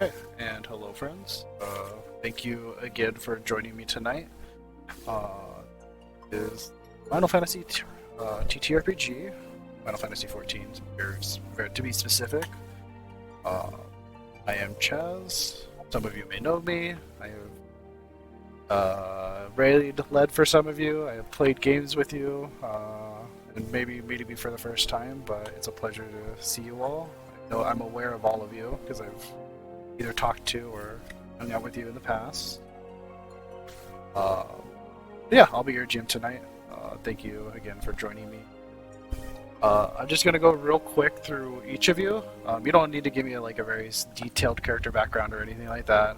Okay, and hello friends. Thank you again for joining me tonight. Uh, is Final Fantasy TTRPG, Final Fantasy XIV to be specific. Uh, I am Chaz. Some of you may know me. I have raided led for some of you. I have played games with you, and maybe meeting me for the first time, but it's a pleasure to see you all. I know I'm aware of all of you because I've either talked to or hung out with you in the past. Uh, yeah, I'll be your GM tonight. Thank you again for joining me. I'm just gonna go real quick through each of you. You don't need to give me a very detailed character background or anything like that.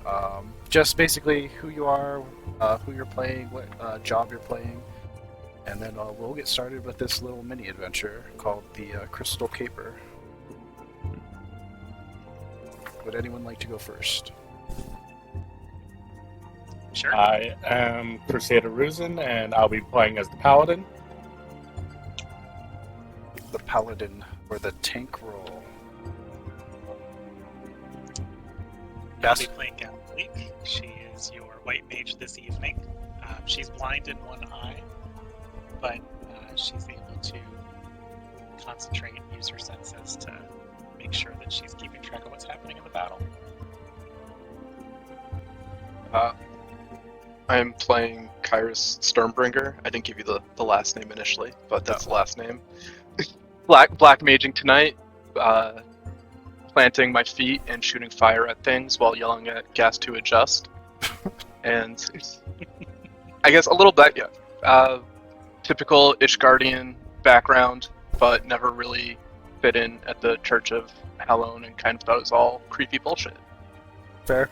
Just basically who you are, who you're playing, what job you're playing, and then we'll get started with this little mini adventure called the Crystal Caper. Would anyone like to go first? Sure. I am Crusader Ruzin, and I'll be playing as the Paladin. The Paladin, or the tank role. I'll be playing Antling. She is your white mage this evening. She's blind in one eye, but she's able to concentrate and use her senses to make sure that she's keeping track of what's happening in the battle. I'm playing Kyras Stormbringer. I didn't give you the last name initially, but that's the last name. Black maging tonight, planting my feet and shooting fire at things while yelling at Gast to adjust. And I guess a little bit, yeah. Typical Ishgardian background, but never really fit in at the Church of Halloween and kind of thought it was all creepy bullshit. Fair.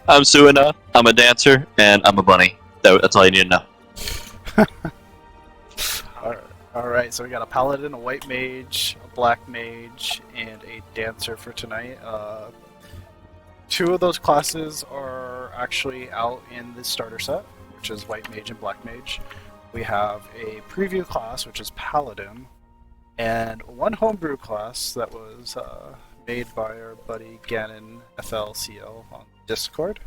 I'm Sueanoth. I'm a dancer, and I'm a bunny. That's all you need to know. Alright, so we got a paladin, a white mage, a black mage, and a dancer for tonight. Two of those classes are actually out in the starter set, which is white mage and black mage. We have a preview class, which is paladin, and one homebrew class that was made by our buddy Ganon FLCL on Discord.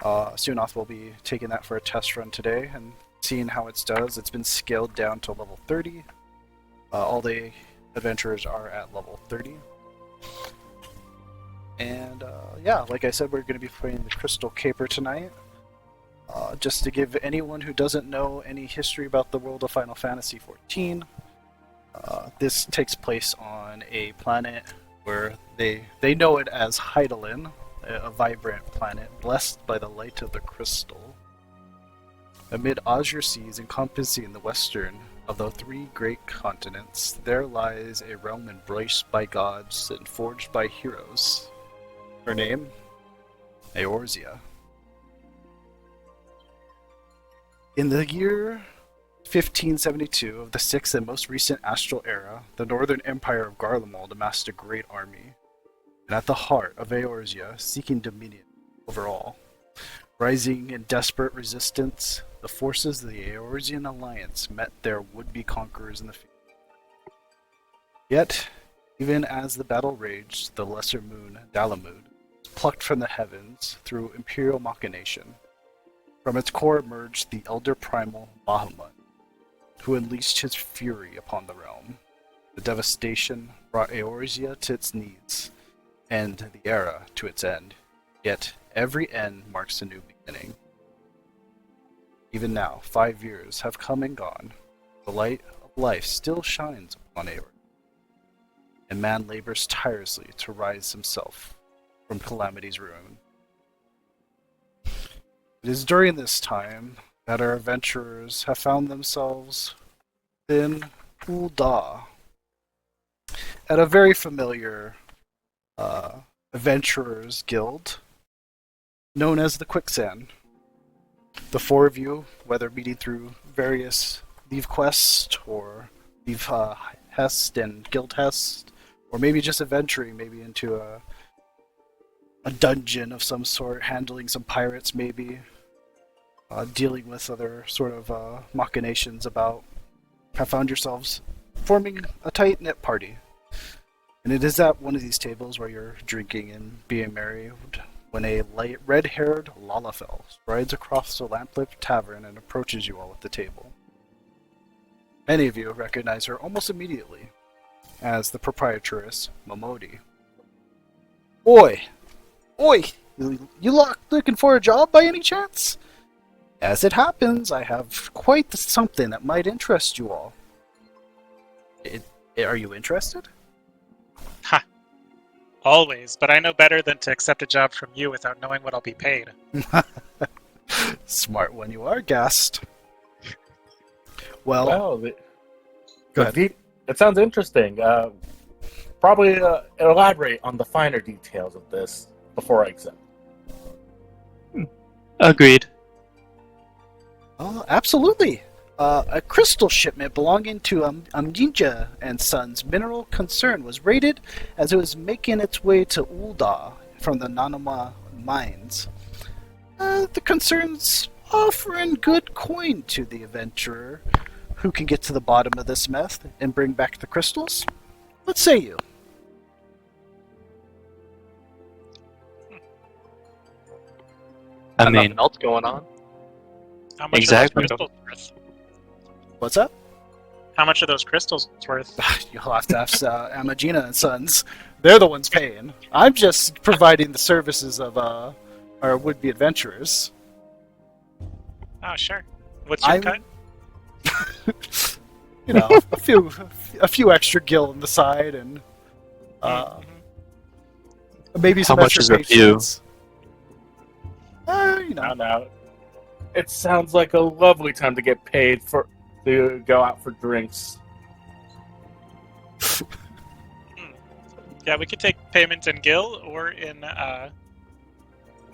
Sueanoth will be taking that for a test run today and seeing how it does. It's been scaled down to level 30. All the adventurers are at level 30. And yeah, like I said, we're going to be playing the Crystal Caper tonight. Just to give anyone who doesn't know any history about the world of Final Fantasy XIV, this takes place on a planet where they know it as Hydaelyn, a vibrant planet blessed by the light of the crystal. Amid azure seas encompassing the western of the three great continents, there lies a realm embraced by gods and forged by heroes. Her name? Eorzea. In the year 1572 of the sixth and most recent astral era, the northern empire of Garlemald amassed a great army, and at the heart of Eorzea, seeking dominion over all. Rising in desperate resistance, the forces of the Eorzean alliance met their would-be conquerors in the field. Yet, even as the battle raged, the lesser moon, Dalamud, was plucked from the heavens through imperial machination. From its core emerged the elder primal Bahamut, who unleashed his fury upon the realm. The devastation brought Eorzea to its knees, and the era to its end. Yet every end marks a new beginning. Even now, 5 years have come and gone. The light of life still shines upon Eorzea, and man labors tirelessly to rise himself from calamity's ruin. It is during this time that our adventurers have found themselves in Ul'dah, at a very familiar adventurers guild known as the Quicksand. The four of you, whether meeting through various Leave Quest or Leave Hest and Guild Hest, or maybe just adventuring maybe into a dungeon of some sort, handling some pirates maybe, dealing with other sort of machinations about, have found yourselves forming a tight-knit party. And it is at one of these tables where you're drinking and being merry when a light red-haired Lalafell rides across the lamplit tavern and approaches you all at the table. Many of you recognize her almost immediately as the proprietress, Momodi. Oi! Oi! You looking for a job by any chance? As it happens, I have quite something that might interest you all. Are you interested? Ha! Always, but I know better than to accept a job from you without knowing what I'll be paid. Smart one you are, Gast. Well, Go ahead. It sounds interesting. Probably elaborate on the finer details of this before I accept. Agreed. Absolutely. A crystal shipment belonging to Amjinja and Sons Mineral Concern was raided as it was making its way to Ulda from the Nanoma mines. The Concern's offering good coin to the adventurer who can get to the bottom of this mess and bring back the crystals. What say you? I Got mean, nothing else going on. How much Exactly. are those crystals worth? What's up? How much are those crystals worth? You'll have to ask Amajina and Sons. They're the ones paying. I'm just providing the services of our would-be adventurers. Oh, sure. What's your cut? You know, a few extra gil on the side, and maybe some How much extra is a few? patience. You know, Now, it sounds like a lovely time to get paid to go out for drinks. Yeah, we could take payment in gil or in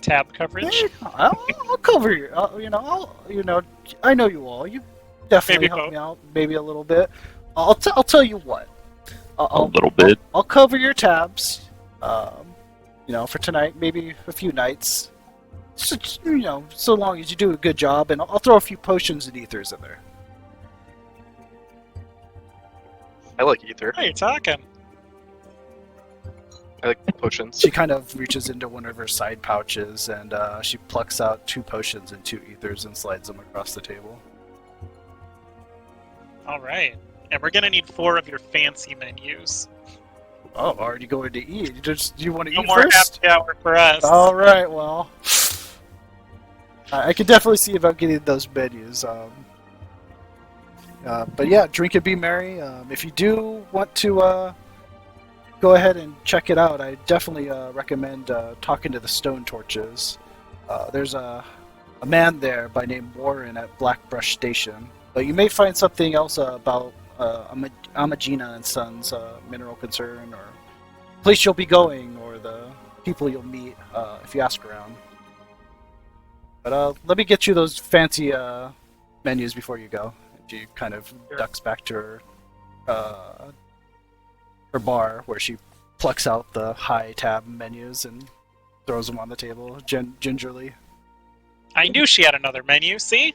tab coverage. I'll cover you. I know you all. You definitely Maybe help me out, maybe a little bit. I'll tell you what. a little bit. I'll cover your tabs. For tonight, maybe a few nights. So long as you do a good job, and I'll throw a few potions and ethers in there. I like ether. Oh, you're talking. I like potions. She kind of reaches into one of her side pouches, and she plucks out 2 potions and 2 ethers and slides them across the table. All right. And we're going to need 4 of your fancy menus. Oh, already going to eat. Do you want to No eat more first? happy hour for us. All right, well. I can definitely see about getting those menus. But yeah, drink and be merry. If you do want to go ahead and check it out, I definitely recommend talking to the Stone Torches. There's a man there by name Warren at Blackbrush Station. But you may find something else about Amajina and Sons Mineral Concern, or place you'll be going, or the people you'll meet if you ask around. But let me get you those fancy menus before you go. She kind of ducks back to her bar, where she plucks out the high tab menus and throws them on the table gingerly. I knew she had another menu, see?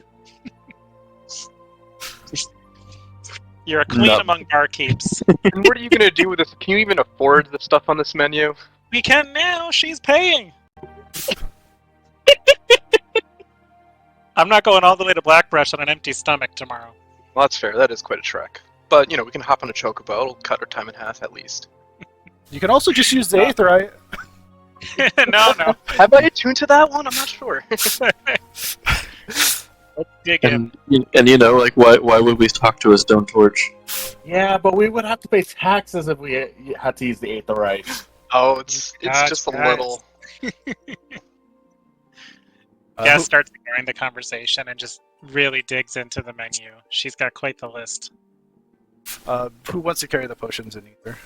You're a queen No. among barkeeps. And what are you gonna do with this? Can you even afford the stuff on this menu? We can now, she's paying. I'm not going all the way to Blackbrush on an empty stomach tomorrow. Well, that's fair. That is quite a trek. But, we can hop on a chocobo. It'll cut our time in half at least. You can also just use the Aetheryte. No. Have I attuned to that one? I'm not sure. Let's dig in. And why would we talk to a stone torch? Yeah, but we would have to pay taxes if we had to use the Aetheryte. Oh, it's God, just a guys. little... Gast starts ignoring the conversation and just really digs into the menu. She's got quite the list. Who wants to carry the potions in ether?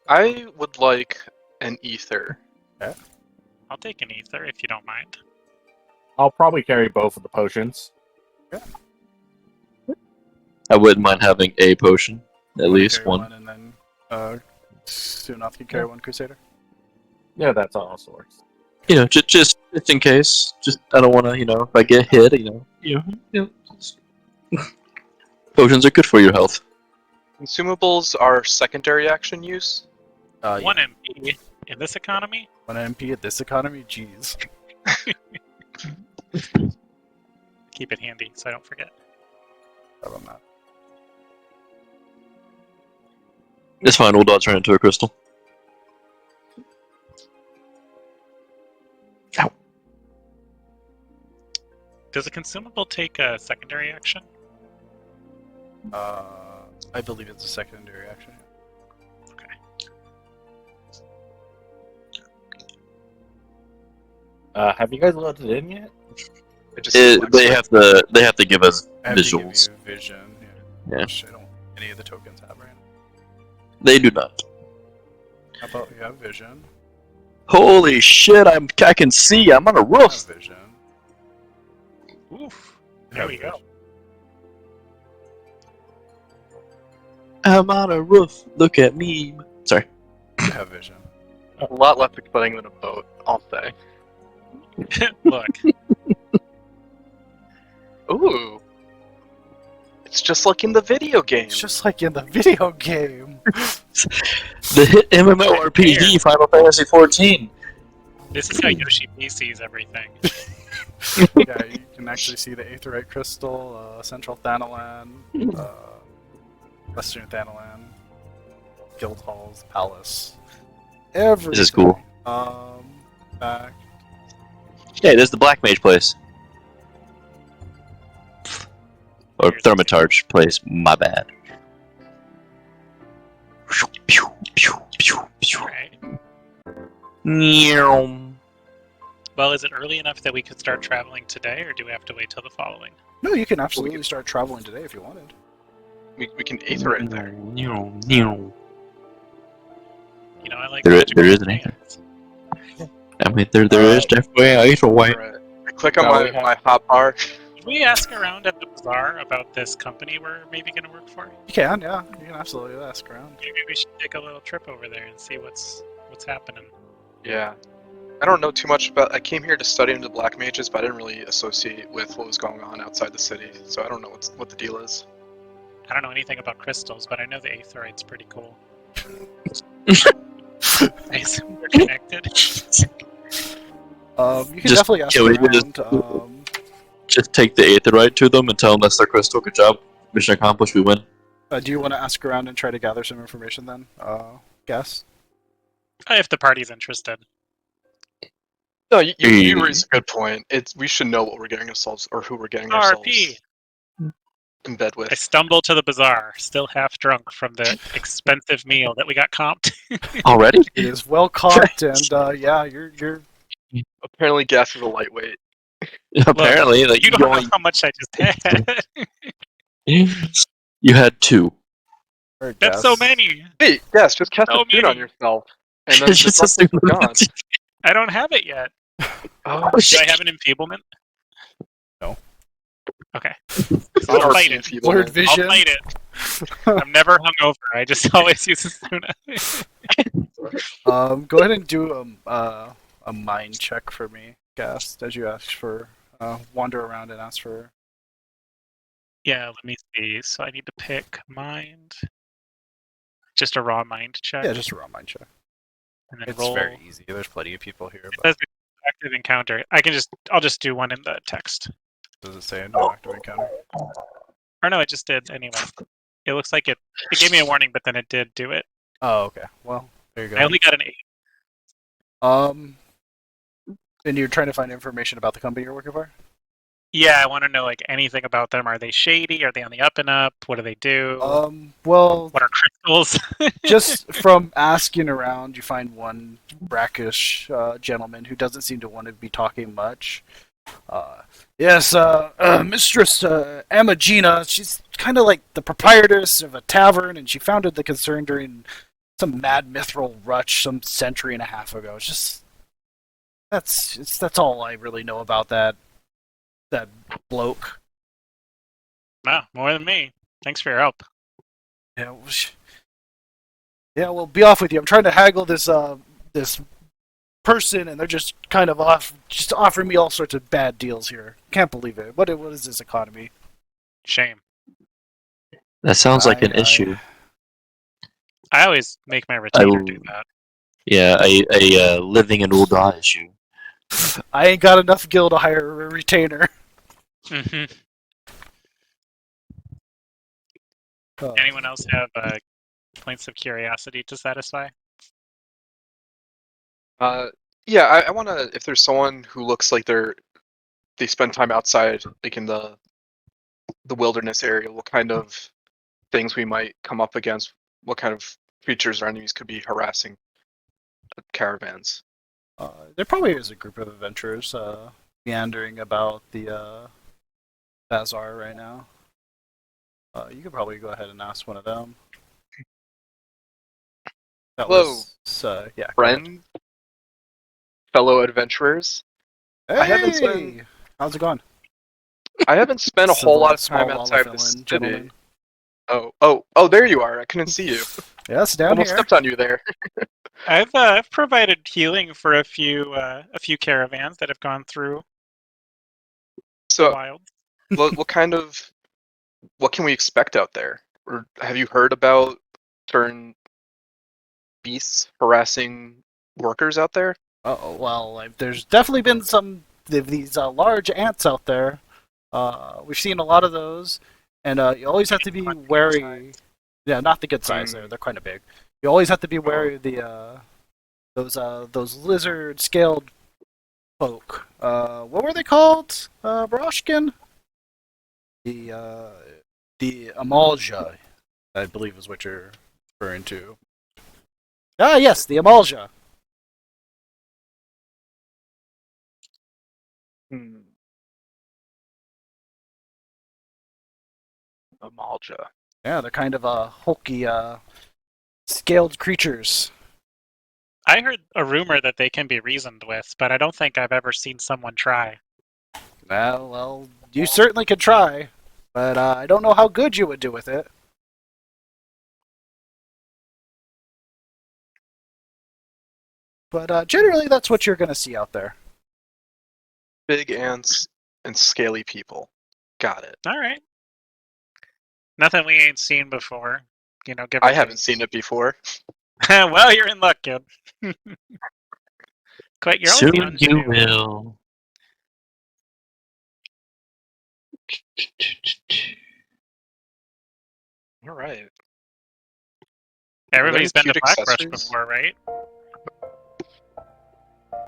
I would like an ether. I'll take an ether if you don't mind. I'll probably carry both of the potions. I wouldn't mind having a potion, at least Carry one. and then Sueanoth can carry one Crusader. Yeah, that's how it also works. Just in case. Just I don't want to, if I get hit, just- potions are good for your health. Consumables are secondary action use. Yeah. 1 MP in this economy? 1 MP at this economy? Jeez. Keep it handy so I don't forget. How about that? It's fine, we'll dodge right into a crystal. Does a consumable take a secondary action? I believe it's a secondary action. Have you guys loaded it in yet? It just selects They it. have to give us I have to visuals. give you vision. Yeah. Which I don't. Any of the tokens have right now. They do not. How about you have vision? Holy shit! I can see. I'm on a I roof. have vision. Oof. I There have we go. vision. I'm on a roof. Look at me. Sorry. I have vision. A lot less exciting than a boat, I'll say. Look, Ooh. It's just like in the video game. It's just like in the video game. The hit MMORPG Final Fantasy XIV. this is how Yoshi P sees everything. Yeah, you can actually see the Aetheryte Crystal, Central Thanalan, Western Thanalan, Guild Halls, Palace. Everything. This is cool. Back. Hey, there's the Black Mage place. Or Thermitarch place, my bad. Right. Meow. Well, is it early enough that we could start traveling today, or do we have to wait till the following? No, you can absolutely start traveling today if you wanted. We can aether it there. Meow. You know, I like There magical is an plans. I mean, there is definitely a either way. Alright. I click on No, we my hotbar. Did we ask around at the bazaar about this company we're maybe going to work for? You can, yeah. You can absolutely ask around. Maybe we should take a little trip over there and see what's happening. Yeah. I don't know too much about. I came here to study into black mages, but I didn't really associate with what was going on outside the city, so I don't know what the deal is. I don't know anything about crystals, but I know the Aetheryte's pretty cool. I assume we're connected. You can Just definitely ask kill it, around. Just take the Aetheryte to them and tell them that's their crystal. Good job. Mission accomplished. We win. Do you want to ask around and try to gather some information then? Guess? If the party's interested. No, you raise a good point. We should know what we're getting ourselves, or who we're getting ourselves RP! in bed I with. stumble to the bazaar, still half drunk from the expensive meal that we got comped. Already? It is well caught, and yeah, you're. Apparently, Gast is a lightweight. Apparently, like You you, don't only, know how much I just had. you had two. or That's guess. so many. Hey, Gast, just cast So a tune on many. yourself, and then Just just assume gone. I don't have it yet. Oh, Do I have an enfeeblement? No. Okay. I'll I'll fight fight it. Blurred I'll vision. fight it. I'm never hungover. I just always use Asuna. Go ahead and do a mind check for me, Gast, as you ask for. Wander around and ask for. Yeah, let me see. So I need to pick mind. Just a raw mind check. Yeah, just a raw mind check. And then It's roll. very easy. There's plenty of people here. It But says active encounter. I'll just do one in the text. does it say no active encounter? Or no, it just did anyway. It looks like it gave me a warning, but then it did do it. Oh, okay. Well, there you I go. only got an 8. And you're trying to find information about the company you're working for? Yeah, I want to know like anything about them. Are they shady? Are they on the up and up? What do they do? Well, What are crystals? just from asking around, you find one brackish gentleman who doesn't seem to want to be talking much. Yes, Mistress Amalj'aa, she's kind of like the proprietress of a tavern, and she founded the concern during some mad mithril rush some century and a half ago. It's just that's all I really know about that bloke. Wow, more than me. Thanks for your help. Yeah, well, be off with you. I'm trying to haggle this person, and they're just kind of offering me all sorts of bad deals here. Can't believe it. What is this economy? Shame. That sounds like an Aye. issue. I always make my retainer do that. Yeah, a living and will die issue. I ain't got enough gil to hire a retainer. hmm Uh, Anyone else have points of curiosity to satisfy? Yeah, I want to. If there's someone who looks like they spend time outside, like in the wilderness area, what kind of things we might come up against? What kind of creatures or enemies could be harassing caravans? there probably is a group of adventurers meandering about the bazaar right now. You could probably go ahead and ask one of them. That Hello, yeah. friend, fellow adventurers. Hey! I haven't spent- How's it going? I haven't spent a whole lot of time Small outside of the Lalafellan city. gentleman. Oh, there you are. I couldn't see you. Yes, down Almost here. stepped on you there. I've provided healing for a few caravans that have gone through the So, wild. what can we expect out there? Or have you heard about certain beasts harassing workers out there? Oh well, there's definitely been some of these large ants out there. We've seen a lot of those, and you always have to be wary. Yeah, not the good size. They're kind of big. You always have to be wary of the those lizard scaled folk. What were they called? Broshkin? The Amalj'aa, I believe is what you're referring to. Ah, yes, the Amalj'aa. Amalj'aa. Yeah, they're kind of hulky, scaled creatures. I heard a rumor that they can be reasoned with, but I don't think I've ever seen someone try. Well, you certainly could try, but I don't know how good you would do with it. But generally, that's what you're going to see out there. Big ants and scaly people. Got it. All right. Nothing we ain't seen before. Give or I take. haven't seen it before. Well, you're in luck, kid. Quite, you're Soon only you will. All right. Everybody's been to cute Blackbrush accessories? before, right?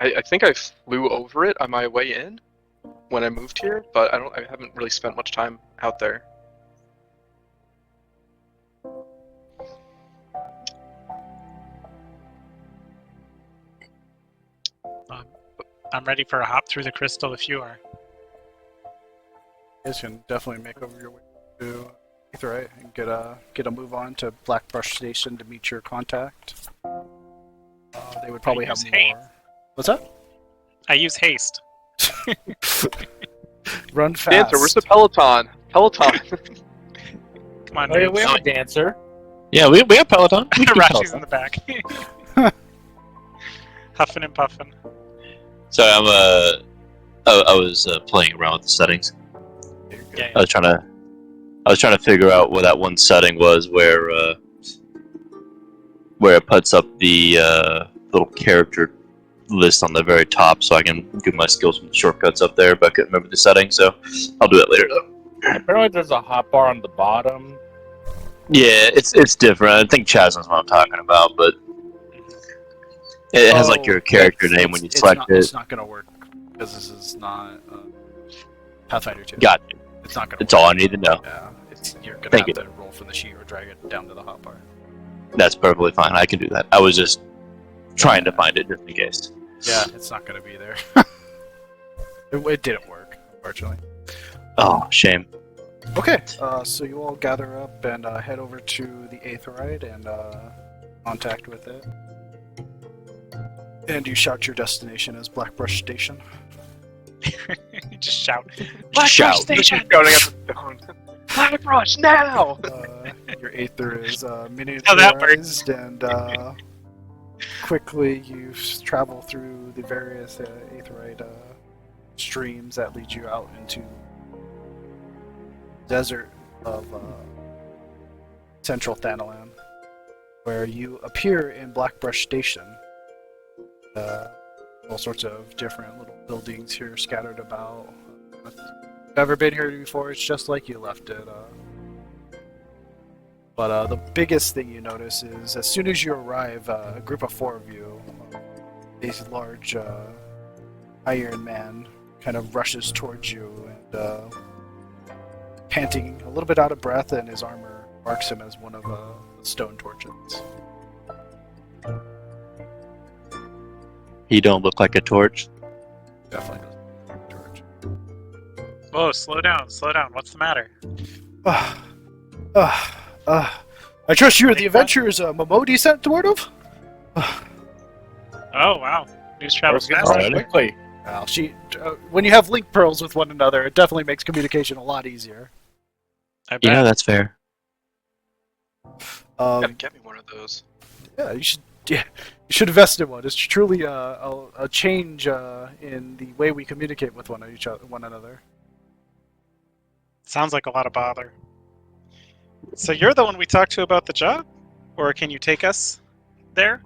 I think I flew over it on my way in when I moved here, but I haven't really spent much time out there. I'm ready for a hop through the crystal if you are. You guys can definitely make over your way to Aetheryte and get a move on to Blackbrush Station to meet your contact. They would probably have use more. haste. What's that? I use haste. Run fast. Dancer, where's the Peloton? Peloton. Come on, Oh, yeah, dude. we have a dancer. Yeah, we have Peloton. We do Rashi's Peloton. in the back. Huffing and puffing. So I was playing around with the settings. Yeah, I was trying to figure out what that one setting was where it puts up the little character list on the very top, so I can do my skills with the shortcuts up there. But I couldn't remember the setting, so I'll do that later. Though. Apparently, there's a hotbar on the bottom. Yeah, it's different. I think Chaz knows what I'm talking about, but it has like your character name when you select it. It's not going to work because this is not Pathfinder 2. Got you. It's not going to. That's all I need to know. Yeah, you're going Thank to have you. to roll from the sheet or drag it down to the hotbar. That's perfectly fine. I can do that. I was just trying to find it just in case. Yeah, it's not going to be there. it didn't work, unfortunately. Oh, shame. Okay, so you all gather up and head over to the Aetheryte and contact with it. And you shout your destination as Blackbrush Station. Just shout. Shout. Station! Shouting at the phone. Blackbrush now! Your Aether is How that miniaturized, and quickly you travel through the various Aetheryte streams that lead you out into desert of central Thanalan. where you appear in Blackbrush Station. All sorts of different little buildings here scattered about. If you've ever been here before, it's just like you left it. But the biggest thing you notice is as soon as you arrive, a group of 4 of you, a large Iron Man kind of rushes towards you and panting, a little bit out of breath, and his armor marks him as one of the stone torches. He don't look like a torch. Definitely doesn't look like a torch. Whoa, slow down, slow down. What's the matter? I trust you are the adventurers Momodi sent toward of? Oh, wow. News travels All fast. right, quickly. Well, when you have link pearls with one another, it definitely makes communication a lot easier. I bet. Yeah, that's fair. Gotta get me one of those. Yeah, you should. Yeah, you should invest in one. It's truly a change in the way we communicate with one another. Sounds like a lot of bother. So you're the one we talked to about the job? Or can you take us there?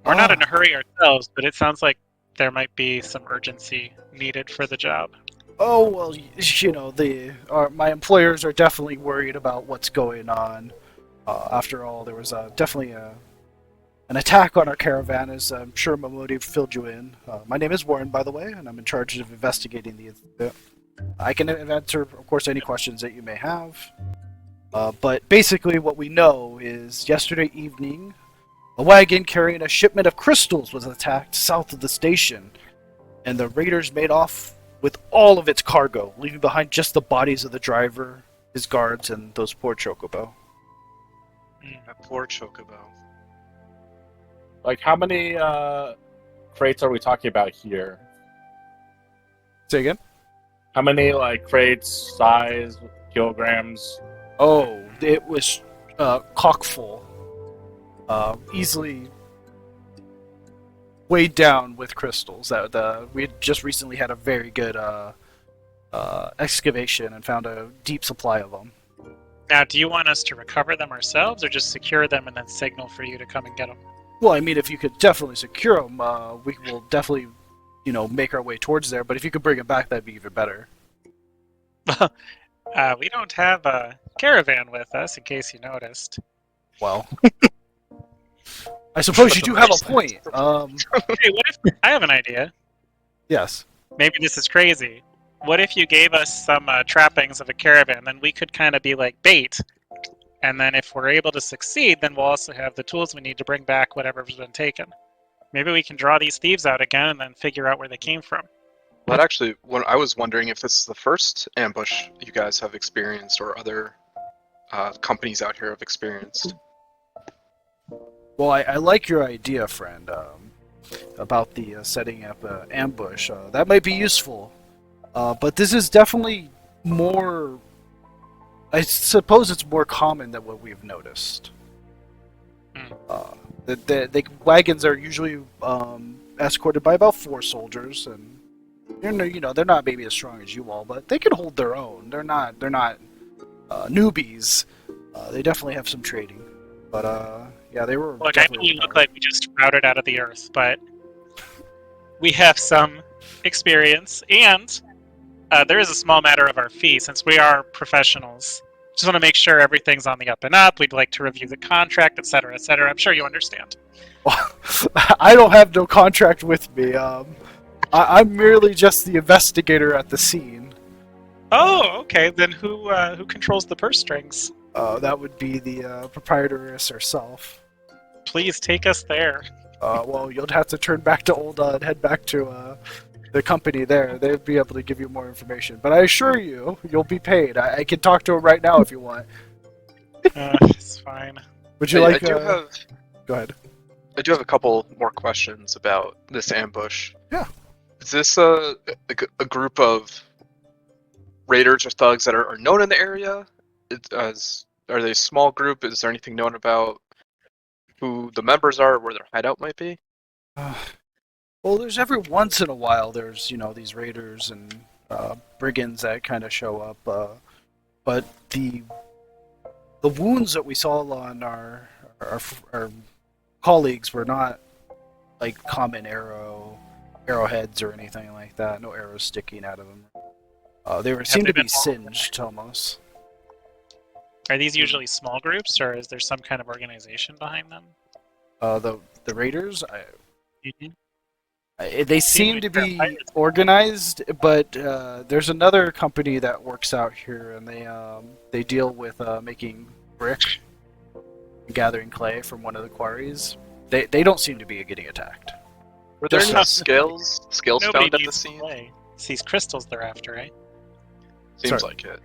We're not in a hurry ourselves, but it sounds like there might be some urgency needed for the job. Oh well, you know my employers are definitely worried about what's going on. After all, there was definitely an attack on our caravan, as I'm sure Momodi filled you in. My name is Warren, by the way, and I'm in charge of investigating the incident. I can answer, of course, any questions that you may have. But basically what we know is yesterday evening, a wagon carrying a shipment of crystals was attacked south of the station, and the raiders made off with all of its cargo, leaving behind just the bodies of the driver, his guards, and those poor chocobo. That poor chocobo. Like, how many crates are we talking about here? Say again? How many, like, crates, size, kilograms? Oh, it was cockful. Easily weighed down with crystals. We had just recently had a very good excavation and found a deep supply of them. Now, do you want us to recover them ourselves, or just secure them and then signal for you to come and get them? Well, I mean, if you could definitely secure them, we will definitely, make our way towards there. But if you could bring them back, that'd be even better. We don't have a caravan with us, in case you noticed. Well, I suppose you do have a point. Hey, what if I have an idea? Yes. Maybe this is crazy. What if you gave us some trappings of a caravan? Then we could kind of be like bait. And then if we're able to succeed, then we'll also have the tools we need to bring back whatever's been taken. Maybe we can draw these thieves out again and then figure out where they came from. But actually, when I was wondering if this is the first ambush you guys have experienced, or other companies out here have experienced. Well, I like your idea, friend, about the setting up an ambush. That might be useful. But this is definitely more... I suppose it's more common than what we've noticed. The wagons are usually escorted by about 4 soldiers, and they're not maybe as strong as you all, but they can hold their own. They're not newbies. They definitely have some trading, but yeah, they were. Look, I know we look like we just sprouted out of the earth, but we have some experience, and there is a small matter of our fee, since we are professionals. Just want to make sure everything's on the up and up. We'd like to review the contract, etc., etc. I'm sure you understand. Well, I don't have no contract with me. I'm merely just the investigator at the scene. Oh, okay. Then who controls the purse strings? That would be the proprietress herself. Please take us there. Well, you'll have to turn back to Olda and head back to the company there. They'd be able to give you more information. But I assure you, you'll be paid. I can talk to him right now if you want. It's fine. Would you like? Go ahead. I do have a couple more questions about this ambush. Yeah. Is this a group of raiders or thugs that are known in the area? Are they a small group? Is there anything known about who the members are, or where their hideout might be? Well, there's every once in a while there's these raiders and brigands that kind of show up, but the the wounds that we saw on our colleagues were not like common arrowheads or anything like that. No arrows sticking out of them. Seemed they to be been- singed almost. Are these usually small groups, or is there some kind of organization behind them? The raiders, Mhm. they seem to be organized, but there's another company that works out here, and they deal with making brick, and gathering clay from one of the quarries. They don't seem to be getting attacked. Were there Just any us. scales Nobody found at the needs scene? clay. It's these crystals they're after, right? Seems Sorry. like it.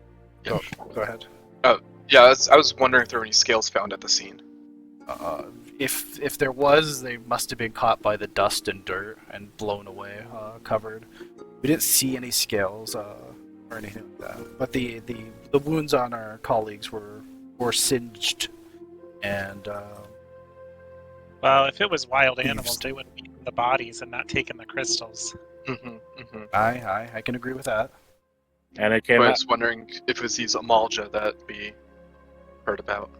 Go ahead. Yeah, I was wondering if there were any scales found at the scene. If there was, they must have been caught by the dust and dirt and blown away, covered. We didn't see any scales or anything like that. But the wounds on our colleagues were singed, and Well, if it was wild Thieves. animals, they would have eaten the bodies and not taken the crystals. I can agree with that. And it I came out. was wondering if it was these Amalj'aa that we heard about.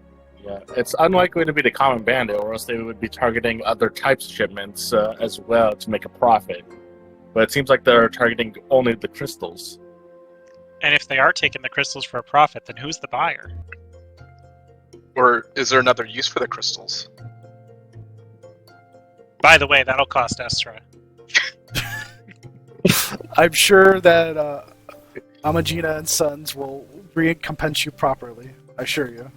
Yeah, it's unlikely to be the common bandit, or else they would be targeting other types of shipments as well to make a profit. But it seems like they're targeting only the crystals. And if they are taking the crystals for a profit, then who's the buyer? Or is there another use for the crystals? By the way, that'll cost Estra. I'm sure that Amalj'aa and Sons will recompense you properly. I assure you.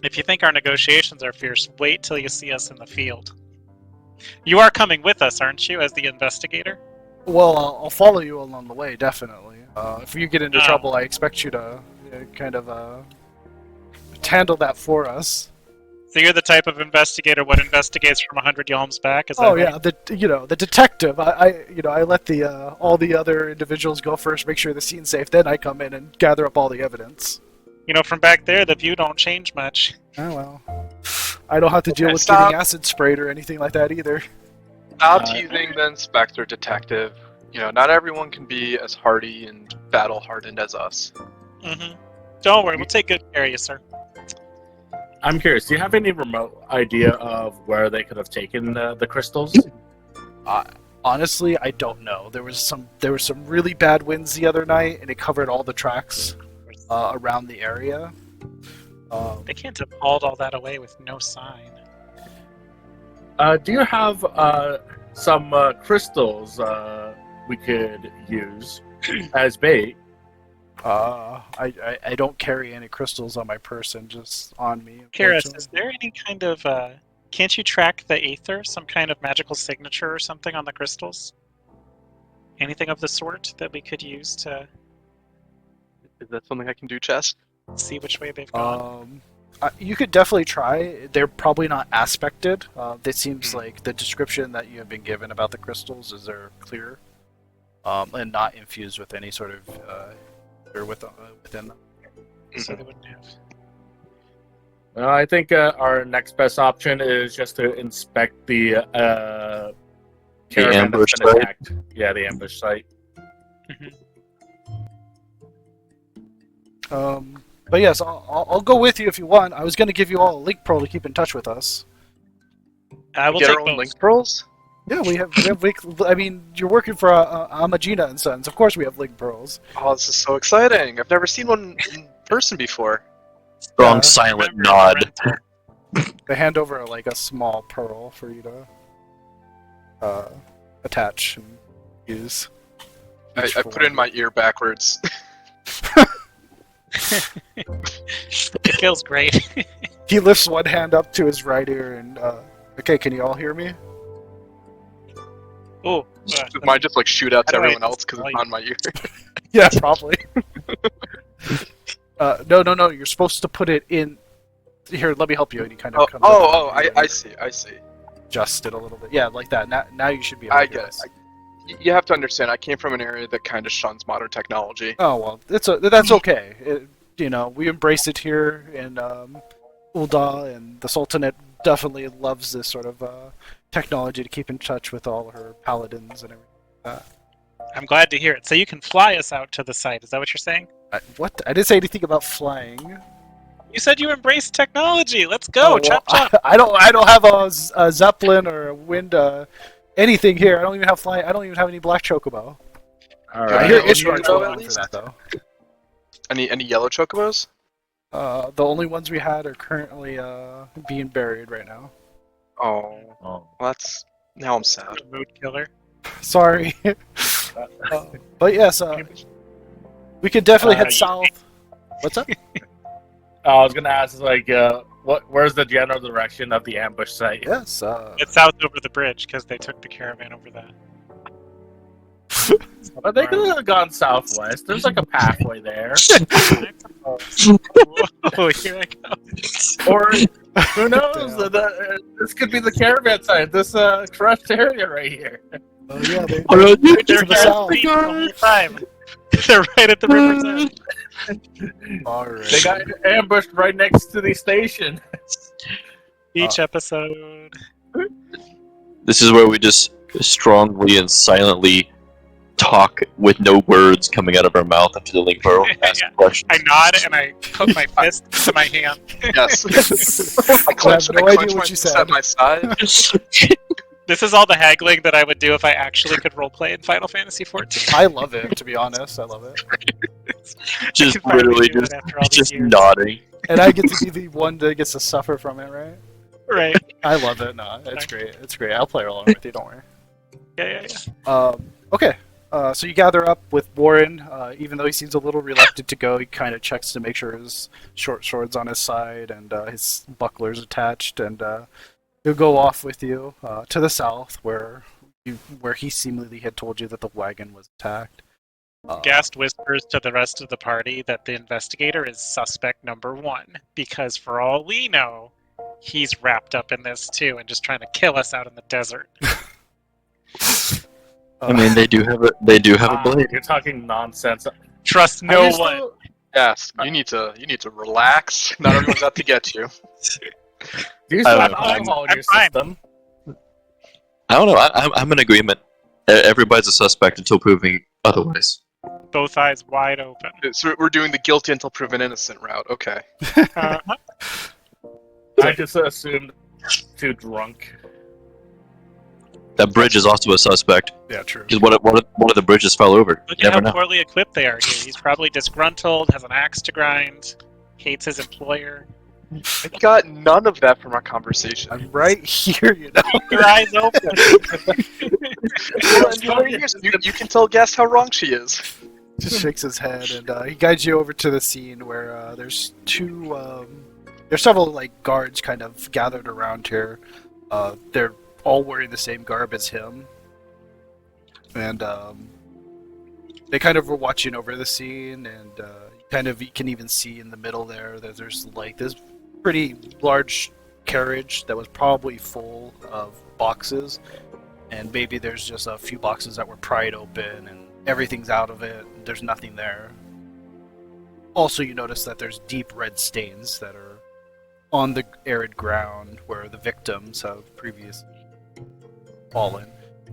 If you think our negotiations are fierce, wait till you see us in the field. You are coming with us, aren't you, as the investigator? Well, I'll follow you along the way, definitely. If you get into Oh. trouble, I expect you to kind of handle that for us. So you're the type of investigator what investigates from 100 yalms back? Is that Oh right? yeah, the detective. I let the all the other individuals go first, make sure the scene's safe. Then I come in and gather up all the evidence. You know, from back there, the view don't change much. Oh well, I don't have to deal Okay, with stop. getting acid sprayed or anything like that either. Stop Uh, teasing the Inspector Detective. You know, not everyone can be as hardy and battle-hardened as us. Mm-hmm. Don't worry, we'll take good care of you, sir. I'm curious, do you have any remote idea of where they could have taken the crystals? Honestly, I don't know. There was some really bad winds the other night, and it covered all the tracks around the area. They can't have hauled all that away with no sign. Do you have some crystals we could use as bait? I don't carry any crystals on my person, just on me. Kyras, unfortunately. is there any kind of, can't you track the Aether? Some kind of magical signature or something on the crystals? Anything of the sort that we could use to Is that something I can do, Chess? see which way they've gone? You could definitely try. They're probably not aspected. It seems like the description that you have been given about the crystals is they're clear, and not infused with any sort of or within them. So they wouldn't have. I think our next best option is just to inspect the caravan ambush that's been site? attacked. Yeah, the ambush site. But yes, I'll go with you if you want. I was going to give you all a link pearl to keep in touch with us. I will Get take our own both. link pearls? Yeah, we have. I mean, you're working for Amalj'aa and Sons. Of course, we have link pearls. Oh, this is so exciting! I've never seen one in person before. Strong Yeah. silent Remember, nod. They hand over like a small pearl for you to attach and use. I Each for put it in one. my ear backwards. It feels great. He lifts one hand up to his right ear and okay, can you all hear me? Oh, Mine just like shoot out to How do I everyone else because it's explain? on my ear. Yeah, probably. No. You're supposed to put it in. Here, let me help you. And he kind of comes up and I see. adjust it a little bit. Yeah, like that. Now you should be able to I hear get it. us. You have to understand, I came from an area that kind of shuns modern technology. Oh well, that's okay. We embrace it here in Ul'dah, and the Sultanate definitely loves this sort of technology to keep in touch with all her paladins and everything. I'm glad to hear it. So you can fly us out to the site. Is that what you're saying? What? I didn't say anything about flying. You said you embrace technology. Let's go. Chop chop. I don't have a zeppelin or a wind anything here. I don't even have flying. I don't even have any black chocobo. All I hear right. Ishvar's go going at for least? that though. Any yellow chocobos? The only ones we had are currently being buried right now. Oh, Oh. well, that's now I'm sad. Mood killer. Sorry. But yes, we could definitely head you- south. What's up? I was gonna ask, like, where's the general direction of the ambush site? Yes. It's south over the bridge because they took the caravan over that. But they could have gone southwest. There's like a pathway there. Whoa, here I go. Or who knows? Damn. This could be the caravan site. This crushed area right here. Oh yeah, they They're to the south. the whole time. They're right at the river's edge. Alright. They got ambushed right next to the station. Each episode. This is where we just strongly and silently talk with no words coming out of our mouth after the link barrel. Ask questions. I nod and I put my fist to my hand. Yes. I have no idea what you fist said. at my side. This is all the haggling that I would do if I actually could roleplay in Final Fantasy XIV. I love it, to be honest. I love it. Just I can finally literally do it just, after all these just years. nodding. And I get to be the one that gets to suffer from it, right? Right. I love it. No, it's great. It's great. I'll play along with you. Don't worry. Yeah. Okay. So you gather up with Warren. Even though he seems a little reluctant to go, he kind of checks to make sure his short sword's on his side and his buckler's attached, and he'll go off with you to the south, where he seemingly had told you that the wagon was attacked. Gast whispers to the rest of the party that the investigator is suspect number 1, because for all we know, he's wrapped up in this too and just trying to kill us out in the desert. I mean, they do have a blade. You're talking nonsense. Trust Are no you one. still- Yes, you need to relax. Not everyone's out to get you. Do you still I have don't know. alcohol in I'm your fine. system? I don't know. I'm in agreement. Everybody's a suspect until proving otherwise. Both eyes wide open. So we're doing the guilty until proven innocent route. Okay. Uh-huh. I just assumed too drunk. That bridge is also a suspect Yeah, true. because one of the bridges fell over. Look You at never how know. poorly equipped they are here. He's probably disgruntled, has an axe to grind, hates his employer. I got none of that from our conversation. I'm right here, you know. Keep your eyes open. You can tell Gast how wrong she is. Just shakes his head, and he guides you over to the scene where there's there's several like guards kind of gathered around here. They're all wearing the same garb as him, and they kind of were watching over the scene, and you can even see in the middle there that there's like this pretty large carriage that was probably full of boxes, and maybe there's just a few boxes that were pried open and everything's out of it. There's nothing there. Also, you notice that there's deep red stains that are on the arid ground where the victims have previously fallen.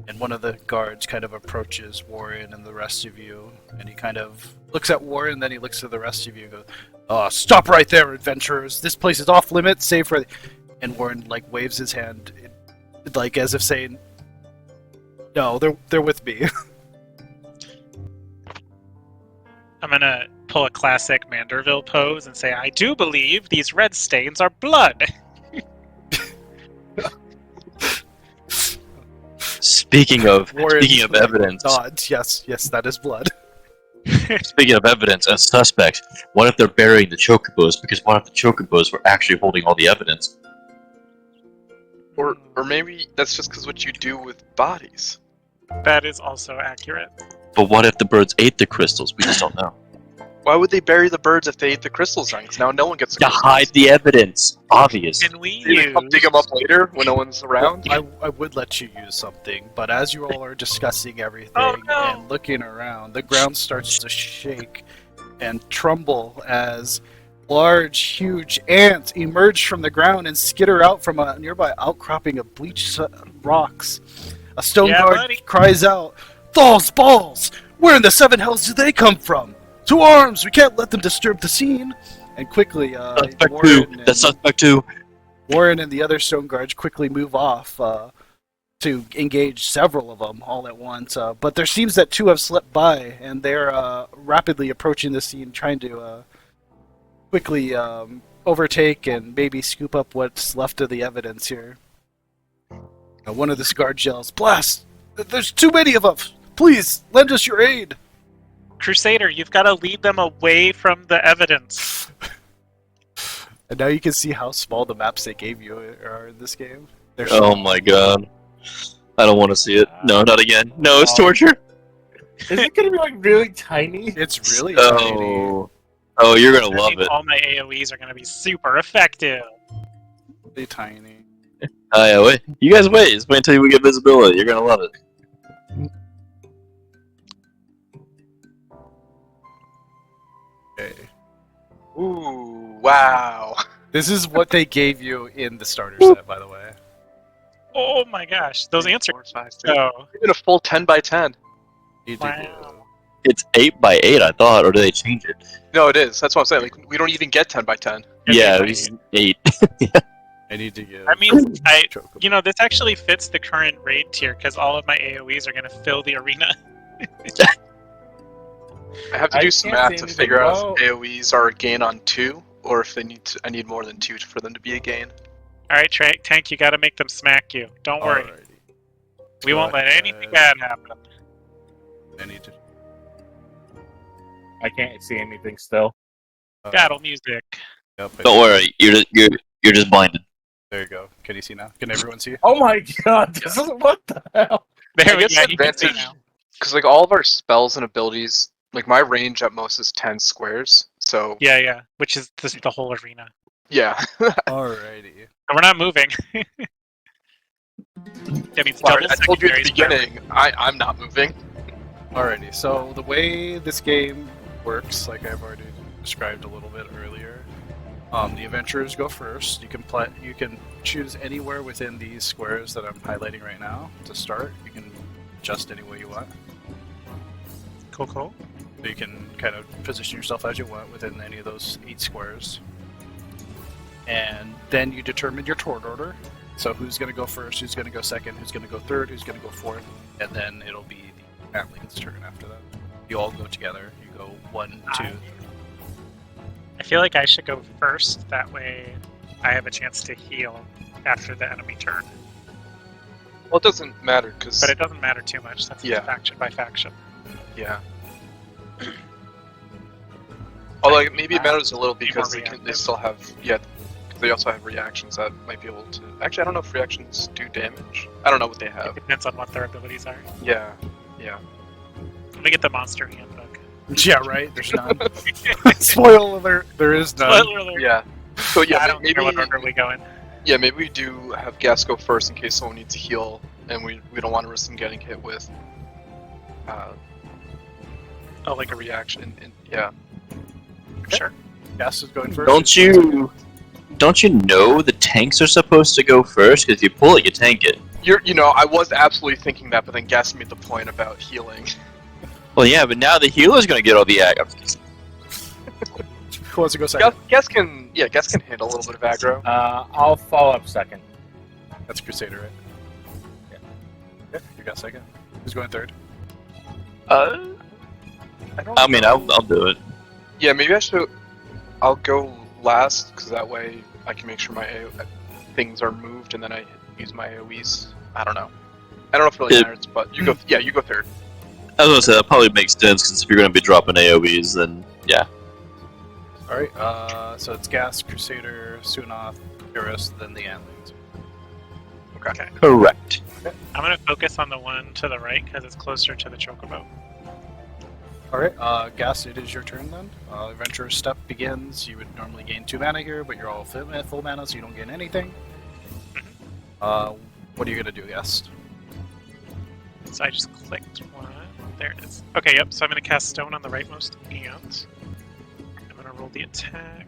And one of the guards kind of approaches Warren and the rest of you, and he kind of looks at Warren, then he looks at the rest of you and goes, "Stop right there, adventurers! This place is off limits, save for..." And Warren like waves his hand, like as if saying, "No, they're with me." I'm gonna pull a classic Manderville pose and say, I do believe these red stains are blood. Speaking of Warren evidence, nods. Yes, that is blood. speaking of evidence and suspects, what if they're burying the chocobos? Because what if the chocobos were actually holding all the evidence? Or maybe that's just because what you do with bodies. That is also accurate. But what if the birds ate the crystals? We just don't know. Why would they bury the birds if they ate the crystals then? 'Cause now no one gets the To crystals. hide the evidence. Obvious. Can we Maybe use... come dig them up later when no one's around. I would let you use something, but as you all are discussing everything Oh, no. and looking around, the ground starts to shake and tremble as large, huge ants emerge from the ground and skitter out from a nearby outcropping of bleached rocks. A stone Yeah, guard buddy. cries out, "Those balls! Where in the seven hells do they come from?" To arms! We can't let them disturb the scene! And quickly, Suspect 2! Warren That's Suspect 2! Warren and the other stone guards quickly move off to engage several of them all at once. But there seems that 2 have slipped by, and they're rapidly approaching the scene, trying to quickly overtake and maybe scoop up what's left of the evidence here. One of the guards yells, "Blast! There's too many of us! Please, lend us your aid!" Crusader, you've got to lead them away from the evidence. And now you can see how small the maps they gave you are in this game. They're Oh my god. I don't want to see it. No, not again. No, it's torture. Is it gonna be like really tiny? It's really tiny. Oh. Oh, you're gonna I love think it. all my AoEs are going to be super effective. Really tiny. Yeah, wait. You guys wait. Just wait until we get visibility. You're gonna love it. Okay. Ooh, wow. This is what they gave you in the starter set, by the way. Oh my gosh, those answers. 4, 5, 6. So, Even a full 10 by 10. You did wow. It's 8 by 8, I thought, or did they change it? No, it is. That's what I'm saying. Like, we don't even get 10 by 10. Yeah, It it is was 8. I need to get. I mean, Chocobo. you know, this actually fits the current raid tier because all of my AoEs are going to fill the arena. I have to I do some can't math see to anything figure out wrong. if AoEs are a gain on 2, or if they need to, I need more than 2 for them to be a gain. All right, Tank, you got to make them smack you. Don't worry, Alrighty. we won't let anything bad happen. I need to. I can't see anything still. Battle music. Yep, Don't worry, you're just blinded. There you go. Can you see now? Can everyone see? Oh my god, this is what the hell? There I we guess go. the You can see advantage- now. Because, like, all of our spells and abilities, like, my range at most is 10 squares. So, Yeah, which is the whole arena. yeah. Alrighty. And we're not moving. That means Sorry, double I told you at the secondaries forever. beginning, I'm not moving. Alrighty. So the way this game works, like I've already described a little bit earlier, the adventurers go first. You can choose anywhere within these squares that I'm highlighting right now to start. You can adjust any way you want. Cool. So you can kind of position yourself as you want within any of those 8 squares. And then you determine your turn order. So who's going to go first, who's going to go second, who's going to go third, who's going to go fourth, and then it'll be the Antling's turn after that. You all go together. You go 1, 2. I feel like I should go first. That way, I have a chance to heal after the enemy turn. Well, it doesn't matter, because... But it doesn't matter too much. That's Yeah. faction by faction. Yeah. Although, like, maybe it matters a little because more they still have... Yeah, because they also have reactions that might be able to... Actually, I don't know if reactions do damage. I don't know what they It have. depends on what their abilities are. Yeah. Let me get the monster handbook. Yeah, right. There's none. Spoiler alert. There is none. Spoiler alert. Yeah. So, I yeah, don't maybe... care what order we go in. Yeah, maybe we do have Gast go first in case someone needs to heal, and we don't want to risk them getting hit with Oh, like a reaction. And, yeah. Sure. Gast is going first. Don't you know the tanks are supposed to go first? Because if you pull it, you tank it. I was absolutely thinking that, but then Gast made the point about healing. Well, yeah, but now the healer's gonna get all the ag. Who wants to go second? Gast can handle a little bit of aggro. I'll follow up second. That's Crusader, right? Yeah. Okay, you got second. Who's going third? I mean, I'll do it. Yeah, maybe I'll go last, because that way I can make sure my things are moved, and then I use my AoEs. I don't know if it really matters, but you go third. I was gonna say that probably makes sense because if you're gonna be dropping AoEs, then yeah. Alright, so it's Gast, Crusader, Sueanoth, Kyras, then the Antlings. Okay. Correct. I'm going to focus on the one to the right because it's closer to the chocobo. Alright, Gast, it is your turn then. Adventurer's Step begins. You would normally gain 2 mana here, but you're all full mana, so you don't gain anything. What are you gonna do, Gast? So I just clicked one. There it is. Okay, yep. So I'm going to cast Stone on the rightmost ant. I'm going to roll the attack.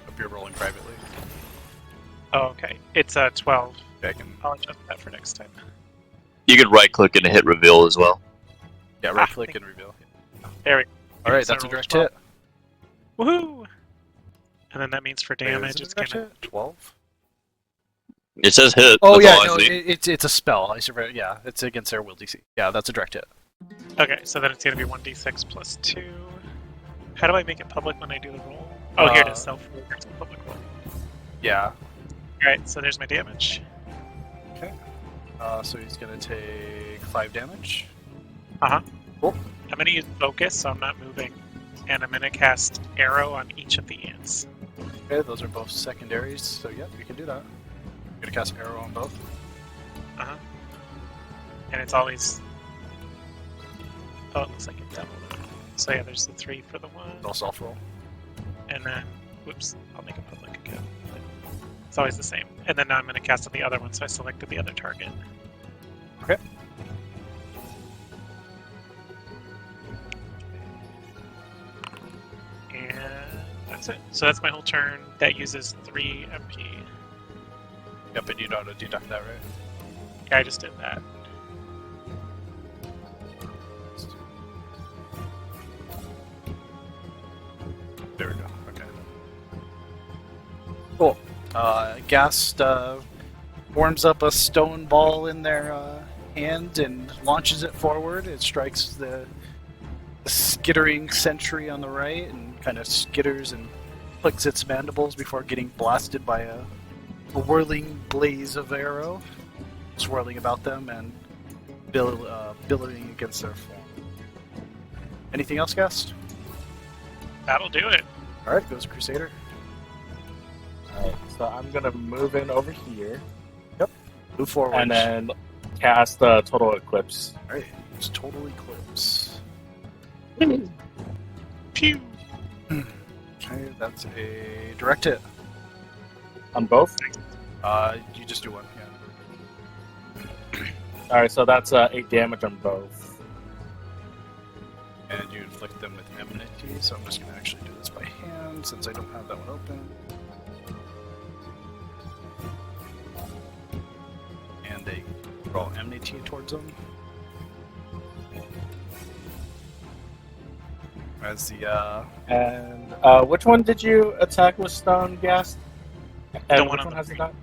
Hope you're rolling privately. Oh, okay. It's a 12. Okay, I can, I'll adjust that for next time. You can right click and hit reveal as well. yeah, right click and reveal. There we go. Alright, So that's a roll direct 12. hit. Woohoo! And then that means for Wait, damage, is it it's a direct gonna. hit? 12? It says hit. Oh that's yeah, all I no, see. it's a spell. Yeah, it's against their will DC. Yeah, that's a direct hit. Okay, so then it's gonna be 1d6 plus 2. How do I make it public when I do the roll? Oh, here it is. Self-roll versus public roll. Yeah. Alright, so there's my damage. Okay. So he's gonna take 5 damage. Uh-huh. Cool. I'm gonna use focus, so I'm not moving. And I'm gonna cast arrow on each of the ants. Okay, those are both secondaries, so yeah, we can do that. I'm gonna cast arrow on both. Uh-huh. And it's always... Oh, it looks like it doubled it. So yeah, there's the 3 for the one. They'll self-roll. And then... Whoops, I'll make it public again. It's always the same. And then now I'm gonna cast on the other one, so I selected the other target. Okay. And that's it. So that's my whole turn. That uses 3 MP. Yep, and you know how to deduct that, right? Yeah, I just did that. There we go. Okay. Cool. Gast warms up a stone ball in their hand and launches it forward. It strikes the skittering sentry on the right and kind of skitters and clicks its mandibles before getting blasted by a whirling blaze of arrow, swirling about them and billowing against their form. Anything else, Gast? That'll do it. Alright, goes Crusader. Alright, so I'm gonna move in over here Move forward. and then cast Total Eclipse. Alright, it's Total Eclipse. Pew! Okay, that's a direct hit. On both? You just do one, yeah. Alright, so that's 8 damage on both. And you inflict them with enmity, so I'm just going to actually do this by hand since I don't have that one open. And they roll enmity towards them. As the, And which one did you attack with Stone Gast? And The one which on one the has the right. dot?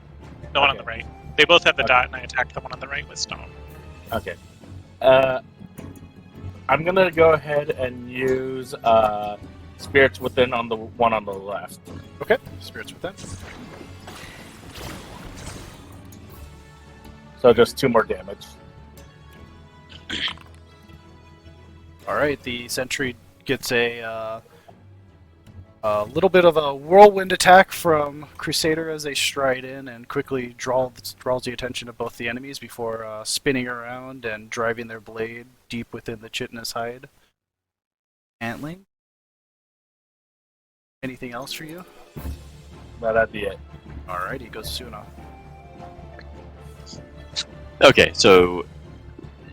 The one on Okay. the right. They both have the Okay. dot, and I attacked the one on the right with stone. Okay. I'm gonna go ahead and use Spirits Within on the one on the left. okay, Spirits Within. So just 2 more damage. Alright, the sentry gets a little bit of a whirlwind attack from Crusader as they stride in and quickly draws the attention of both the enemies before spinning around and driving their blade deep within the chitinous hide. Antling? Anything else for you? That'd be it. Alrighty, goes Sueanoth. Okay, so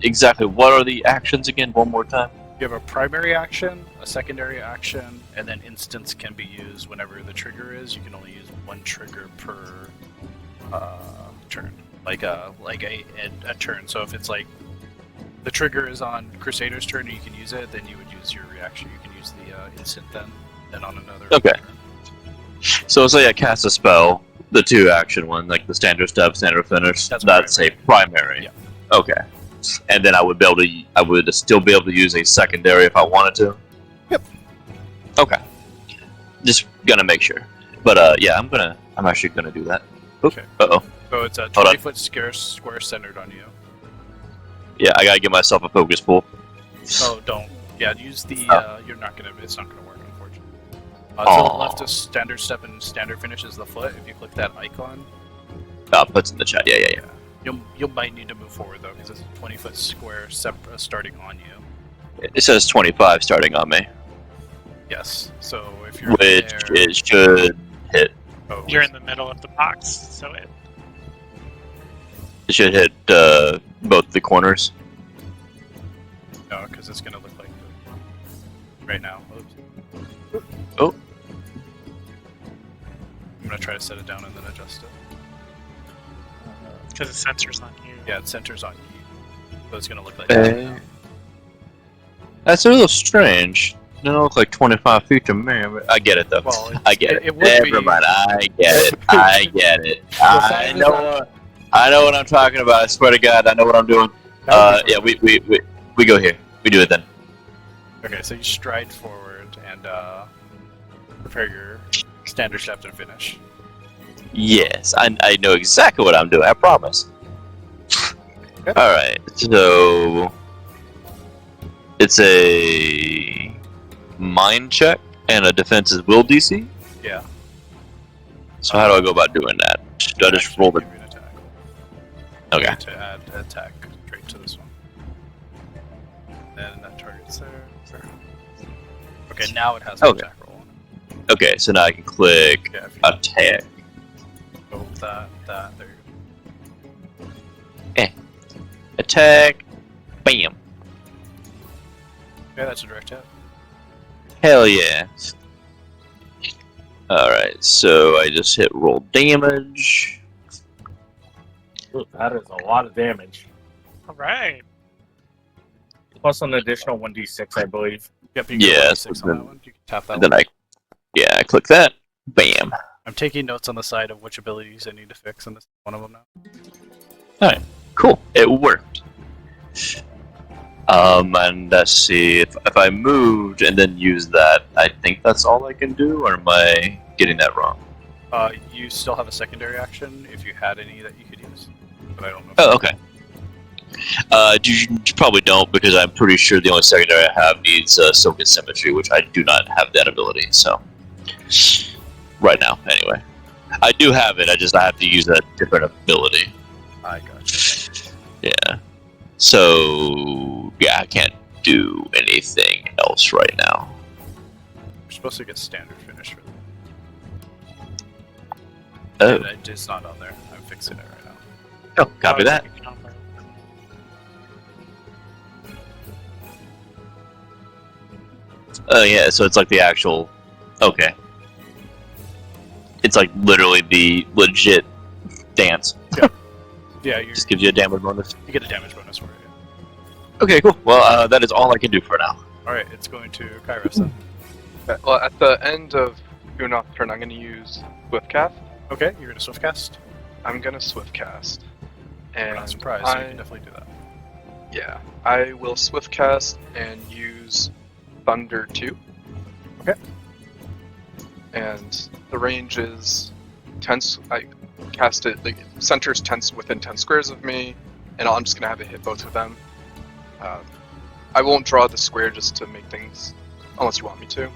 exactly what are the actions again? One more time. You have a primary action, a secondary action, and then instants can be used whenever the trigger is. You can only use 1 trigger per turn, like a turn. So if it's like the trigger is on Crusader's turn, and you can use it. Then you would use your reaction. You can use the instant then on another. Okay. turn. So say I cast a spell, the 2 action one, like the standard step, standard finish. That's a primary. Yeah. Okay. And then I would still be able to use a secondary if I wanted to. Yep. Okay. Just gonna make sure. But yeah, I'm actually gonna do that. Oop. Okay. Uh-oh. So it's a Hold on. 20-foot square centered on you. Yeah, I gotta give myself a focus pull. Oh, don't. Yeah, use the. Oh. You're not gonna. It's not gonna work, unfortunately. To Aw. the left is standard step and standard finish is the foot. If you click that icon, Puts in the chat. Yeah. you might need to move forward though, because it's a 20-foot square starting on you. It says 25 starting on me, Yes. So if you're which there, it should hit. oh, You're in the middle of the box, so It should hit both the corners. no, because it's gonna look like right now. Oops. Oh. I'm gonna try to set it down and then adjust it. because the sensor's on you. Yeah, it centers on you, so it's gonna look like. Uh, That's a little strange. They don't look like 25 feet to me. But I get it though. Well, I get it. it would be- Never mind. I get it. I get it. size is I know what I'm talking about. I swear to God, I know what I'm doing. That would be Yeah, fun. we go here. We do it then. Okay, so you stride forward and prepare your standard step and finish. Yes, I know exactly what I'm doing. I promise. Okay. All right, so it's a mind check and a defense's will DC. Yeah. So how do I go about doing that? Do I just roll the? Give you an attack. Okay. To add attack straight to this one. Then that target's there. Okay, now it has an Okay. attack roll. Okay, so now I can click Yeah, if you attack. go that, there you Attack. Bam. go. Okay, that's a direct hit. Hell yeah. Alright, so I just hit roll damage. Ooh, that is a lot of damage. All right. Plus an additional 1d6, I believe. Yep, you can Yeah, roll so 6 on then- that one. You can tap that And one. then I click that. Bam. I'm taking notes on the side of which abilities I need to fix, and this is one of them now. Cool. It worked. And let's see, if I moved and then used that, I think that's all I can do, or am I getting that wrong? You still have a secondary action if you had any that you could use, but I don't know. Oh, okay. You probably don't, because I'm pretty sure the only secondary I have needs Silken Symmetry, which I do not have that ability, so. Right now, anyway. I do have it, I have to use a different ability. I got you. Yeah. So, yeah, I can't do anything else right now. You're supposed to get standard finish for that. Oh, And it's not on there. I'm fixing it right now. oh copy that. Oh, yeah, so it's like the actual. Okay. It's like literally the legit dance. Yeah, you Just gives you a damage bonus. get a damage bonus for it. Okay, cool. Well, that is all I can do for now. Alright, it's going to Kyras then. Okay, well, at the end of Sueanoth's turn, I'm going to use Swiftcast. Okay, you're going to swiftcast. I'm going to Swiftcast. I'm And not surprised, so you can definitely do that. yeah, I will Swiftcast and use Thunder 2. Okay. And the range is 10. I cast it, like, centers 10 within 10 squares of me, and I'm just going to have it hit both of them. I won't draw the square just to make things, unless you want me to.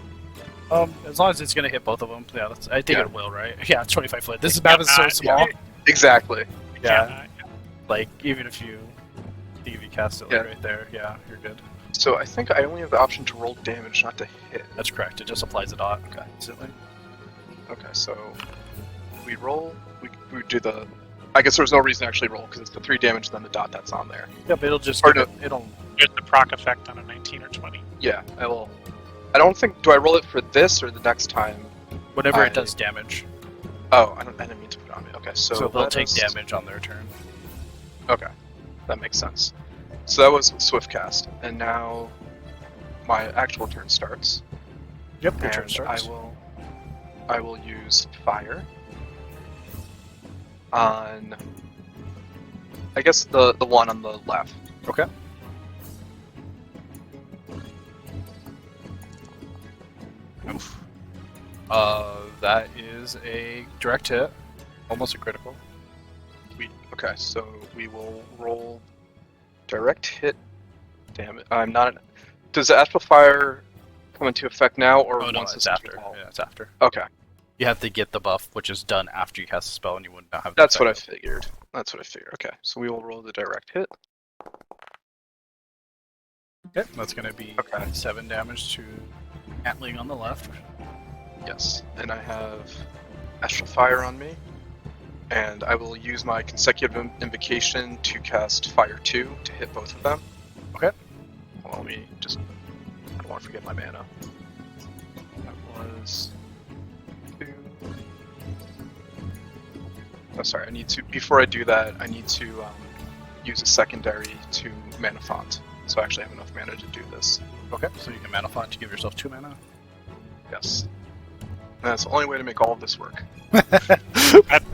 As long as it's going to hit both of them, yeah, I think Yeah. it will, right? Yeah, it's 25 foot. This map is so Yeah, small. Exactly. Yeah, like, even if you cast it like, Yeah. right there, yeah, you're good. So I think I only have the option to roll damage, not to hit. That's correct, it just applies a dot instantly. Okay, so we roll. We do the. I guess there's no reason to actually roll because it's the 3 damage then the dot that's on there. Yep, it'll just, Or it'll, There's the proc effect on a 19 or 20. Yeah, I will. I don't think. Do I roll it for this or the next time? whenever I- it does damage. Oh, I didn't mean to put it on me. Okay, so So they'll let take us- damage on their turn. Okay, that makes sense. So that was Swiftcast, and now my actual turn starts. Yep, your turn And starts. I will use fire on. I guess the one on the left. Okay. Oof. That is a direct hit, almost a critical. Okay, so we will roll direct hit. Damn it! I'm not. Does the astral fire come into effect now, or Oh no, once it's this is after. resolved? Yeah, it's after. Okay, You have to get the buff, which is done after you cast the spell, and you would not have. the that's what I effect. figured. That's what I figured. Okay, so we will roll the direct hit. Okay, that's gonna be Okay. 7 damage to Antling on the left. Yes, and I have astral fire on me, and I will use my consecutive invocation to cast fire 2 to hit both of them. Okay. Well, let me just. I don't want to forget my mana. That was 2. Oh, sorry. I need to. Before I do that, I need to use a secondary to mana font. So I actually have enough mana to do this. Okay, so you can mana font to give yourself 2 mana. Yes. And that's the only way to make all of this work. That's how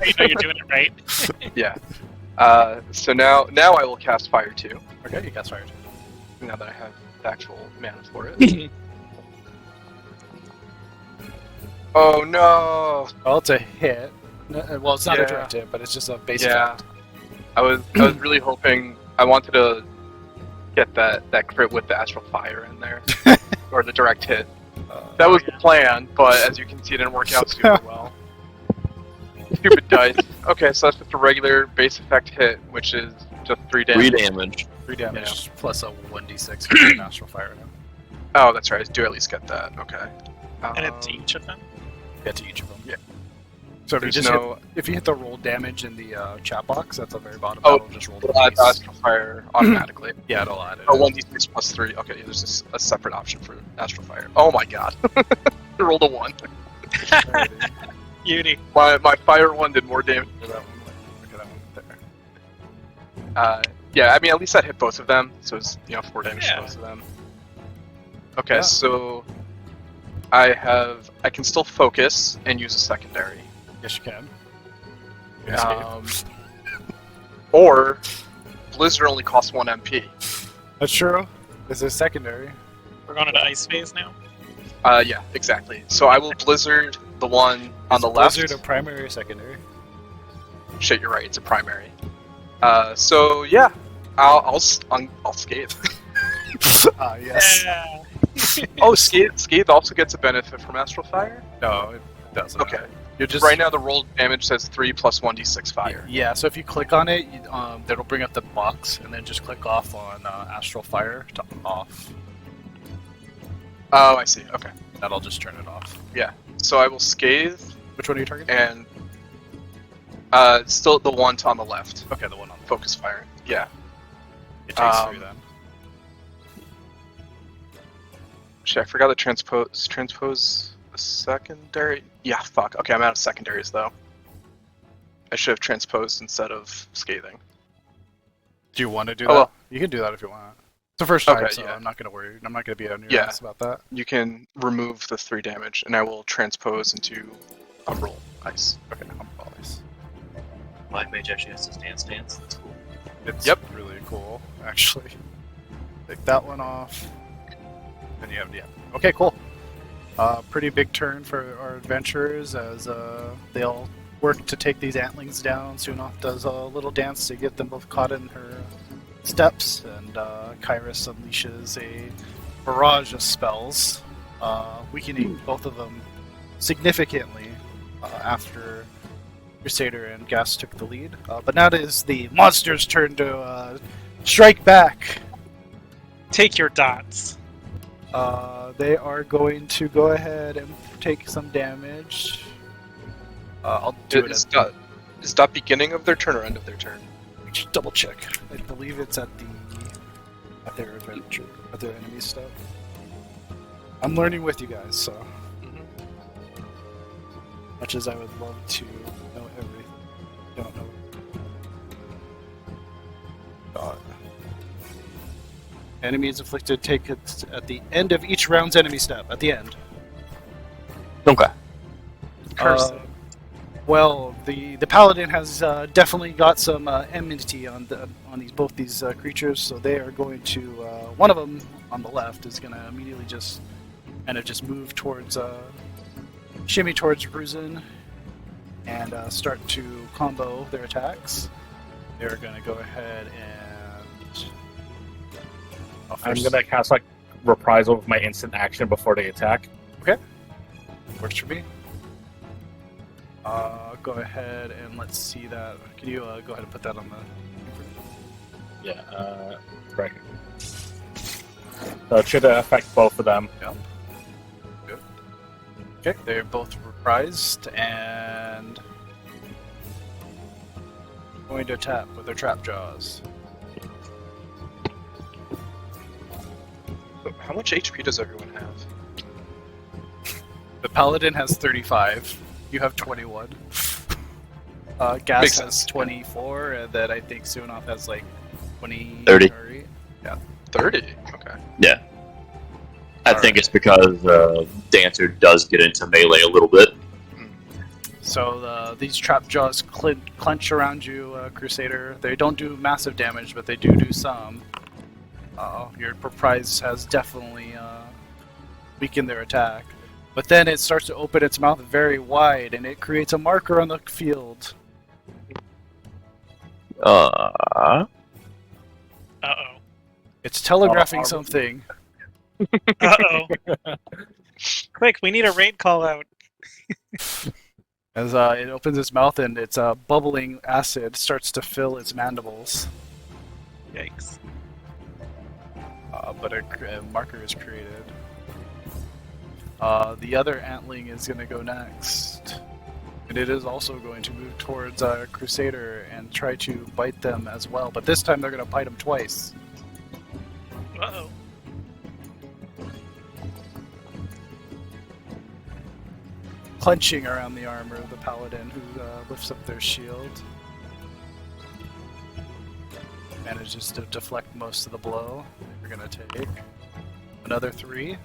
you know you're doing it right. Yeah. So now I will cast Fire 2, Okay, you cast Fire 2. now that I have the actual mana for it. Oh no! Well, it's a hit. Well, it's not a Yeah. direct hit, but it's just a base Yeah. effect. I was really hoping, I wanted to get that crit with the Astral Fire in there. Or the direct hit. That was the plan, but as you can see, it didn't work out super well. Stupid dice. Okay, so that's just a regular base effect hit, which is just 3 damage. 3 damage. 3 damage plus a 1d6 for an Astral Fire now. Oh, that's right. I do at least get that. Okay. And it's each of them? Get to each of them. Yeah. So if you There's just no- if you hit the roll damage in the chat box, that's the very bottom. Oh, that'll just roll the It'll add dice. Astral Fire automatically. Yeah, it'll add it. Oh, 1d6 plus 3. Okay, there's a separate option for Astral Fire. Oh my god. I rolled a 1. Alrighty. Beauty. My Fire 1 did more damage. Look at that one. Look at that one there. Yeah, I mean, at least that hit both of them, so it's 4 damage Yeah. to both of them. Okay, Yeah. so I can still focus and use a secondary. Yes, you can. Or Blizzard only costs 1 MP. That's true. This is secondary. We're going into ice phase now? Yeah, exactly. So I will Blizzard the one on Is the left. Blizzard a primary or secondary? Shit, you're right. It's a primary. So yeah, I'll Scathe. Yes. Yeah. Oh, Scathe also gets a benefit from Astral Fire. No, it doesn't. Okay. You're just Right now, the roll damage says 3 plus 1d6 fire. Yeah, so if you click on it, that'll bring up the box, and then just click off on Astral Fire to off. Oh, I see. Okay. That'll just turn it off. So I will Scathe Which one are you targeting? and still the one on the left. Okay, the one on the Focus fire. Yeah. It takes 3 then. Shit, I forgot to transpose a secondary. Yeah, fuck. Okay, I'm out of secondaries though. I should have transposed instead of scathing. Do you want to do Oh, that? well. You can do that if you want. It's the first time, Okay, so yeah. I'm not gonna worry. I'm not gonna be on your Yeah. ass about that. You can remove the 3 damage, and I will transpose into a roll ice. Okay, I'm always. My mage actually has to stance. That's cool. It's Yep. really cool, actually. Take that one off. And you have Okay, cool. Pretty big turn for our adventurers as they all work to take these antlings down. Sueanoth does a little dance to get them both caught in her steps, and Kyras unleashes a barrage of spells, weakening both of them significantly after Crusader and Gast took the lead. But now it is the monster's turn to strike back. Take your dots. They are going to go ahead and take some damage. I'll do it Is at that beginning of their turn or end of their turn? just double check. I believe it's at their adventure, at their enemy stuff. I'm learning with you guys, so much as I would love to know everything, I don't know. Enemies afflicted take it at the end of each round's enemy step. At the end. Okay. Curse. Well, the Paladin has definitely got some enmity on both these creatures, so they are going to one of them on the left is going to immediately just move towards shimmy towards Bruzen and start to combo their attacks. They're going to go ahead and I'm gonna cast like reprisal with my instant action before they attack. works for me. Go ahead and let's see that. Can you go ahead and put that on the? Yeah, right. So it should affect both of them. Yep. Good. Okay, they're both reprised and going to attack with their trap jaws. How much HP does everyone have? The Paladin has 35. You have 21. Gast Makes has sense. 24, and then I think Sueanoth has like 20. 30. 30. 30? Okay. Yeah. I think it's because Dancer does get into melee a little bit. So these trap jaws clench around you, Crusader. They don't do massive damage, but they do some. Your prize has definitely weakened their attack. But then it starts to open its mouth very wide, and it creates a marker on the field. Uh-oh. It's telegraphing something. Uh-oh. Quick, we need a raid call out. As it opens its mouth and its bubbling acid starts to fill its mandibles. Yikes. But a marker is created. The other Antling is going to go next. And it is also going to move towards Crusader and try to bite them as well. But this time they're going to bite him twice. Uh-oh. Clenching around the armor of the Paladin, who lifts up their shield. Manages to deflect most of the blow. We're going to take another 3.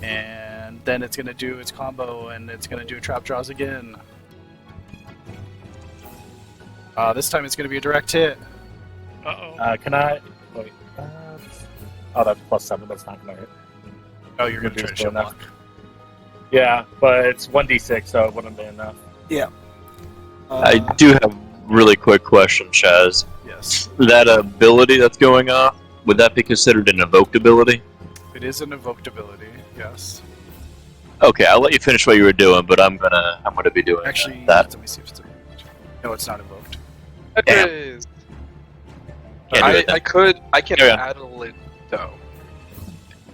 And then it's going to do its combo, and it's going to do trap draws again. This time it's going to be a direct hit. Uh-oh. Can I... Wait. Oh, that's +7. That's not going to hit. Oh, you're going to try to shield block. Yeah, but it's 1d6, so it wouldn't be enough. Yeah. I do have a really quick question, Chaz. Yes. That ability that's going off, would that be considered an evoked ability? It is an evoked ability, yes. Okay, I'll let you finish what you were doing, but I'm gonna be doing Actually, that. let me see if it's evoked. No, it's not evoked. Okay. Can't do it then. I can Yeah. addle it though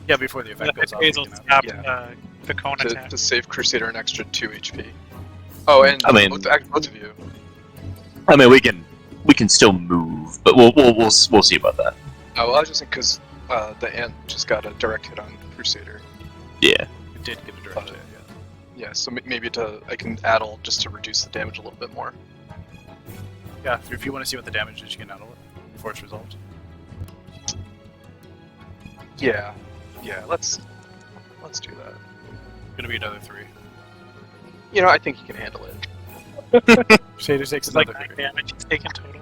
Yeah, before the effect goes off. Hazel you can have- stopped yeah. the cone attack. to save Crusader an extra 2 HP. Oh, and I mean- both of you. I mean, we can still move, but we'll see about that. Oh, well, I was just thinking because the ant just got a direct hit on Crusader. Yeah. It did get a direct hit, yeah. Yeah, so maybe I can addle just to reduce the damage a little bit more. Yeah, if you want to see what the damage is, you can handle it before it's resolved. Yeah, let's do that. Gonna be another 3. You know, I think you can handle it. Crusader takes It's like another 9 3. damage he's taken total.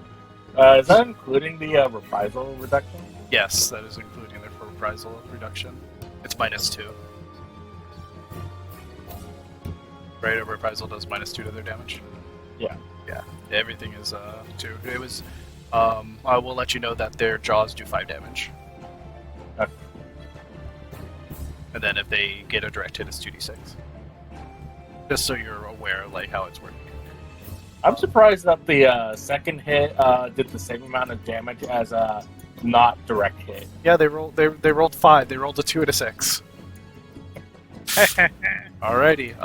Is that including the reprisal reduction? Yes, that is including their reprisal reduction. It's -2. Right, a reprisal does -2 to their damage. Yeah. Yeah, everything is 2. It was. I will let you know that their jaws do 5 damage. Okay. And then if they get a direct hit, it's 2d6. Just so you're aware, like how it's working. I'm surprised that the second hit did the same amount of damage as a not direct hit. Yeah, they rolled 5. They rolled a 2 and a 6. Alrighty,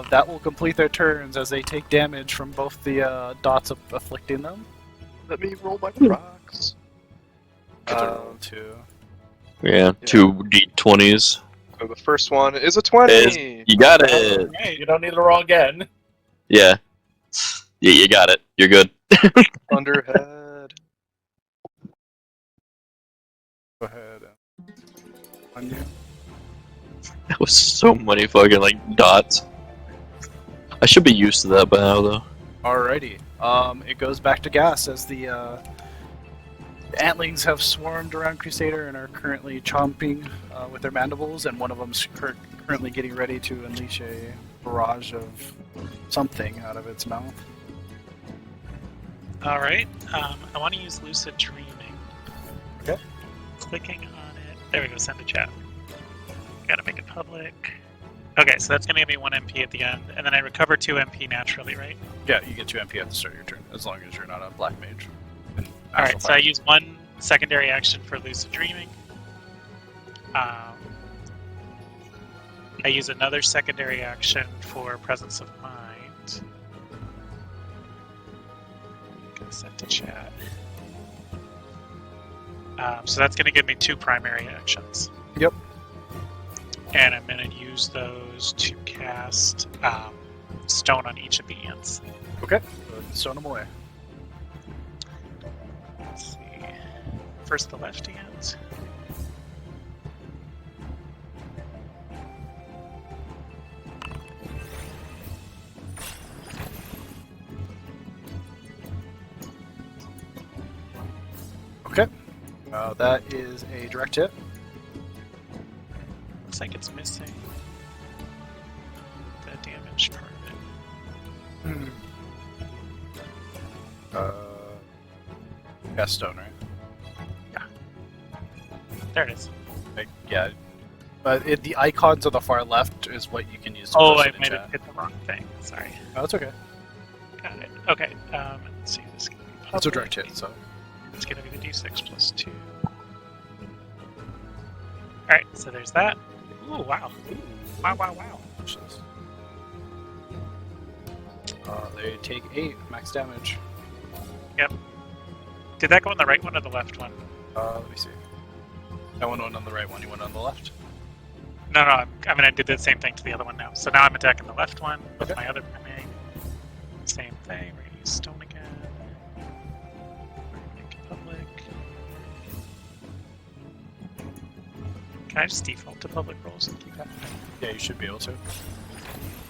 that will complete their turns as they take damage from both the dots afflicting them. Let me roll my rocks. Get to roll 2. Yeah, 2 d20s. So the first one is a 20. You got it. Right. You don't need to roll again. Yeah. Yeah, you got it. You're good. Underhead. Go ahead. On you. That was so many fucking like dots. I should be used to that by now, though. Alrighty. It goes back to Gast as the Antlings have swarmed around Crusader and are currently chomping with their mandibles, and one of them's currently getting ready to unleash a barrage of something out of its mouth. Alright, I want to use Lucid Dreaming. Okay. Clicking on it. There we go, send to chat. Gotta make it public. Okay, so that's gonna give me 1 MP at the end, and then I recover 2 MP naturally, right? Yeah, you get 2 MP at the start of your turn, as long as you're not a black mage. Alright, so I use 1 secondary action for Lucid Dreaming. I use another secondary action for Presence of Mind. Gonna send to chat. So that's gonna give me 2 primary actions. Yep. And I'm gonna use those to cast Stone on each of the ants. Okay, stone them away. Let's see. First the left ant. That is a direct hit. Looks like it's missing the damage part of it. Cast stone, right? There it is. Yeah. The icons on the far left is what you can use to Oh, post I it in might chat. have hit the wrong thing. Sorry. Oh, that's okay. Got it. Okay. Let's see. This is gonna be It's a public. direct hit, so. It's gonna be the d6 plus 2. Alright, so there's that. Ooh, wow. Wow. They take 8 max damage. Did that go on the right one or the left one? Let me see. That one went on the right one, you went on the left? No, I mean, I did the same thing to the other one now. So now I'm attacking the left one with Okay. my other priming. Same thing. We're gonna use stone again. Make it public. Can I just default to public rolls and keep that? Yeah, you should be able to.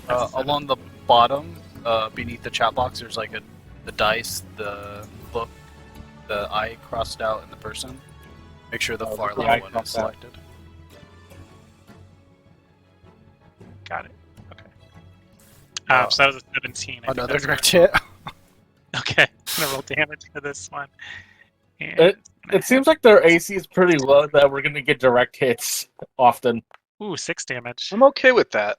That's a 7. Along the bottom, beneath the chat box, there's like the dice, the book, the eye crossed out, and the person. Make sure the far the eye left one is crossed out. selected. Got it. Okay. So that was a 17. I think Another that's direct hit. Okay. I'm gonna roll damage for this one. And It seems like their AC is pretty low that we're going to get direct hits often. ooh, 6 damage. I'm okay with that.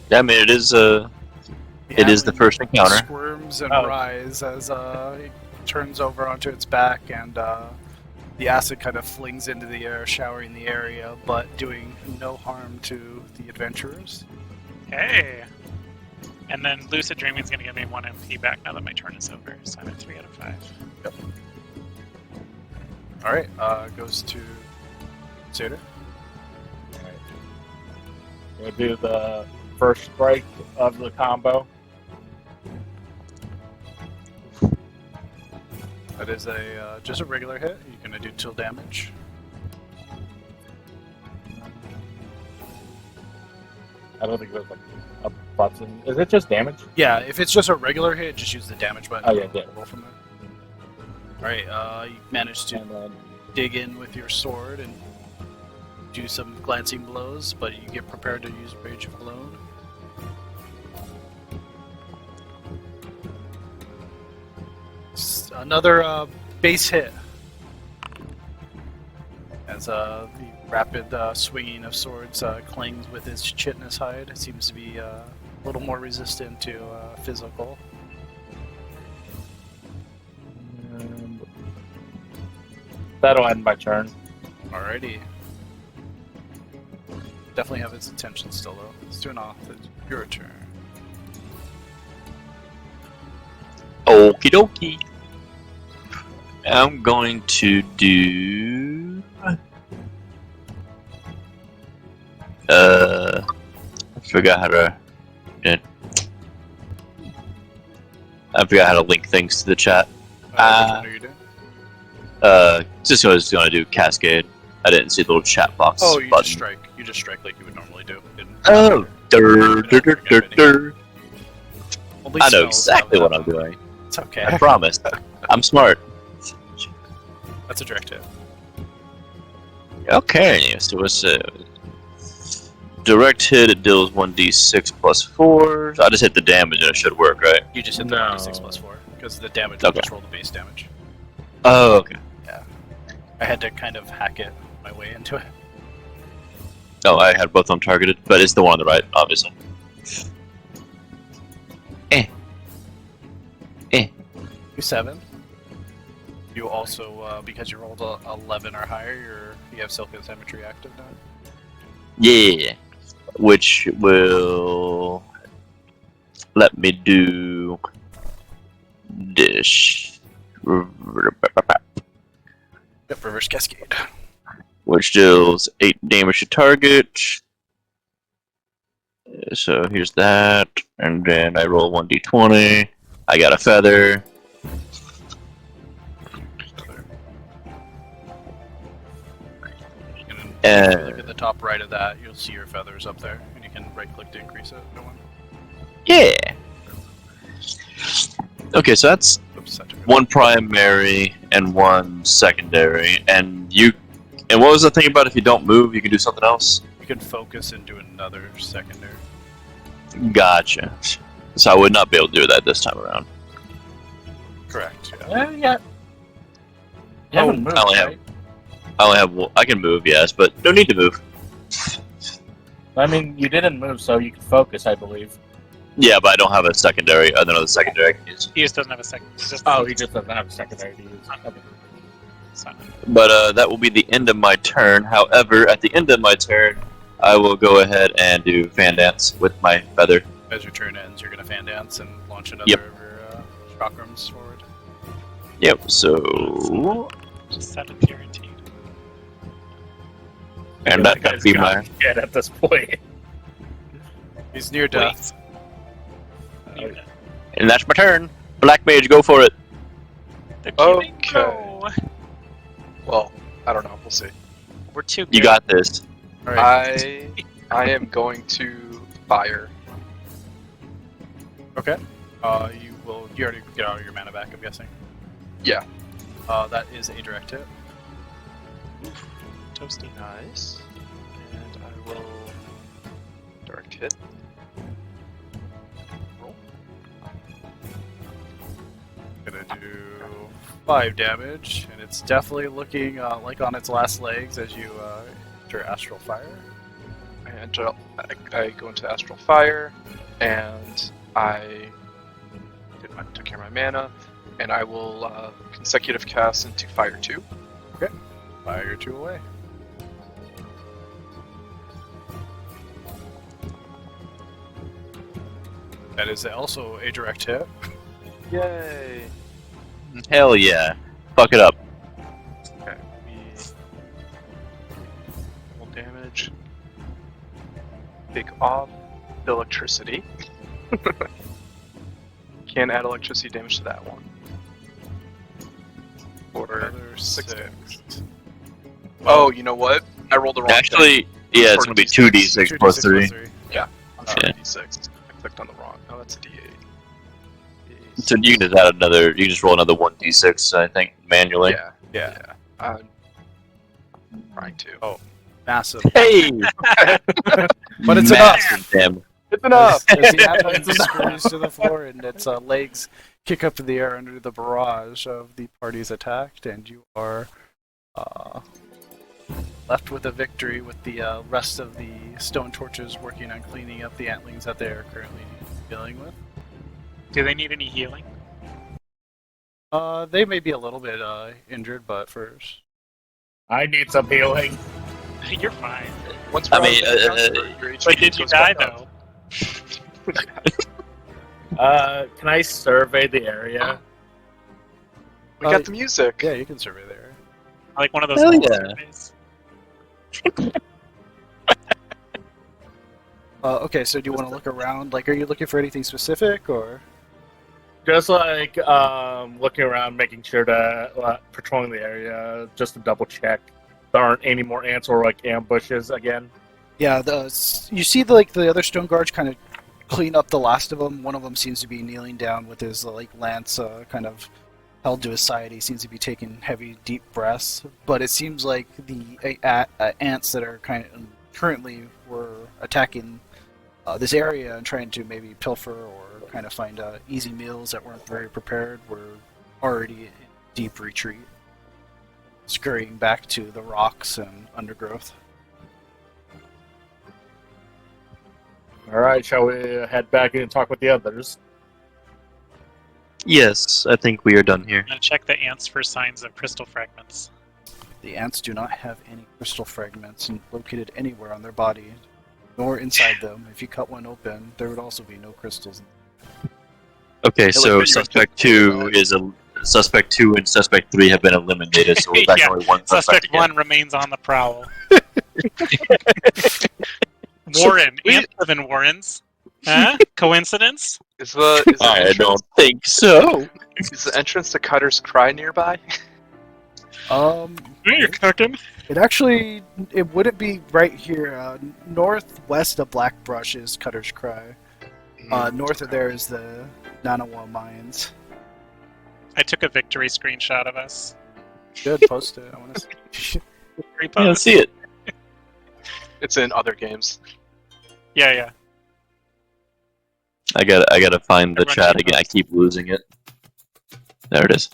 Yeah, I mean, it is the first encounter. Squirms and Oh. writhes as it turns over onto its back, and the acid kind of flings into the air, showering the area, but doing no harm to the adventurers. Hey. And then Lucid Dreaming is going to give me 1 MP back now that my turn is over. So I'm at 3 out of 5. Alright, goes to Crusader. We'll do the first strike of the combo. That is just a regular hit. You're going to do 2 damage. I don't think there's like a button. Is it just damage? Yeah, if it's just a regular hit, just use the damage button. Oh, yeah, yeah. Roll from there. Alright, you managed to And then dig in with your sword and do some glancing blows, but you get prepared to use Rage of Alone. Another base hit. As the rapid swinging of swords clings with his chitinous hide, it seems to be a little more resistant to physical. that'll end my turn. Alrighty. Definitely have its attention still though. Sueanoth, it's your turn. Okie dokie. I'm going to do. I forgot how to. I forgot how to link things to the chat. Which one are you doing? Just was going to do Cascade. I didn't see the little chat box Oh, you button. just strike. You just strike like you would normally do. Oh, dur, dur, dur, dur, dur. Only I know spells exactly have what I'm that. doing. It's okay. I promise. I'm smart. That's a direct hit. Okay, so it's a direct hit. It deals 1d6 plus 4. So I just hit the damage and it should work, right? You just hit the No. 1d6 plus 4 because the damage will Okay. just roll the base damage. Oh, okay. I had to kind of hack it my way into it. Oh, I had both of them targeted, but it's the one on the right, obviously. You 7. You also, because you rolled a 11 or higher, you have Silken Symmetry active now. Yeah. Which will let me do this. Yep, Reverse Cascade. Which deals 8 damage to target. So here's that, and then I roll 1d20. I got a feather. And if you look at the top right of that, you'll see your feathers up there, and you can right-click to increase it. No one. Yeah. Okay, so that's Oops, that took one primary and one secondary, and you. And what was the thing about if you don't move, you can do something else? You can focus and do another secondary. Gotcha. So I would not be able to do that this time around. Correct. Yeah. Yeah. You haven't moved, I only have- right? I can move, yes, but no need to move. I mean, you didn't move, so you can focus, I believe. Yeah, but I don't have a secondary. Another secondary I can use. He just doesn't have a second. He just Oh, he just doesn't have a secondary to use. Okay. So, But that will be the end of my turn. However, at the end of my turn, I will go ahead and do fan dance with my feather. As your turn ends, you're gonna fan dance and launch another Yep. of your chakrams forward. Yep. So, just 7 guaranteed. and that could be my. Dead at this point. He's near death. Wait. And that's my turn. Black Mage, go for it. The killing Okay. blow. Well, I don't know. We'll see. We're too good. You got this. All right. I am going to fire. Okay. You already get out of your mana back, I'm guessing. Yeah. That is a direct hit. Toasty. Nice. And I will direct hit. Roll. Gonna do 5 damage, and it's definitely looking like on its last legs as you enter Astral Fire. I go into Astral Fire, and I took care of my mana, and I will consecutive cast into Fire 2. Fire 2 away. That is also a direct hit. Yay! Hell yeah. Fuck it up. Okay, roll damage. Take off the electricity. Can add electricity damage to that one. Or Another 6 6. damage. Oh, you know what? I rolled the wrong thing. Actually, yeah, it's gonna be 2d6 plus 3. I'm sorry, Yeah. D6. I clicked on the wrong. Oh, that's a D8. So you can just add another. You can just roll another 1d6, I think, manually. Yeah, Yeah. I'm trying to. Oh. Massive. Hey, But it's massive damn. It's enough! As the Antling screws to the floor and its legs kick up in the air under the barrage of the parties attacked, and you are left with a victory with the rest of the stone torches working on cleaning up the antlings that they are currently dealing with. Do they need any healing? They may be a little bit injured, but first. I need some healing. You're fine. Once I we're mean, out of the counter, your HP But did you goes die back up. though? Can I survey the area? We got the music! Yeah, you can survey there. Like one of those Hell small yeah. surveys. Okay, so do you want to look around? Like, are you looking for anything specific, or? Just like looking around, making sure to patrolling the area, just to double check there aren't any more ants or like ambushes again. Yeah, you see the other stone guards kind of clean up the last of them. One of them seems to be kneeling down with his lance kind of held to his side. He seems to be taking heavy, deep breaths. But it seems like the ants that are currently were attacking this area and trying to maybe pilfer or kind of find easy meals that weren't very prepared were already in deep retreat, scurrying back to the rocks and undergrowth. All right, shall we head back in and talk with the others? Yes, I think we are done here. I'm gonna check the ants for signs of crystal fragments. The ants do not have any crystal fragments located anywhere on their body, nor inside them. If you cut one open, there would also be no crystals. Okay, so pretty suspect ridiculous. 2 suspect 2 and suspect 3 have been eliminated, so we're back Yeah, to only one Suspect again. 1 remains on the prowl. Warren. Ants live in warrens. Huh? Coincidence? Is the I entrance, don't think so. is the entrance to Cutter's Cry nearby? You're cooking. It wouldn't be right here. Northwest of Blackbrush is Cutter's Cry. North of there is the Nanawa mines. I took a victory screenshot of us. Good, post it. I want to see. Victory Yeah, post. see it. It's in other games. Yeah. I gotta find the Everyone chat keep again. I post. keep losing it. There it is.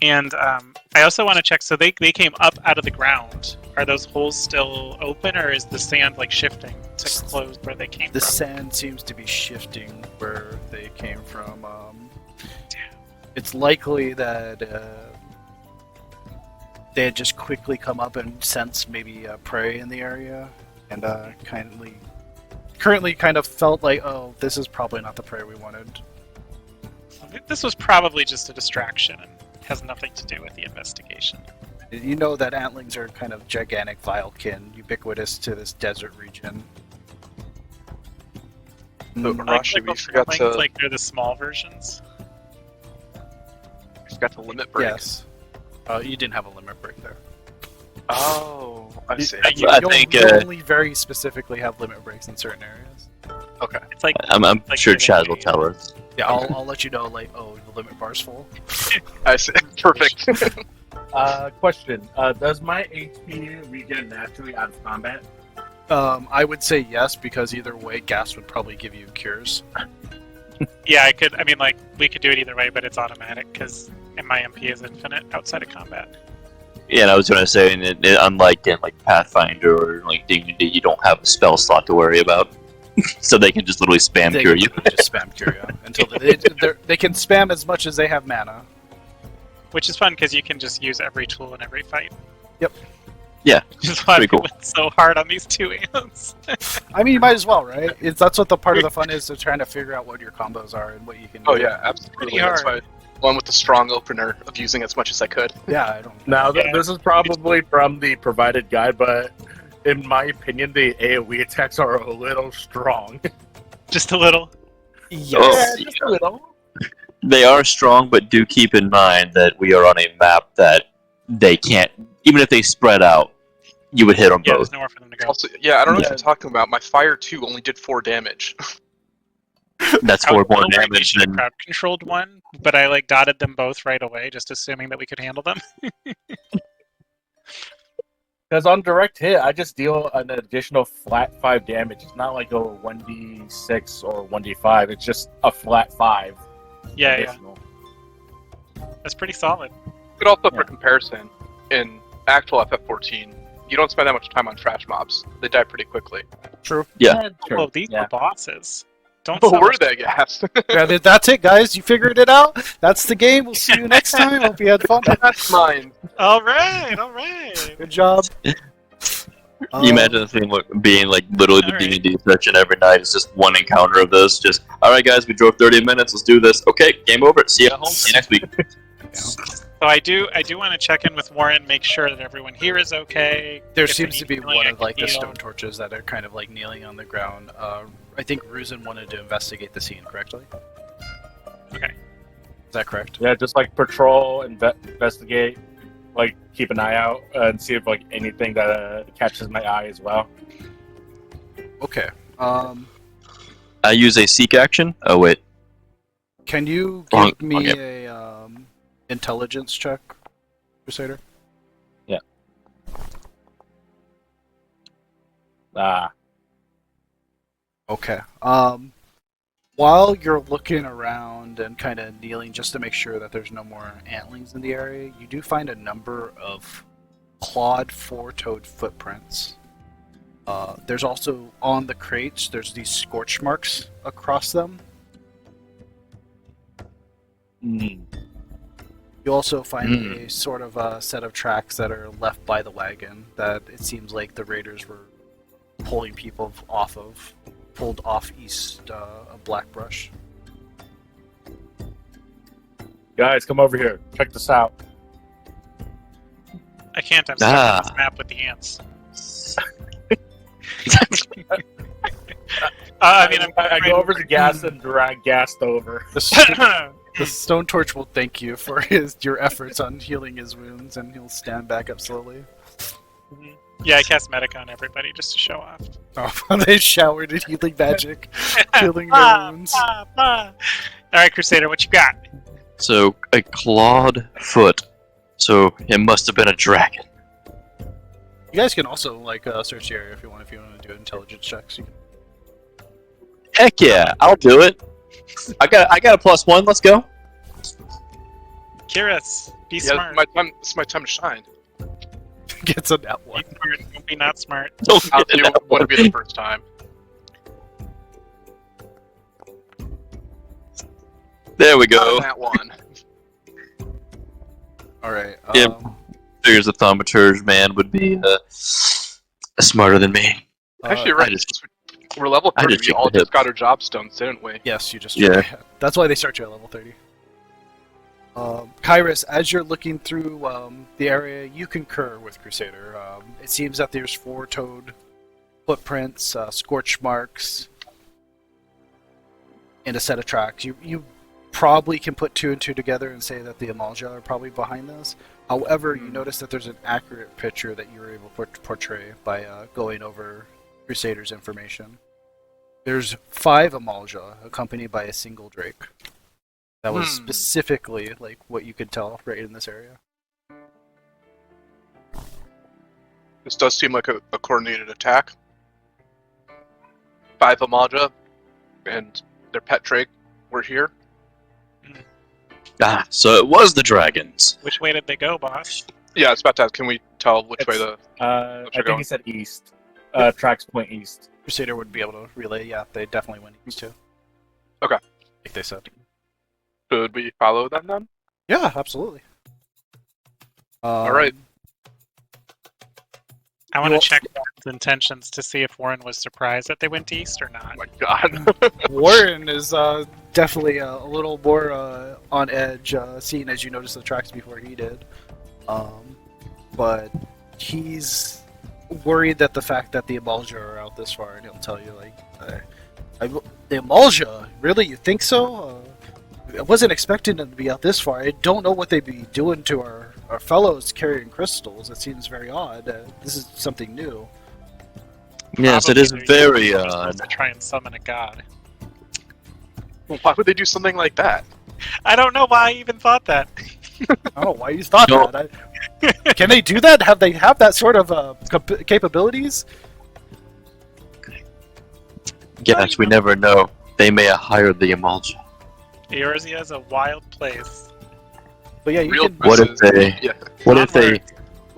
And I also want to check. So they came up out of the ground. Are those holes still open, or is the sand like shifting to close where they came The from? sand seems to be shifting where they came from. It's likely that they had just quickly come up and sensed maybe prey in the area, and currently kind of felt like, oh, this is probably not the prey we wanted. This was probably just a distraction and has nothing to do with the investigation. You know that antlings are kind of gigantic vilekin, ubiquitous to this desert region. But Mm, Rashi, we forgot Like, to like they're the small versions. limit break. yes. You didn't have a limit break there. Oh, I see. I think, you'll only very specifically have limit breaks in certain areas. Okay. It's like I'm like sure getting Chad will a- tell us. Yeah, I'll let you know, like, oh, the limit bar's full. I see. Perfect. Question: does my HP regen naturally out of combat? I would say yes, because either way, Gast would probably give you cures. Yeah, I could. I mean, like we could do it either way, but it's automatic because my MP is infinite outside of combat. Yeah, and I was gonna say, unlike in like Pathfinder or like D&D, you don't have a spell slot to worry about, so they can just literally spam They cure can you. literally just spam cure you until they can spam as much as they have mana. Which is fun because you can just use every tool in every fight. Yep. Yeah, Which is why pretty we cool. went so hard on these two ants. I mean, you might as well, right? That's what the part of the fun is, to trying to figure out what your combos are and what you can do. Oh yeah, absolutely. Pretty That's hard. why one with the strong opener of using as much as I could. Yeah, I don't. Now, Yeah. this is probably from the provided guide, but in my opinion, the AoE attacks are a little strong. Just a little. Yes. Oh. Just a little. They are strong, but do keep in mind that we are on a map that they can't, even if they spread out, you would hit them Yeah, both. there's nowhere for them to go. Also, yeah, I don't know Yeah. what you're talking about. My Fire 2 only did 4 damage. That's I 4 was more wondering if we damage should have than. crowd controlled one, but I like dotted them both right away, just assuming that we could handle them. Because on direct hit, I just deal an additional flat 5 damage. It's not like a 1d6 or 1d5. It's just a flat 5. Yeah, additional. that's pretty solid. But also Yeah. for comparison, in actual FF14, you don't spend that much time on trash mobs. They die pretty quickly. True. Yeah. Sure. Oh, these Yeah. were bosses. Don't Oh, sell were us- they, Gast? Yeah, that's it, guys. You figured it out. That's the game. We'll see you next time. Hope you had fun. That's mine. All right. Good job. You imagine the thing being like literally the Alright. D&D session every night. It's just one encounter of this. Just, alright guys, we drove 30 minutes, let's do this. Okay, game over. See you at home. See you next week. So I do want to check in with Warren, make sure that everyone here is okay. There If seems they to be need healing, one I of can like the heal. stone torches that are kind of like kneeling on the ground. I think Ruzin wanted to investigate the scene, correctly? Okay. Is that correct? Yeah, just like patrol, investigate, like keep an eye out and see if like anything that catches my eye as well. Okay. I use a seek action. Oh wait. Can you Wrong- give me wrong, a intelligence check, Crusader? Ah, Okay. While you're looking around and kind of kneeling just to make sure that there's no more antlings in the area, you do find a number of clawed four-toed footprints. There's also on the crates, there's these scorch marks across them. mm. You also find a sort of a set of tracks that are left by the wagon that it seems like the raiders were pulling people off of, pulled off east of Blackbrush. Guys, come over here. Check this out. I can't. I'm stuck on this map with the ants. I mean, I go over to Gast and drag Gast over. The stone torch will thank you for your efforts on healing his wounds, and he'll stand back up slowly. Yeah, I cast Medic on everybody just to show off. Oh, they showered in healing magic, healing their wounds. Alright, Crusader, what you got? So, a clawed foot. So, it must have been a dragon. You guys can also like search the area if you want. If you want to do intelligence checks, you can. Heck yeah, I'll do it. I got a +1. Let's go. Kyras, be Yeah, smart. it's my time to shine. Gets a nat one. Be smart, don't be not smart. I'll do what would be the first time. There we go. That one. All right. Yeah. Figures the thaumaturge man would be smarter than me. Actually, uh, right. We're level I 30. just We all checked the just got our job stones, didn't we? Yes, you just. Yeah. That's why they start you at level 30. Kyras, as you're looking through the area, you concur with Crusader. It seems that there's four-toed footprints, scorch marks, and a set of tracks. You probably can put two and two together and say that the Amalj'aa are probably behind this. However, you notice that there's an accurate picture that you were able to portray by going over Crusader's information. There's 5 Amalj'aa accompanied by a single Drake. That was specifically like what you could tell right in this area. This does seem like a coordinated attack. 5 Amalj'aa and their pet Drake were here. Ah, so it was the dragons. Which way did they go, boss? Yeah, I was about to ask, can we tell which way the... I think going? he said east. Tracks point east. Crusader would be able to relay. Yeah, they definitely went east too. Okay. Like they said. Should we follow them then? Yeah, absolutely. Alright. I want to Well- check Warren's intentions to see if Warren was surprised that they went east or not. Oh my god. Warren is definitely a little more on edge, seeing as you noticed the tracks before he did. But he's worried that the fact that the Amalj'aa are out this far, and he'll tell you, like, the Amalj'aa? Really? You think so? I wasn't expecting them to be out this far. I don't know what they'd be doing to our fellows carrying crystals. It seems very odd. This is something new. Yes, it Probably is they're very using odd. crystals to try and summon a god. Why would they do something like that? I don't know why I even thought that. I don't know why you thought No. that. Can they do that? Have they have that sort of capabilities? Yes, we never know. They may have hired the Amalj'aa. Eorzea is a wild place. But yeah, you Real can. What if they? Yeah. What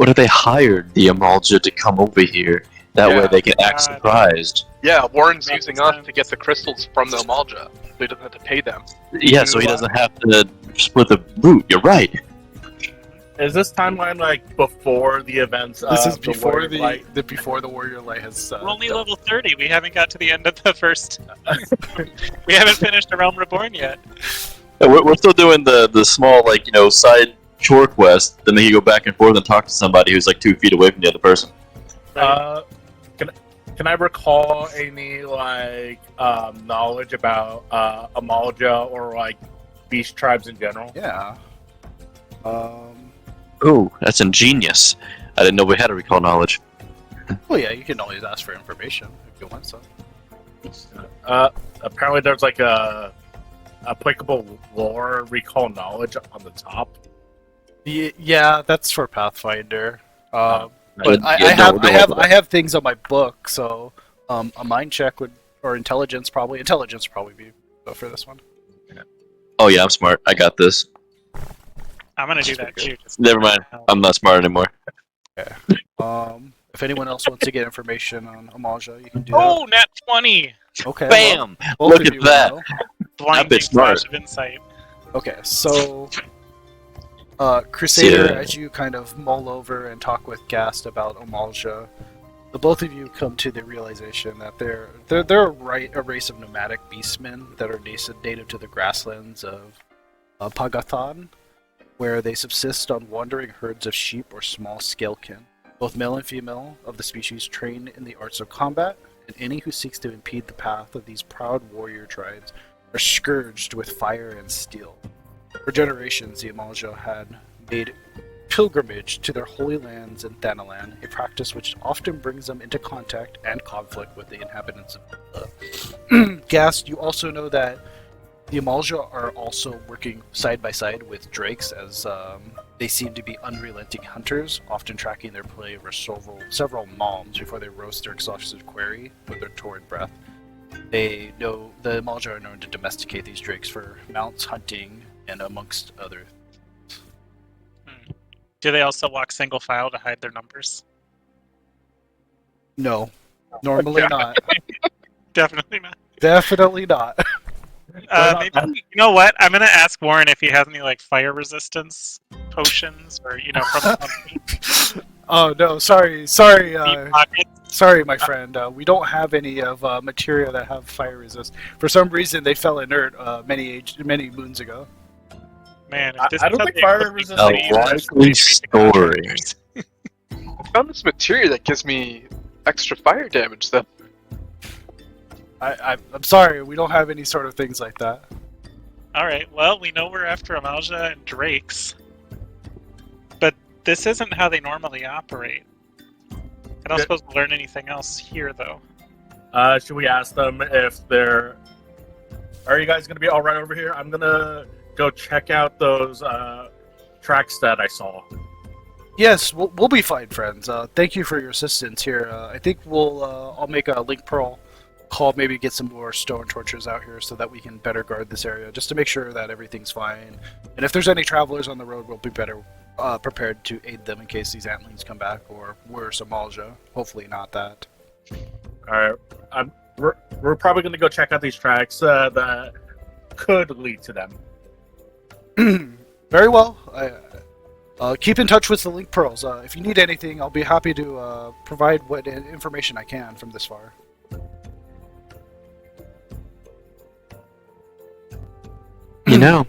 if they hired the Amalj'aa to come over here? That way Yeah. they can act God. surprised. Yeah, Warren's That using makes us sense. to get the crystals from the Amalj'aa, so he doesn't have to pay them. Yeah, so he doesn't have to split the loot. You're right. Is this timeline like before the events? This is of before Warrior the Light? before the Warrior Light has. We're only level 30. We haven't got to the end of the first. We haven't finished A Realm Reborn yet. Yeah, we're still doing the small, like, side chore quest. Then you go back and forth and talk to somebody who's like 2 feet away from the other person. Can I recall any like knowledge about Amalj'aa or like beast tribes in general? Yeah. Ooh, that's ingenious. I didn't know we had a recall knowledge. Well, yeah, you can always ask for information if you want some. Apparently, there's like a applicable lore recall knowledge on the top. Yeah, that's for Pathfinder. But But, I yeah, don't worry about I have things on my book, so a mind check would or intelligence probably be for this one. Oh yeah, I'm smart. I got this. I'm gonna do that too. just Never mind. I'm not smart anymore. If anyone else wants to get information on Amalj'aa, you can do Oh, nat 20! that. Okay. Bam! well, both Look of at you that. will. Blinding smart. flash of insight. Okay, so Crusader, Yeah. as you kind of mull over and talk with Gast about Amalj'aa, the both of you come to the realization that they're a race of nomadic beastmen that are native to the grasslands of Pagathan, where they subsist on wandering herds of sheep or small scalekin. Both male and female of the species train in the arts of combat, and any who seeks to impede the path of these proud warrior tribes are scourged with fire and steel. For generations, the Amalj'aa had made pilgrimage to their holy lands in Thanalan, a practice which often brings them into contact and conflict with the inhabitants of Gast. You also know that the Amalj'aa are also working side by side with drakes, as they seem to be unrelenting hunters, often tracking their prey over several malms before they roast their exhausted quarry with their torrid breath. They know the Amalj'aa are known to domesticate these drakes for mounts, hunting, and amongst other. Do they also walk single file to hide their numbers? No, normally not. Definitely not. Definitely not. Maybe, you know what? I'm gonna ask Warren if he has any like fire resistance potions, or from Oh no, sorry, my friend. We don't have any of materia that have fire resist. For some reason, they fell inert many moons ago. Man, I don't think fire resistance. A likely story. I found this materia that gives me extra fire damage, though. I'm sorry, we don't have any sort of things like that. All right. Well, we know we're after Amalj'aa and drakes, but this isn't how they normally operate. I don't suppose we'll learn anything else here, though. Should we ask them if they're... Are you guys going to be all right over here? I'm going to go check out those tracks that I saw. Yes, we'll be fine, friends. Thank you for your assistance here. I think I'll make a link pearl call, maybe get some more stone torches out here so that we can better guard this area, just to make sure that everything's fine. And if there's any travelers on the road, we'll be better prepared to aid them in case these antlings come back, or worse, Amalj'aa. Hopefully not that. Alright, we're probably going to go check out these tracks that could lead to them. Very well. Keep in touch with the link pearls. If you need anything, I'll be happy to provide what information I can from this far. You know,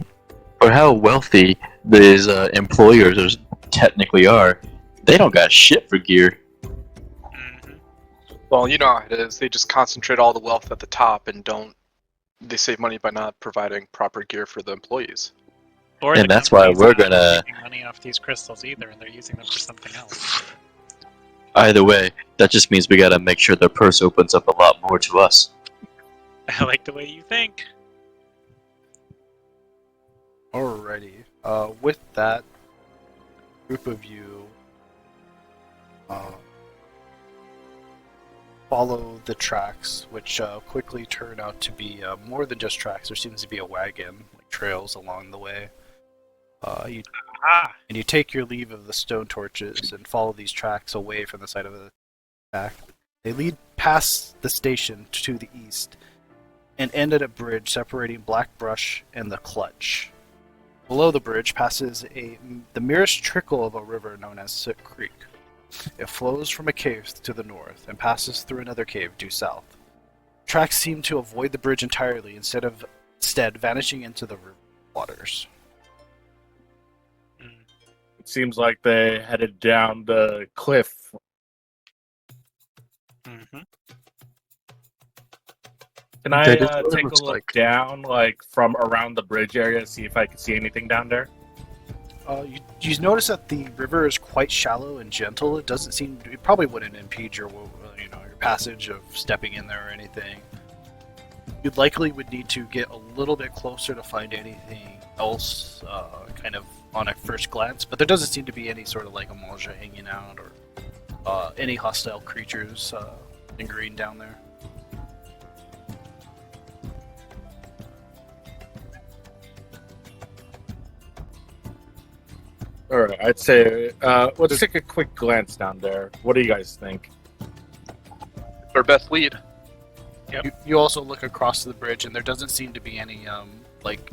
for how wealthy these employers technically are, they don't got shit for gear. Mm-hmm. Well, you know how it is. They just concentrate all the wealth at the top and they save money by not providing proper gear for the employees. Or And the that's why company's we're not gonna... making money off these crystals either, and they're using them for something else. Either way, that just means we gotta make sure their purse opens up a lot more to us. I like the way you think. Alrighty. With that, group of you follow the tracks, which quickly turn out to be more than just tracks. There seems to be a wagon, like trails along the way. You take your leave of the stone torches and follow these tracks away from the side of the track. They lead past the station to the east and end at a bridge separating Black Brush and the Clutch. Below the bridge passes the merest trickle of a river known as Soot Creek. It flows from a cave to the north and passes through another cave due south. Tracks seem to avoid the bridge entirely, instead vanishing into the river waters. It seems like they headed down the cliff. Mm-hmm. Can I That is what it take a looks look like. down, from around the bridge area, see if I can see anything down there? You notice that the river is quite shallow and gentle. It doesn't seem... It probably wouldn't impede your passage of stepping in there or anything. You likely would need to get a little bit closer to find anything else, kind of on a first glance, but there doesn't seem to be any sort of Amalj'aa hanging out, or any hostile creatures lingering down there. Alright, I'd say, let's take a quick glance down there. What do you guys think? Our best lead. You also look across the bridge, and there doesn't seem to be any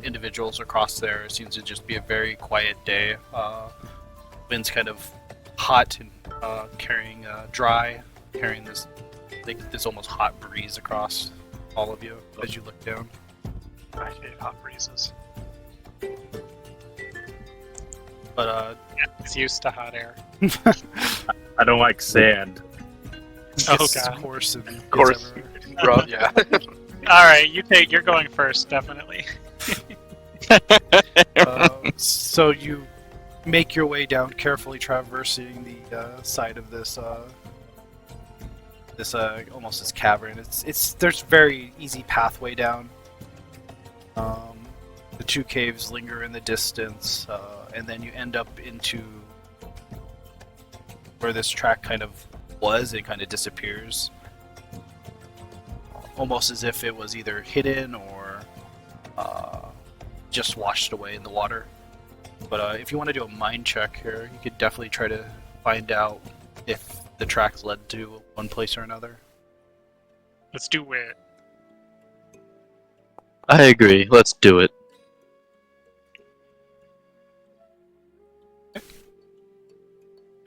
individuals across there. It seems to just be a very quiet day. Wind's kind of hot and carrying this almost hot breeze across all of you as you look down. I hate hot breezes. But He's used to hot air. I don't like sand. Oh, it's God. coarse and Of course. Bro, yeah. Alright, you're going first, definitely. So you make your way down, carefully traversing the side of this almost this cavern. There's very easy pathway down. The two caves linger in the distance, and then you end up into where this track kind of was. It kind of disappears, almost as if it was either hidden or just washed away in the water. But if you want to do a mind check here, you could definitely try to find out if the tracks led to one place or another. Let's do it. I agree. Let's do it.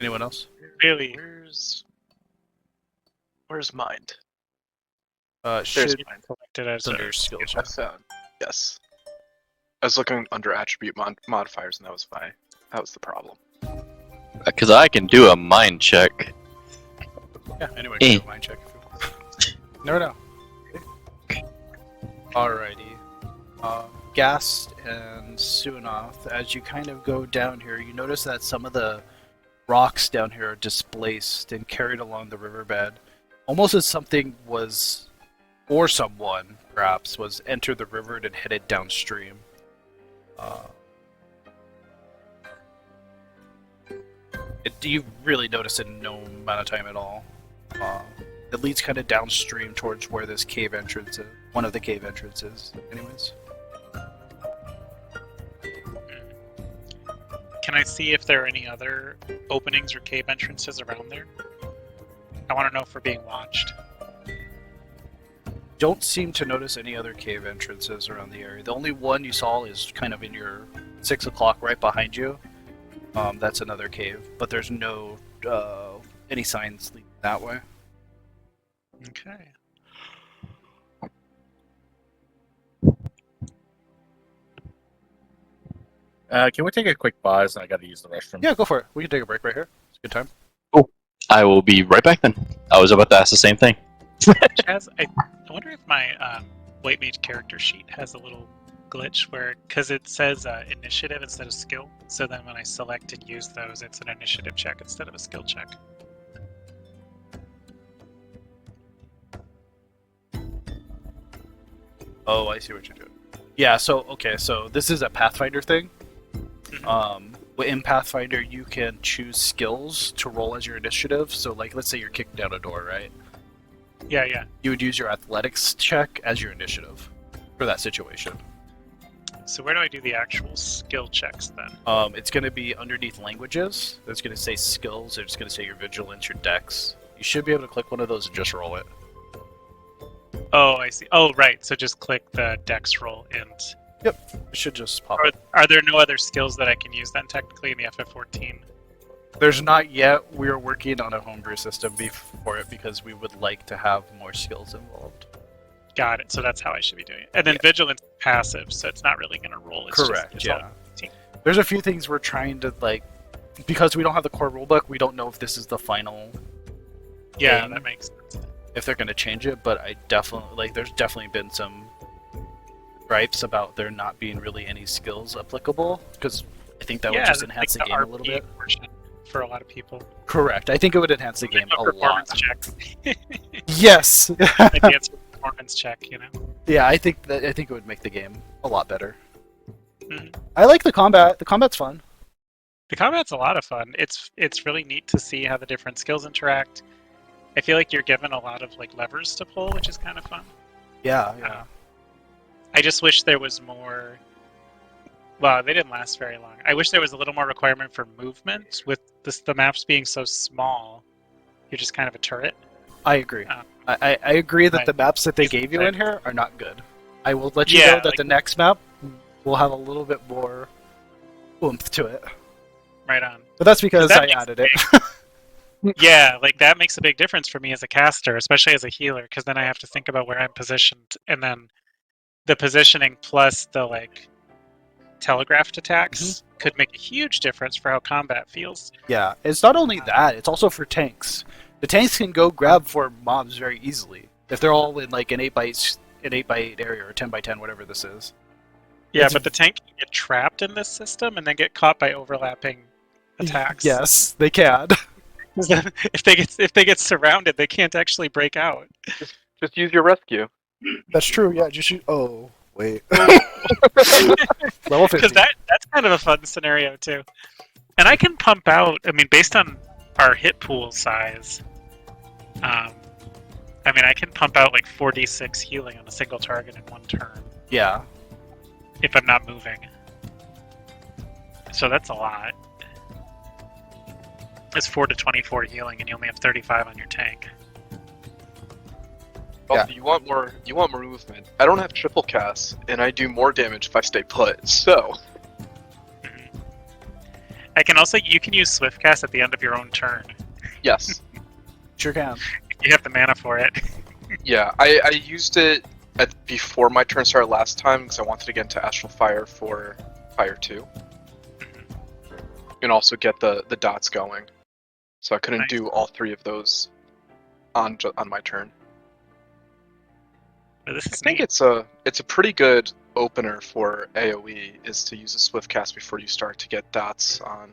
Anyone else? Really? Where's mind? Should Collected as under a skill I check. found. Yes. I was looking under attribute modifiers, and that was the problem. Because I can do a mind check. Yeah, anyway, can do a mind check if you want. Never know. Alrighty. Gast and Sueanoth, as you kind of go down here, you notice that some of the rocks down here are displaced and carried along the riverbed, almost as something was, or someone perhaps, was entered the river and headed downstream. You really notice it in no amount of time at all. It leads kind of downstream towards where this cave entrance is. One of the cave entrances, anyways. Can I see if there are any other openings or cave entrances around there? I want to know if we're being watched. Don't seem to notice any other cave entrances around the area. The only one you saw is kind of in your 6 o'clock right behind you. That's another cave, but there's no any signs leading that way. Okay. Can we take a quick pause? I gotta use the restroom. Yeah, go for it. We can take a break right here. It's a good time. I will be right back then. I was about to ask the same thing. Chaz, I wonder if my White Mage character sheet has a little glitch where, because it says initiative instead of skill, so then when I select and use those, it's an initiative check instead of a skill check. Oh, I see what you're doing. Yeah, so this is a Pathfinder thing. In Pathfinder, you can choose skills to roll as your initiative. So, like, let's say you're kicking down a door, right? Yeah. You would use your athletics check as your initiative for that situation. So where do I do the actual skill checks then? It's going to be underneath languages. It's going to say skills. It's going to say your vigilance, your dex. You should be able to click one of those and just roll it. Oh, I see. Oh, right. So just click the dex roll and... Yep. It should just pop up. Are there no other skills that I can use then technically in the FF14? There's not yet. We're working on a homebrew system for it because we would like to have more skills involved. Got it. So that's how I should be doing it. And then vigilance is passive, so it's not really going to roll. It's Correct, it's yeah. all team. There's a few things we're trying to, like, because we don't have the core rulebook, we don't know if this is the final Yeah, thing, that makes sense. if they're going to change it, but I definitely, like, there's definitely been some gripes about there not being really any skills applicable, because I think that would just enhance the game a little bit. Portion for a lot of people. Correct. I think it would enhance the game a lot. Performance checks. Yes. Advanced performance check, you know? Yeah, I think it would make the game a lot better. Mhm. I like the combat. The combat's fun. The combat's a lot of fun. It's really neat to see how the different skills interact. I feel like you're given a lot of like levers to pull, which is kind of fun. Yeah. I just wish there was more. Well, they didn't last very long. I wish there was a little more requirement for movement. With the maps being so small, you're just kind of a turret. I agree. I agree that Right. the maps that they gave you in here are not good. I will let you know that like- the next map will have a little bit more oomph to it. Right on. But that's because That I makes added it. Yeah, like that makes a big difference for me as a caster, especially as a healer, because then I have to think about where I'm positioned, and then the positioning plus the like telegraphed attacks could make a huge difference for how combat feels. Yeah, it's not only that, it's also for tanks. The tanks can go grab for mobs very easily if they're all in like an 8x8 area or 10x10, whatever this is. Yeah, It's- but the tank can get trapped in this system and then get caught by overlapping attacks. Yes, they can. if they get surrounded, they can't actually break out. Just use your rescue. That's true. Yeah, just shoot. Oh, wait. Level 50. Because that's kind of a fun scenario too. And I can pump out. I mean, based on our hit pool size, I mean, I can pump out like 4d6 healing on a single target in one turn Yeah. if I'm not moving. So that's a lot. It's 4 to 24 healing, and you only have 35 on your tank. Also, you want more movement. I don't have triple cast, and I do more damage if I stay put. So I can also you can use swift cast at the end of your own turn. yes, Sure can. You have the mana for it. yeah. I used it before my turn started last time because I wanted to get into Astral Fire for Fire 2, and also get the dots going. So I couldn't Nice. do all 3 of those on my turn. But this I is think neat. it's a pretty good opener for AoE is to use a swift cast before you start to get dots on,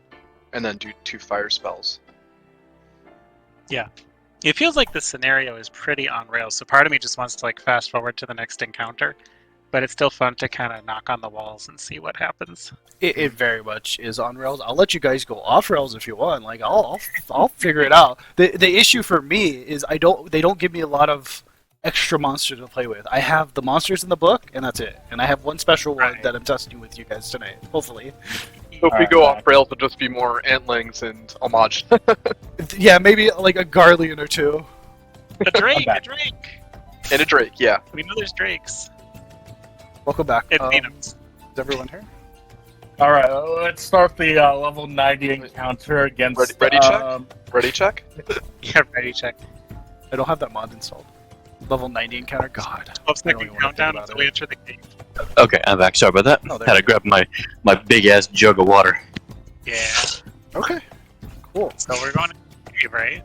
and then do 2 fire spells. It feels like the scenario is pretty on rails, so part of me just wants to like fast forward to the next encounter, but it's still fun to kind of knock on the walls and see what happens. It very much is on rails. I'll let you guys go off rails if you want. Like I'll figure it out. The issue for me is they don't give me a lot of extra monsters to play with. I have the monsters in the book, and that's it. And I have one special one Right. that I'm testing with you guys tonight. Hopefully, So if we Alright, go Max. off rails, it'll just be more Antlings and Homage. yeah, maybe like a Garlean or two. A drake, back. a drake. and a Drake, yeah. We know there's drakes. Welcome back. And Is Phoenix. everyone here? All right, let's start the level 90 encounter against. Ready check? Ready check? Yeah, ready check. I don't have that mod installed. Level 90 encounter. God. 12 I don't second even wanna countdown think about until we it. enter the cave. Okay, I'm back. Sorry about that. Oh, there Had to you go. grab my big ass jug of water. Yeah. Okay. Cool. So we're going in this cave, right?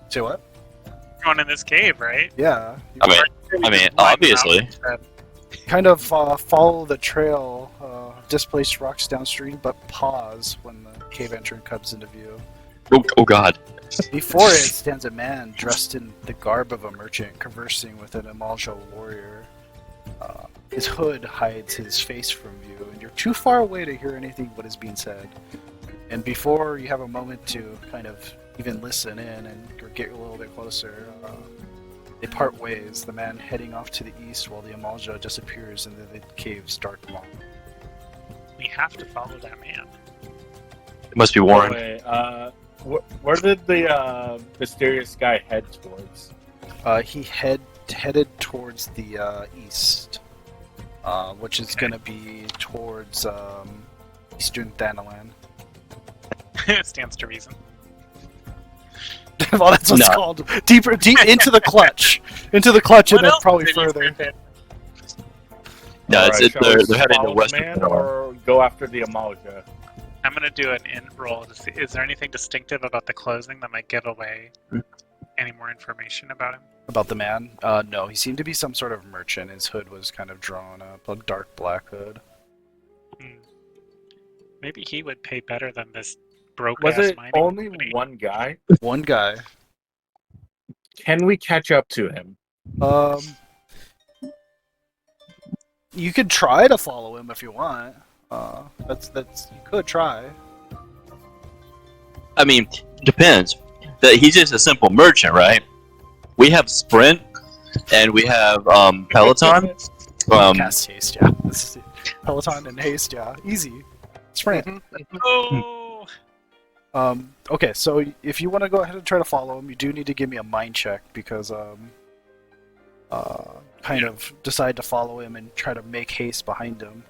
Say what? We're going in this cave, right? Yeah. I mean, obviously. Kind of follow the trail, displaced rocks downstream, but pause when the cave entrance comes into view. Oh God. Before it stands a man dressed in the garb of a merchant, conversing with an Amalj'aa warrior. His hood hides his face from view, and you're too far away to hear anything what is being said. And before you have a moment to kind of even listen in and or get a little bit closer, they part ways, the man heading off to the east while the Amalj'aa disappears into the cave's dark maw. We have to follow that man. It must be Warren. Wait, where did the mysterious guy head towards? He headed towards the east, which is going to be towards eastern Thanalan. Stands to reason. Well, that's what it's No. called. Deep into the clutch, and then else probably did you further. fit? No, All it's, right, it, shall they're, we they're heading to follow the western. man or go after the Amalj'aa? I'm gonna do an int roll to see. Is there anything distinctive about the closing that might give away any more information about him? About the man? No, he seemed to be some sort of merchant. His hood was kind of drawn up, a dark black hood. Maybe he would pay better than this broke Was ass it mining only company. one guy? One guy. Can we catch up to him? You could try to follow him if you want. That's you could try. I mean, depends. He's just a simple merchant, right? We have Sprint, and we have Peloton. Cast haste, yeah. This is Peloton and haste, yeah. Easy. Sprint. Oh, Okay, so if you want to go ahead and try to follow him, you do need to give me a mind check because kind of decide to follow him and try to make haste behind him.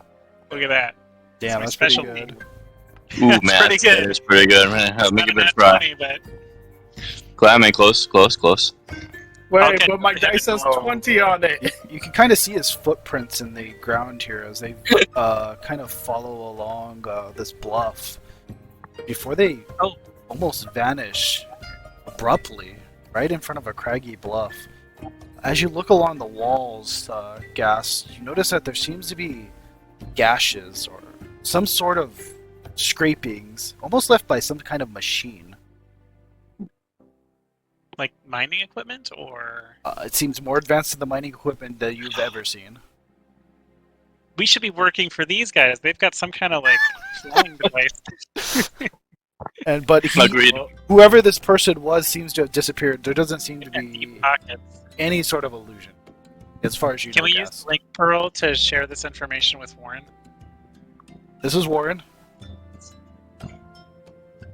look at that. Damn, my that's pretty specialty. good. Ooh, That's man, pretty good. It's pretty good. Man. I'll make Not it a a bit nat try. 20, but Glad I'm close. Wait, Okay. but my dice has 20 on it. You can kind of see his footprints in the ground here as they kind of follow along this bluff before they almost vanish abruptly right in front of a craggy bluff. As you look along the walls, Gast, you notice that there seems to be gashes or some sort of scrapings, almost left by some kind of machine. Like mining equipment, or It seems more advanced than the mining equipment that you've ever seen. we should be working for these guys. They've got some kind of like flying device. But Agreed. whoever this person was seems to have disappeared. There doesn't seem to And be deep pockets. any sort of illusion, as far as you Can know. we use Gast. Link Pearl to share this information with Warren? This is Warren.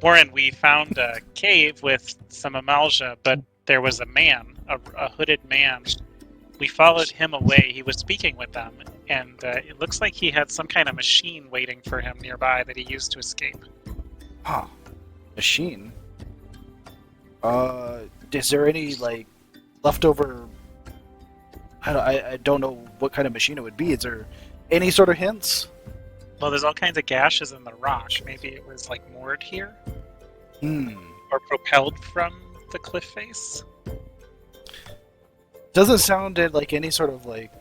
Warren, we found a cave with some Amalj'aa, but there was a man, a hooded man. We followed him away. He was speaking with them, and it looks like he had some kind of machine waiting for him nearby that he used to escape. Huh. Machine. Is there any like leftover? I don't know what kind of machine it would be. Is there any sort of hints? Well, there's all kinds of gashes in the rock. Maybe it was like moored here or propelled from the cliff face. Doesn't sound like any sort of like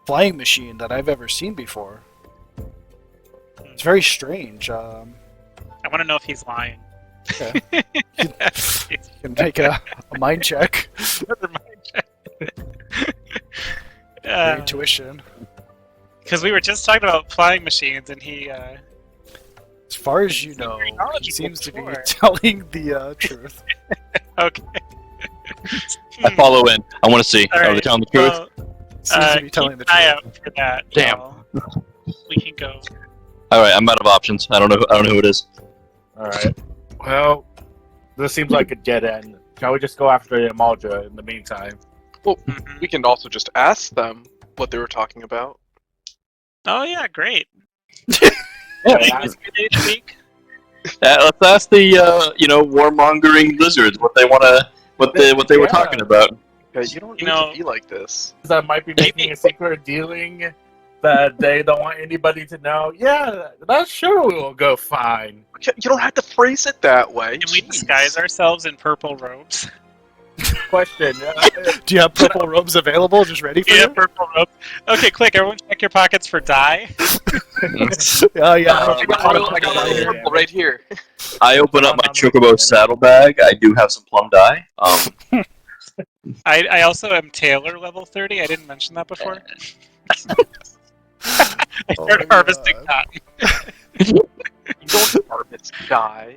flying machine that I've ever seen before. It's very strange. I want to know if he's lying. Okay. You can make a mind check. Another mind check. Your intuition. Because we were just talking about flying machines, and he. As far as you Seems know, very he knowledgeable seems to be before. telling the truth. Okay. I follow in. I want to see. All Are they right, telling the truth? well, Seems to be telling keep the an eye truth. out for that. Damn. y'all. We can go. All right, I'm out of options. I don't know who it is. Alright. Well, this seems like a dead end. Shall we just go after the Amalj'aa in the meantime? Mhm. We can also just ask them what they were talking about. Oh yeah, great. Yeah, Language day to speak. Let's ask the warmongering lizards what they were Yeah. talking about. Yeah, you don't You need know- to be like this. that might be making a secret dealing that they don't want anybody to know. Yeah, that's sure will go fine. You don't have to phrase it that way. Can we Jeez. disguise ourselves in purple robes? Question. Do you have purple robes available, just ready for Yeah, you? purple robes. Okay, quick, everyone check your pockets for dye. Oh yeah. I got a purple right here. I open up my Chocobo saddlebag. I do have some plum dye. I also am Taylor level 30. I didn't mention that before. I started harvesting cotton. You don't harvest dye.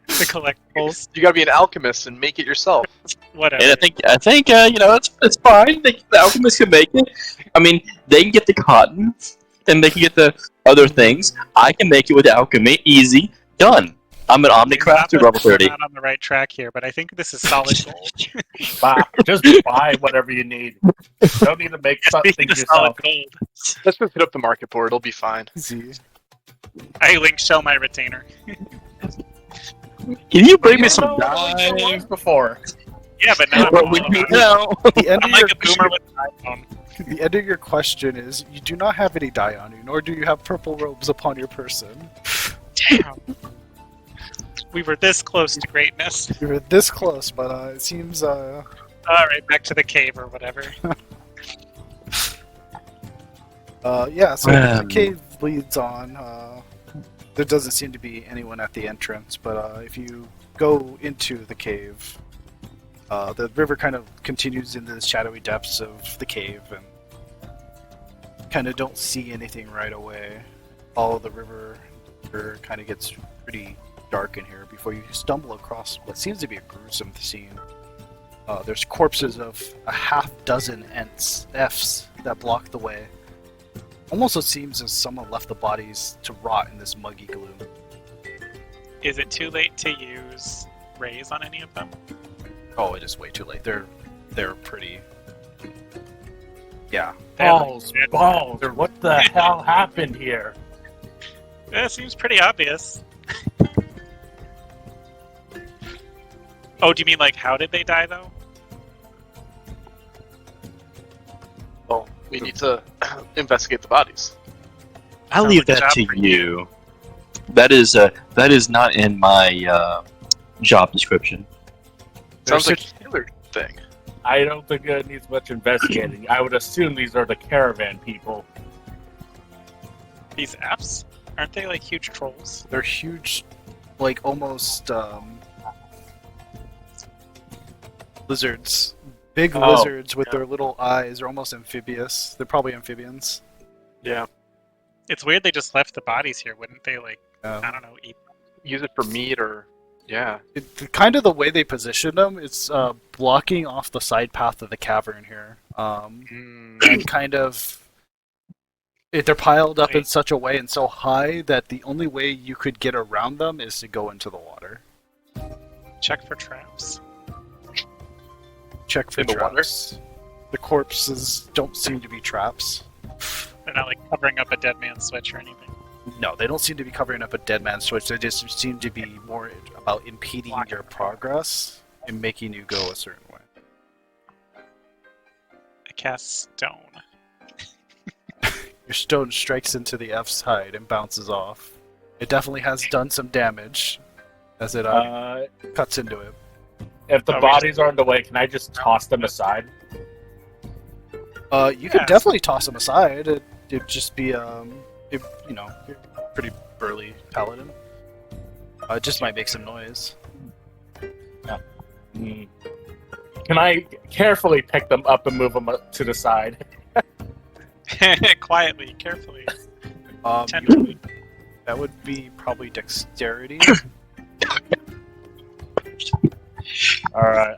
The collectibles. You gotta be an alchemist and make it yourself. Whatever. And I think it's fine. The alchemists can make it. I mean, they can get the cotton, and they can get the other things. I can make it with alchemy. Easy, done. I'm an Omnicrafter level 30. I'm not on the right track here, but I think this is solid gold. Just buy whatever you need. Don't need to make something Speaking of solid yourself. gold, Let's just hit up the market board. It'll be fine. See. I link shell my retainer. Can you bring me You some know what dye? it was before. Yeah, but now What we do now? The end I'm of like a your boomer with an iPhone. the end of your question is you do not have any dye on you, nor do you have purple robes upon your person. Damn. We were this close to greatness. You were this close, but it seems Alright, back to the cave or whatever. yeah, so the cave leads on. There doesn't seem to be anyone at the entrance, but if you go into the cave, the river kind of continues into the shadowy depths of the cave, and kind of don't see anything right away. Follow the river kind of gets pretty dark in here before you stumble across what seems to be a gruesome scene. There's corpses of a half dozen Fs that block the way. Almost it seems as someone left the bodies to rot in this muggy gloom. Is it too late to use rays on any of them? Oh, it is way too late. They're pretty. Yeah. Balls. What the hell happened here? Yeah, it seems pretty obvious. Oh, do you mean like how did they die though? Well, we need to investigate the bodies. I'll Sounds leave like a that job to for you. That is not in my job description. Sounds There's like a killer thing. I don't think it needs much investigating. I would assume these are the caravan people. These Fs? Aren't they like huge trolls? They're huge, like almost lizards. Big lizards with their little eyes. They're almost amphibious. They're probably amphibians. Yeah. It's weird they just left the bodies here. Wouldn't they, like, I don't know, eat them? Use it for meat or... Yeah. Kind of the way they position them, it's blocking off the side path of the cavern here. And kind of... They're piled up in such a way and so high that the only way you could get around them is to go into the water. Check for traps. Check for traps. The corpses don't seem to be traps. They're not like covering up a dead man's switch or anything. No, they don't seem to be covering up a dead man's switch. They just seem to be more about impeding your progress and making you go a certain way. I cast stone. Your stone strikes into the F's hide and bounces off. It definitely has done some damage as it cuts into it. If the bodies are in the way, can I just toss them aside? You could definitely toss them aside. It'd just be, you're a pretty burly paladin. It just might make some noise. Can I carefully pick them up and move them to the side? Quietly, carefully. That would be probably dexterity. Alright,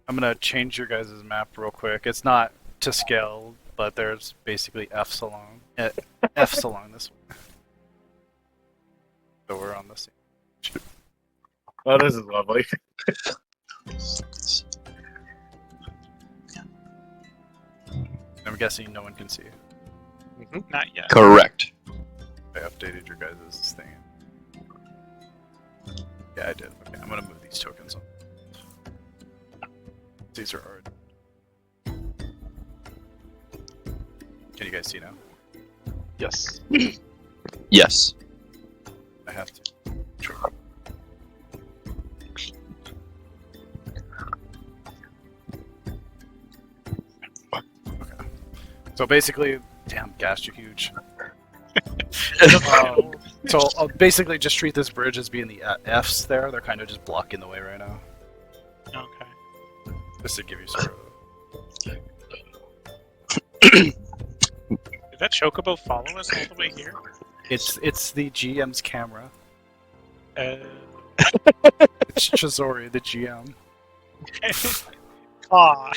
I'm gonna change your guys' map real quick. It's not to scale, but there's basically F's along this way. So we're on the same. Oh, this is lovely. I'm guessing no one can see. Not yet. Correct. I updated your guys' thing. Yeah, I did. Okay, I'm gonna move these tokens on. These are already. Can you guys see now? Yes. Yes. I have to. Sure. Okay. So basically, damn, Gast, you're huge. So I'll basically just treat this bridge as being the F's there. They're kind of just blocking the way right now. Okay. Just to give you sort of... Did that chocobo follow us all the way here? It's the GM's camera. Uh... It's Chizori, the GM. Aw.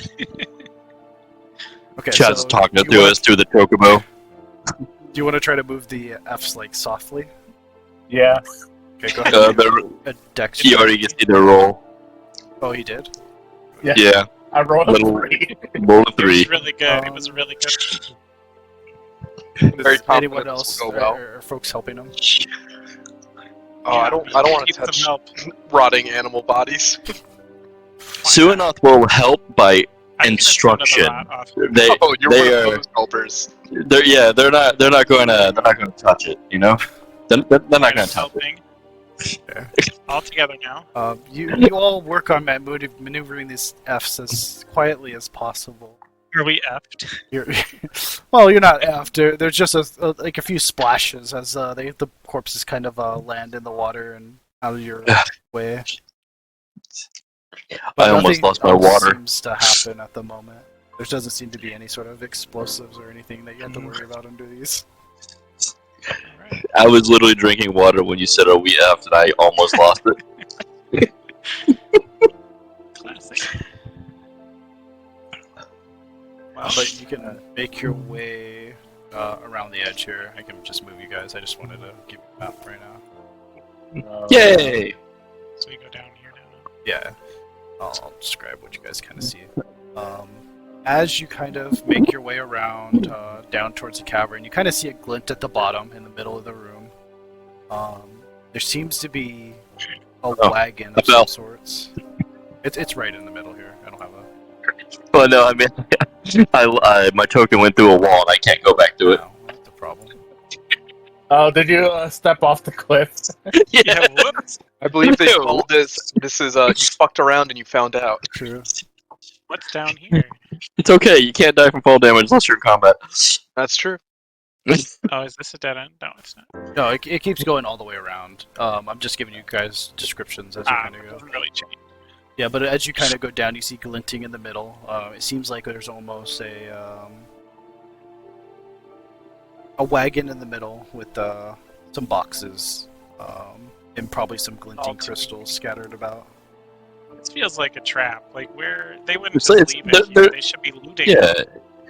Okay, Chad's talking to us through the chocobo. Do you want to try to move the F's like softly? Yeah. Okay, go ahead. A dex. He already gets either roll. Oh, he did? Yeah. I rolled a 3. Roll a 3. It was really good. It was really good. Very anyone else go well. are folks helping him? Oh, I don't want to touch rotting animal bodies. Sueanoth will help by instruction. They are helpers. They're not going to touch it. You know, they're not going to touch it. All together now. You all work on maneuvering these F's as quietly as possible. Are we effed? Well, you're not effed. There's just like a few splashes as the corpses kind of land in the water and out of your way. But I almost lost my water. Seems to happen at the moment. There doesn't seem to be any sort of explosives or anything that you have to worry about under these. Right. I was literally drinking water when you said, "Are we effed?" and I almost lost it. Classic. Wow. But you can make your way around the edge here. I can just move you guys. I just wanted to give you a map right now. Yay! So we go down here now. Yeah. I'll describe what you guys kind of see. As you kind of make your way around down towards the cavern, you kind of see a glint at the bottom in the middle of the room. There seems to be a wagon of some sorts. It's right in the middle here. I don't have a... Well, no, I mean, my token went through a wall and I can't go back to it. No, that's the problem. Oh, did you step off the cliff? Yeah, whoops. I believe they called this is you fucked around and you found out. True. What's down here? It's okay, you can't die from fall damage unless you're in combat. That's true. Oh, is this a dead end? No, it's not. No, it keeps going all the way around. I'm just giving you guys descriptions as you kind of It go. doesn't really change. Yeah, but as you kind of go down, you see glinting in the middle. It seems like there's almost a wagon in the middle with some boxes and probably some glinting crystals scattered about. This feels like a trap. Like where they wouldn't It's- just it's- leave it they're- here. They should be looting. Yeah.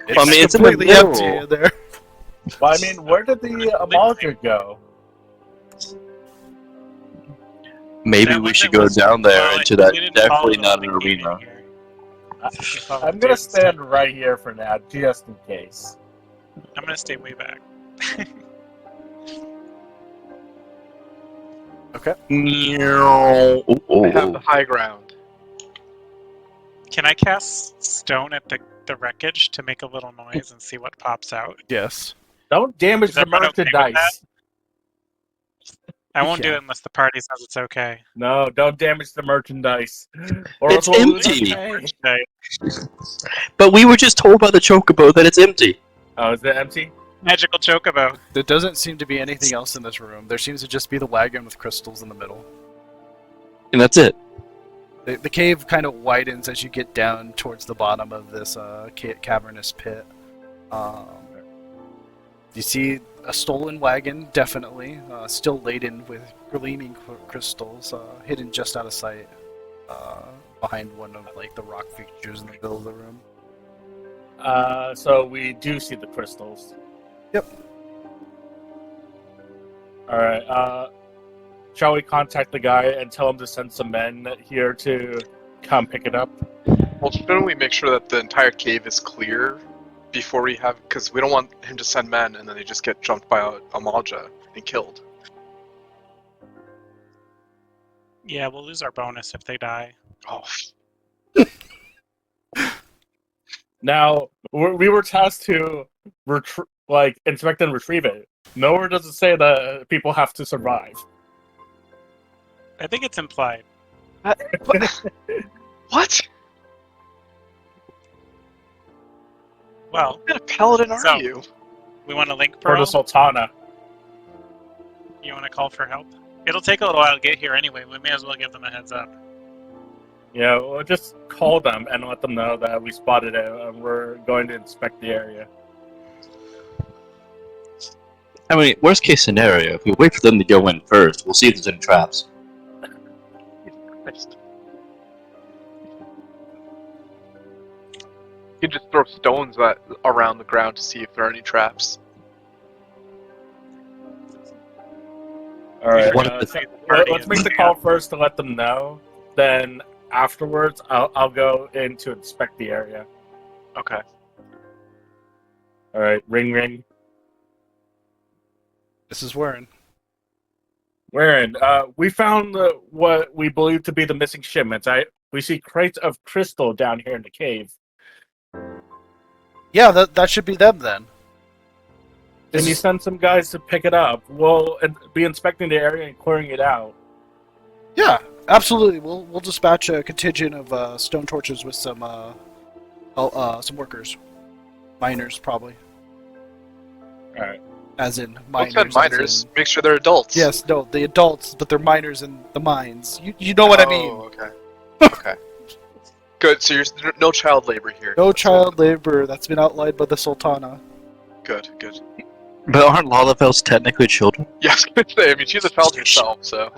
It's I mean, it's in the completely empty middle. in there. Well, I mean, where did the Amalj'aa go? Maybe That we one should that go was- down there well, into we that. didn't follow Definitely the not an one that came in arena. here. We followed I'm gonna Dave's stand stuff. right here for now, just in case. I'm gonna stay way back. Meow. I have the high ground. Can I cast stone at the wreckage to make a little noise and see what pops out? Yes. Don't damage Is the everyone okay with merchandise. I won't do can. it unless the party says it's okay. No, don't damage the merchandise. Or It's else we'll lose empty. our pay. Okay. But we were just told by the chocobo that it's empty. Oh, is it empty? Magical chocobo. There doesn't seem to be anything else in this room. There seems to just be the wagon with crystals in the middle. And that's it. The cave kind of widens as you get down towards the bottom of this cavernous pit. You see a stolen wagon, definitely, still laden with gleaming crystals, hidden just out of sight, behind one of like the rock fixtures in the middle of the room. So we do see the crystals. Yep. Alright, shall we contact the guy and tell him to send some men here to come pick it up? Well, shouldn't we make sure that the entire cave is clear before we have... Because we don't want him to send men and then they just get jumped by a Amalj'aa and killed. Yeah, we'll lose our bonus if they die. Oh, Now, we were tasked to inspect and retrieve it. Nowhere does it say that people have to survive. I think it's implied. what? Well, What kind of paladin are So- you? we want to link For pearl. the Sultana. You want to call for help? It'll take a little while to get here anyway. We may as well give them a heads up. Yeah, we'll just call them and let them know that we spotted it and we're going to inspect the area. I mean, worst case scenario, if we wait for them to go in first, we'll see if there's any traps. Christ. You can just throw stones around the ground to see if there are any traps. Alright, What if let's make the call first to let them know. Then afterwards, I'll go in to inspect the area. Okay. Alright, ring ring. This is Warren. Warren, we found what we believe to be the missing shipments. We see crates of crystal down here in the cave. Yeah, that should be them then. Can you send some guys to pick it up? We'll be inspecting the area and clearing it out. Yeah, absolutely. We'll dispatch a contingent of stone torches with some workers, miners probably. All right. As in Don't miners. send as miners. in- Make sure they're adults. Yes, no, the adults, but they're miners in the mines. You know what I mean? Okay. Okay. Good. So you're no child labor here. No That's child labor. That's been outlined by the Sultana. Good. Good. But aren't Lalafels technically children? Yes. I mean, she's a child herself, so.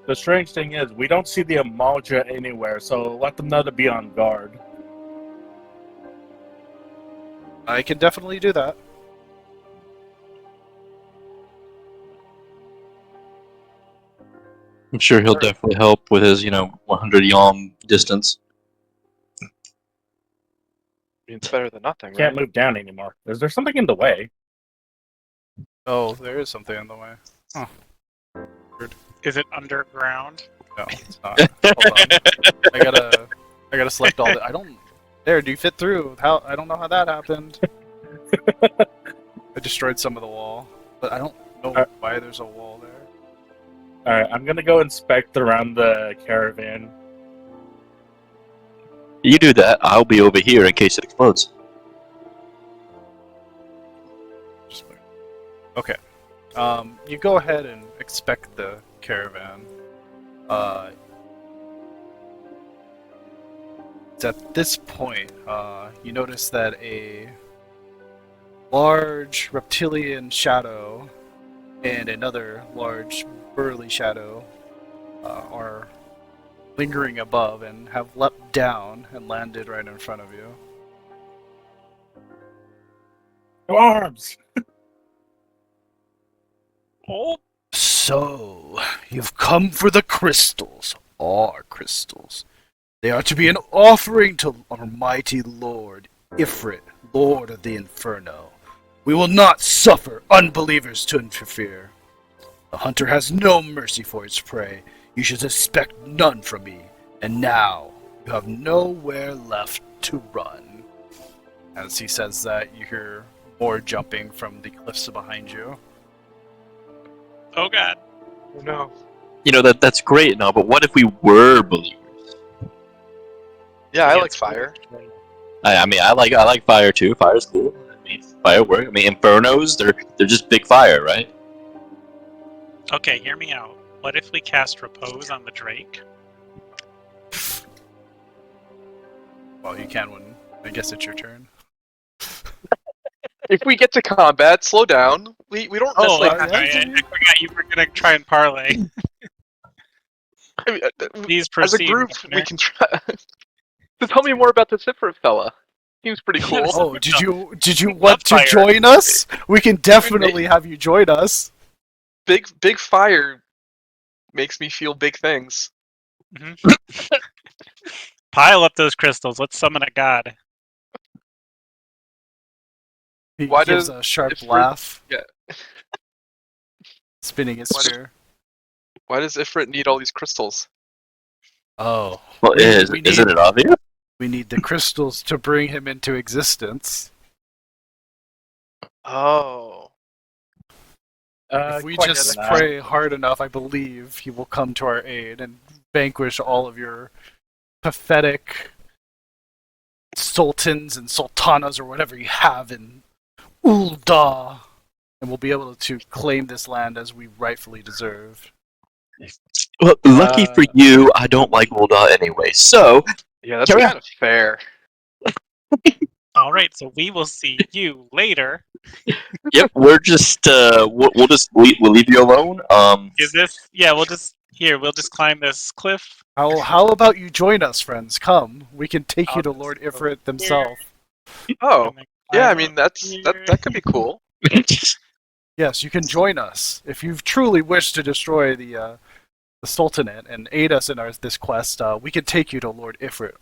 The strange thing is, we don't see the Amalj'aa anywhere, so let them know to be on guard. I can definitely do that. I'm sure he'll definitely help with his, 100 yalm distance. I mean, it's better than nothing, right? Can't move down anymore. Is there something in the way? Oh, there is something in the way. Is it underground? No, it's not. Hold on. I gotta select all the. I don't. There, do you fit through? How? I don't know how that happened. I destroyed some of the wall, but I don't know why there's a wall there. Alright, I'm gonna go inspect around the caravan. You do that, I'll be over here in case it explodes. You go ahead and expect the caravan. It's at this point, you notice that a large reptilian shadow and another large burly shadow are lingering above and have leapt down and landed right in front of you. No arms! Oh, So, you've come for the crystals. Our crystals. They are to be an offering to our mighty lord, Ifrit, lord of the Inferno. We will not suffer unbelievers to interfere. The hunter has no mercy for its prey. You should expect none from me. And now, you have nowhere left to run. As he says that, you hear more jumping from the cliffs behind you. oh God. Oh, no. You know that's great and all, but what if we were believers? Yeah, I Yeah, like it's fire. really- I mean, I like fire too. Fire's cool. I mean, firework. I mean, infernos. They're just big fire, right? Okay, hear me out. What if we cast Repose on the Drake? Well, you can when I guess it's your turn. If we get to combat, slow down. We don't Oh, necessarily. yeah, sorry, I forgot you were gonna try and parlay. I mean, Please as a proceed. group, Governor. we can try. So tell me more about this Ifrit fella. Seems pretty cool. Oh, did you love want to fire. join us? We can definitely have you join us. Big fire makes me feel big things. Pile up those crystals. Let's summon a god. He Why gives does a sharp Ifrit- laugh, Yeah. spinning his Why does- spear. Why does Ifrit need all these crystals? Oh, Well, isn't need it obvious? we need the crystals to bring him into existence. Oh. If we Quite just enough. pray hard enough, I believe he will come to our aid and vanquish all of your pathetic sultans and sultanas or whatever you have in Ul'dah, and we'll be able to claim this land as we rightfully deserve. Well, lucky for you, I don't like Ul'dah anyway. So, Yeah, that's Carry on. kind of fair. All right, so we will see you later. yep, we're just we'll just we'll leave you alone. Is this? Yeah, we'll just climb this cliff. How about you join us, friends? Come, we can take you I'll to just Lord go Ifrit himself. Oh. and then Yeah, I climb mean up that here. could be cool. Yes, you can join us if you truly wish to destroy the Sultanate and aid us in this quest. We can take you to Lord Ifrit.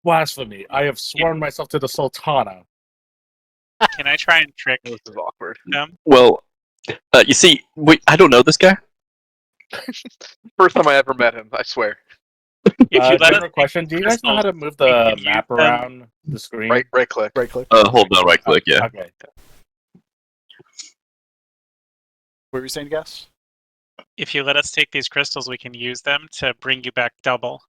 Blasphemy. I have sworn myself to the Sultana. Can I try and trick This is awkward. them? well, you see, I don't know this guy. First time I ever met him, I swear. If you let us General take question, do you guys know how to move the we can map use them. around the screen? Right click. Right click. Hold down right click, yeah. Okay. What were you saying, Gast? If you let us take these crystals, we can use them to bring you back double.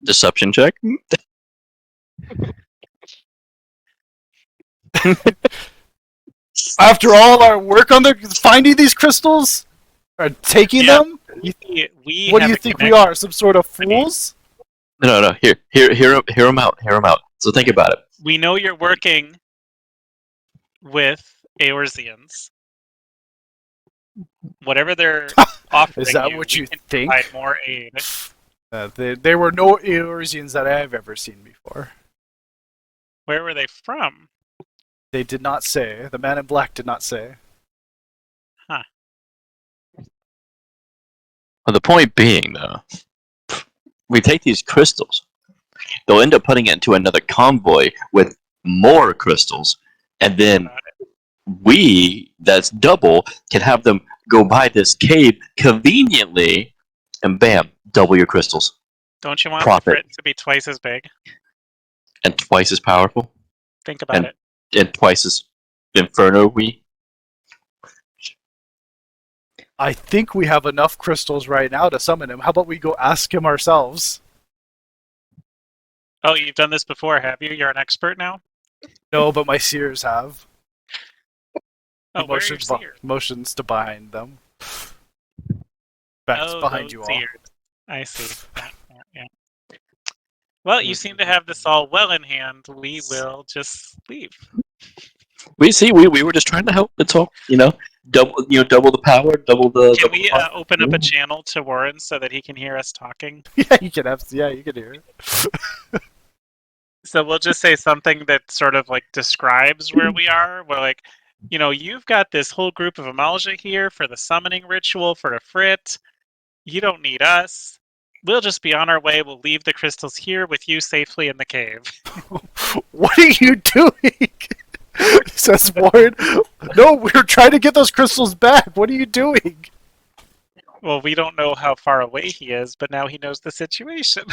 Deception check. After all our work on finding these crystals, or taking Yeah. them, We what do have you a think we connection. are? Some sort of fools? No. Hear him out. So think about it. We know you're working with Eorzeans. Whatever they're offering Is that you, what we you can think? provide more aid. They were no Eorzeans that I've ever seen before. Where were they from? They did not say. The man in black did not say. Well, the point being, though, we take these crystals. They'll end up putting it into another convoy with more crystals, and then that's double, can have them go by this cave conveniently, and bam, double your crystals. Don't you want Profit. Ifrit to be twice as big? And twice as powerful, Think about it. and twice as inferno-y. I think we have enough crystals right now to summon him. How about we go ask him ourselves? Oh, you've done this before, have you? You're an expert now? No, but my seers have. Oh, where are your seers? Motions to behind them. Backs behind those you all. seers. I see. Yeah. Well, you seem to have this all well in hand. We will just leave. We were just trying to help. That's all. Double the power, double the. Can double we the profit. open up a channel to Warren so that he can hear us talking? Yeah, you can hear it. So we'll just say something that sort of like describes where we are. We're like, you've got this whole group of Amalj'aa here for the summoning ritual for Ifrit. You don't need us. We'll just be on our way. We'll leave the crystals here with you safely in the cave. What are you doing? Says Warren. No, we're trying to get those crystals back. What are you doing? Well, we don't know how far away he is, but now he knows the situation.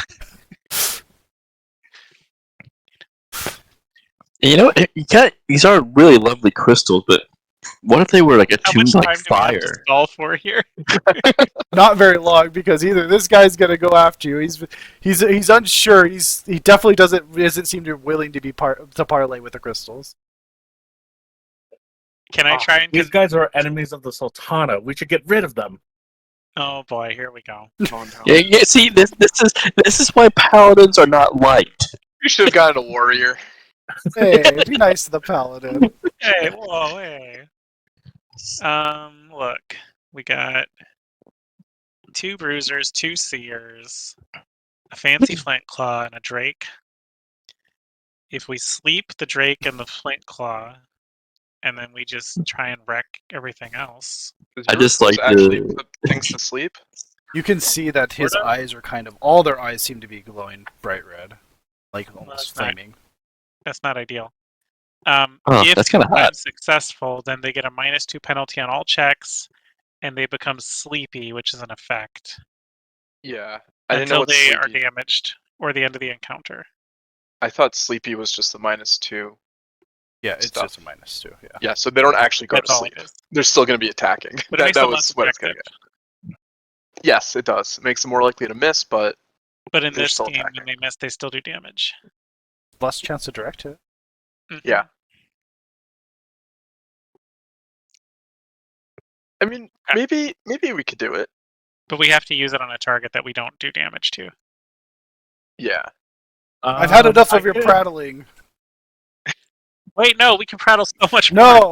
These are really lovely crystals, but what if they were like How much attuned time like do we have to fire? stall for here? Not very long, because either this guy's gonna go after you. He's unsure. He definitely doesn't seem to willing to be to parlay with the crystals. Can I try and These guys are enemies of the Sultana. We should get rid of them. Oh boy, here we go. Oh, no. Yeah. See, this is why paladins are not liked. You should have gotten a warrior. Hey, be nice to the paladin. Hey, whoa, hey. Look, we got 2 bruisers, 2 seers, a fancy flint claw, and a drake. If we sleep the drake and the flint claw, and then we just try and wreck everything else. I just like actually to put things to sleep. You can see that his eyes are all their eyes seem to be glowing bright red, like almost flaming. That's not ideal. that's If kinda hot. I'm successful, then they get a -2 penalty on all checks, and they become sleepy, which is an effect. Yeah. I didn't Until know what they sleepy. are damaged, or the end of the encounter. I thought sleepy was just the -2. Yeah, it's Stuff. just a -2. Yeah. Yeah, so they don't actually go That's to all sleep. it is. They're still going to be attacking. But it makes that them was less what it's going effective. to get. Yes, it does. It makes them more likely to miss, but But in they're this still game, attacking. when they miss, they still do damage. Less chance to direct hit. Mhm. Yeah. I mean, maybe we could do it. But we have to use it on a target that we don't do damage to. Yeah. I've had enough of your prattling. Wait, no, we can prattle so much more. No!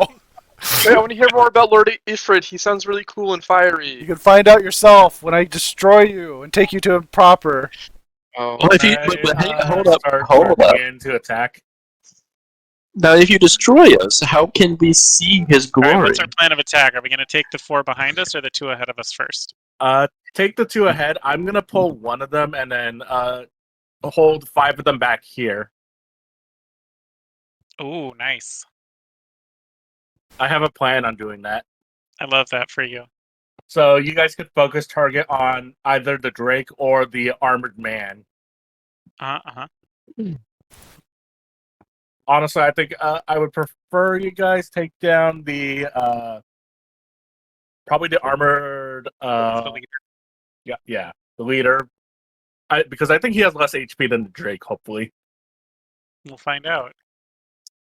Wait, I want to hear more about Lord Ifrit. He sounds really cool and You fiery. can find out yourself when I destroy you and take you to improper. Oh, Well, if you but hey, hold up. To attack. Now, if you destroy us, how can we see his All right, glory? what's our plan of attack? Are we going to take the 4 behind us or the 2 ahead of us first? Take the 2 ahead. I'm gonna pull one of them and then hold 5 of them back here. Ooh, nice. I have a plan on doing that. I love that for you. So you guys could focus target on either the Drake or the armored man. Uh-huh. Honestly, I think I would prefer you guys take down the probably the armored The leader. yeah, the leader. Because I think he has less HP than the Drake, hopefully. We'll find out.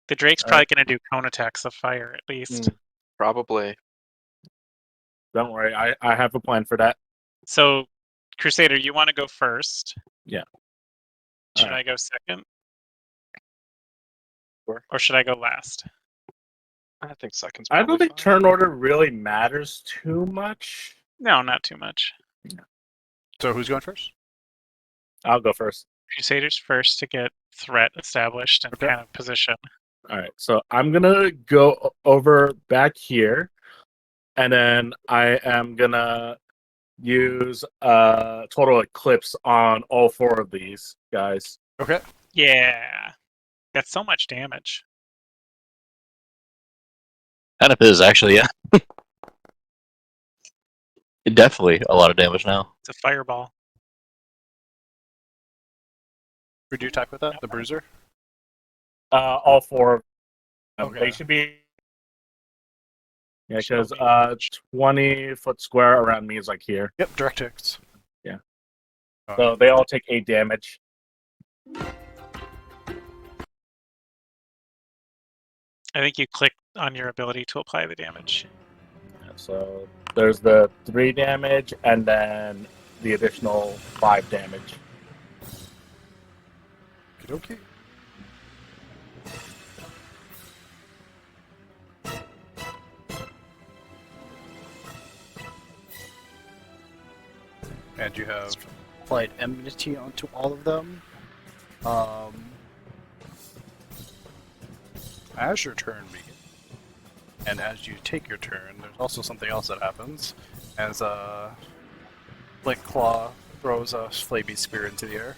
The Drake's probably going to do cone attacks of fire, at least. probably. Don't worry, I have a plan for that. So, Crusader, you want to go first? Yeah. Should I go second? Or should I go last? I think seconds. I don't think turn order really matters too much. No, not too much. So who's going first? I'll go first. Crusader's first to get threat established and kind of position. All right, so I'm gonna go over back here, and then I am gonna use total eclipse on all 4 of these guys. Okay. Yeah. That's so much damage. Kind of is, actually, yeah. Definitely a lot of damage now. It's a fireball. Who do you attack with that? The bruiser? All 4. Okay. They should be. Yeah, because 20-foot square around me is like here. Yep, direct hits. Yeah. So they all take 8 damage. I think you click on your ability to apply the damage. So there's the 3 damage and then the additional 5 damage. Okay. And you have applied enmity onto all of them. As your turn begins, and as you take your turn, there's also something else that happens. As Blink Claw throws a flamey spear into the air.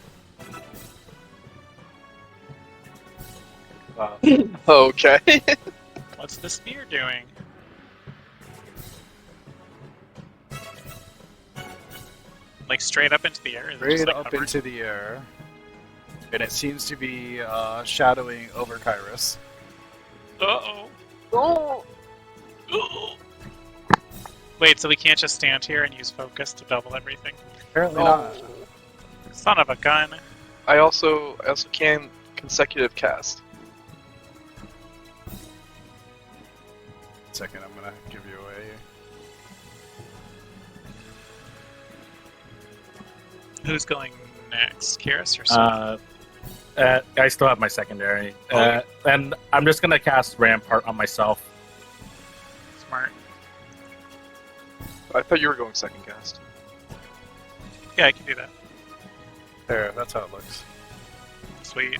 Okay. What's the spear doing? Like straight up into the air? Is it just, Straight like, up hovering? into the air. And it seems to be shadowing over Kyras. Uh-oh. Uh-oh. Wait, so we can't just stand here and use focus to double everything? Apparently not. Son of a gun. I also can consecutive cast. Second, I'm gonna give you Who's going next? Kyras or Sueanoth? I still have my secondary. And I'm just going to cast Rampart on myself. Smart. I thought you were going second cast. Yeah, I can do that. there. That's how it looks. Sweet.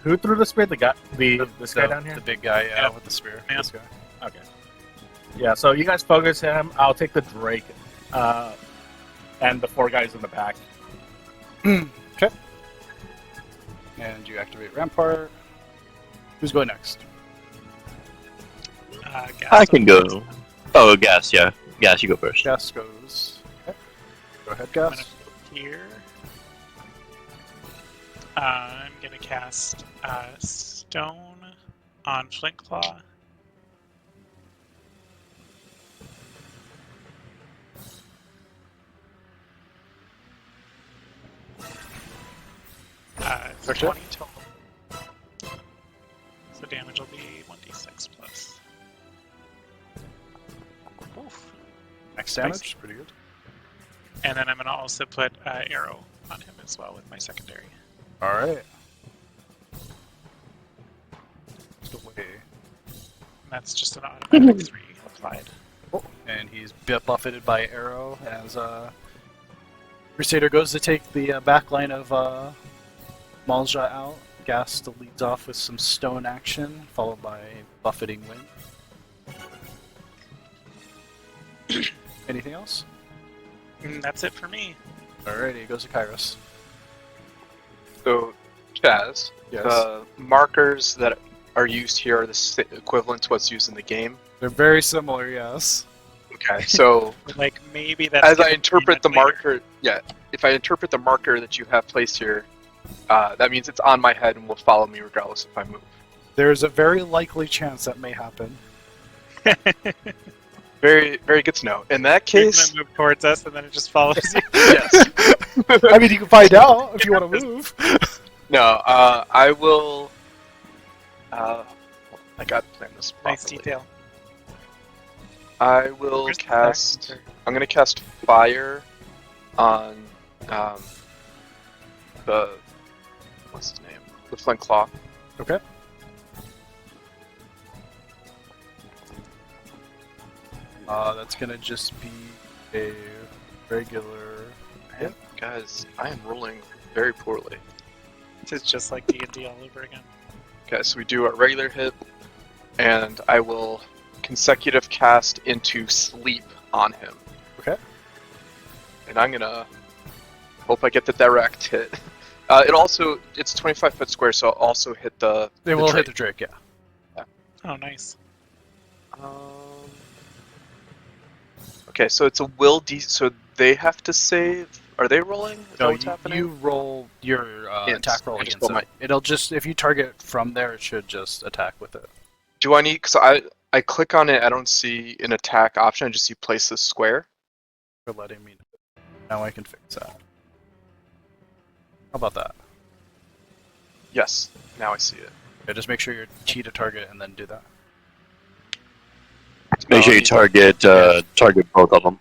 Who threw the spear? This guy down here? The big guy, Yeah. with the spear. Yeah. This guy. Okay. Yeah, so you guys focus him. I'll take the Drake. And the 4 guys in the back. Okay. And you activate Rampart. Who's going next? Gast I can go. Oh, Gas, yeah. Gas, you go first. Gast goes. Okay. Go ahead, I'm gonna Gast. go here. I'm gonna cast Stone on Flintclaw. It's Okay. 20 total. So damage will be 1d6 plus. Oof. Max Nice. damage. Pretty good. And then I'm gonna also put arrow on him as well with my secondary. Alright. Just away. And that's just an automatic 3 applied. Oh, and he's buffeted by arrow as Crusader goes to take the back line of Amalj'aa out. Gast leads off with some stone action, followed by buffeting wind. Anything else? That's it for me. Alrighty, goes to Kyras. So, Chaz, Yes. the markers that are used here are the equivalent to what's used in the game. They're very similar, yes. Okay, so Like maybe that's as I gonna interpret be the later. marker, if I interpret the marker that you have placed here, that means it's on my head and will follow me regardless if I move. There's a very likely chance that may happen. Very, very good to know. In that You're case, gonna move towards us and then it just follows you. yes. I mean, you can find out if you want to move. No, I will. I gotta plan this properly. Nice detail. I will Where's the cast. back? I'm gonna cast fire on the what's his name? The Flint Claw. Okay. That's gonna just be a regular hit. Man, guys, I am rolling very poorly. It's just like D&D all over again. Okay, so we do a regular hit, and I will consecutive cast into sleep on him. Okay. And I'm gonna hope I get the direct hit. It's a 25-foot square, so I'll also hit the. They will hit Drake. the Drake, yeah. Oh, nice. Okay, so it's a will D. So they have to save. Are they rolling? Is that No, what's happening? you roll your Yes, attack roll I just against roll it. It'll just, if you target from there, it should just attack with it. Do I need? Because I click on it, I don't see an attack option. I just see place this square. For letting me know. Now I can fix that. How about that? Yes. Now I see it. Yeah, just make sure you're T to target and then do that. Make sure you target both of them.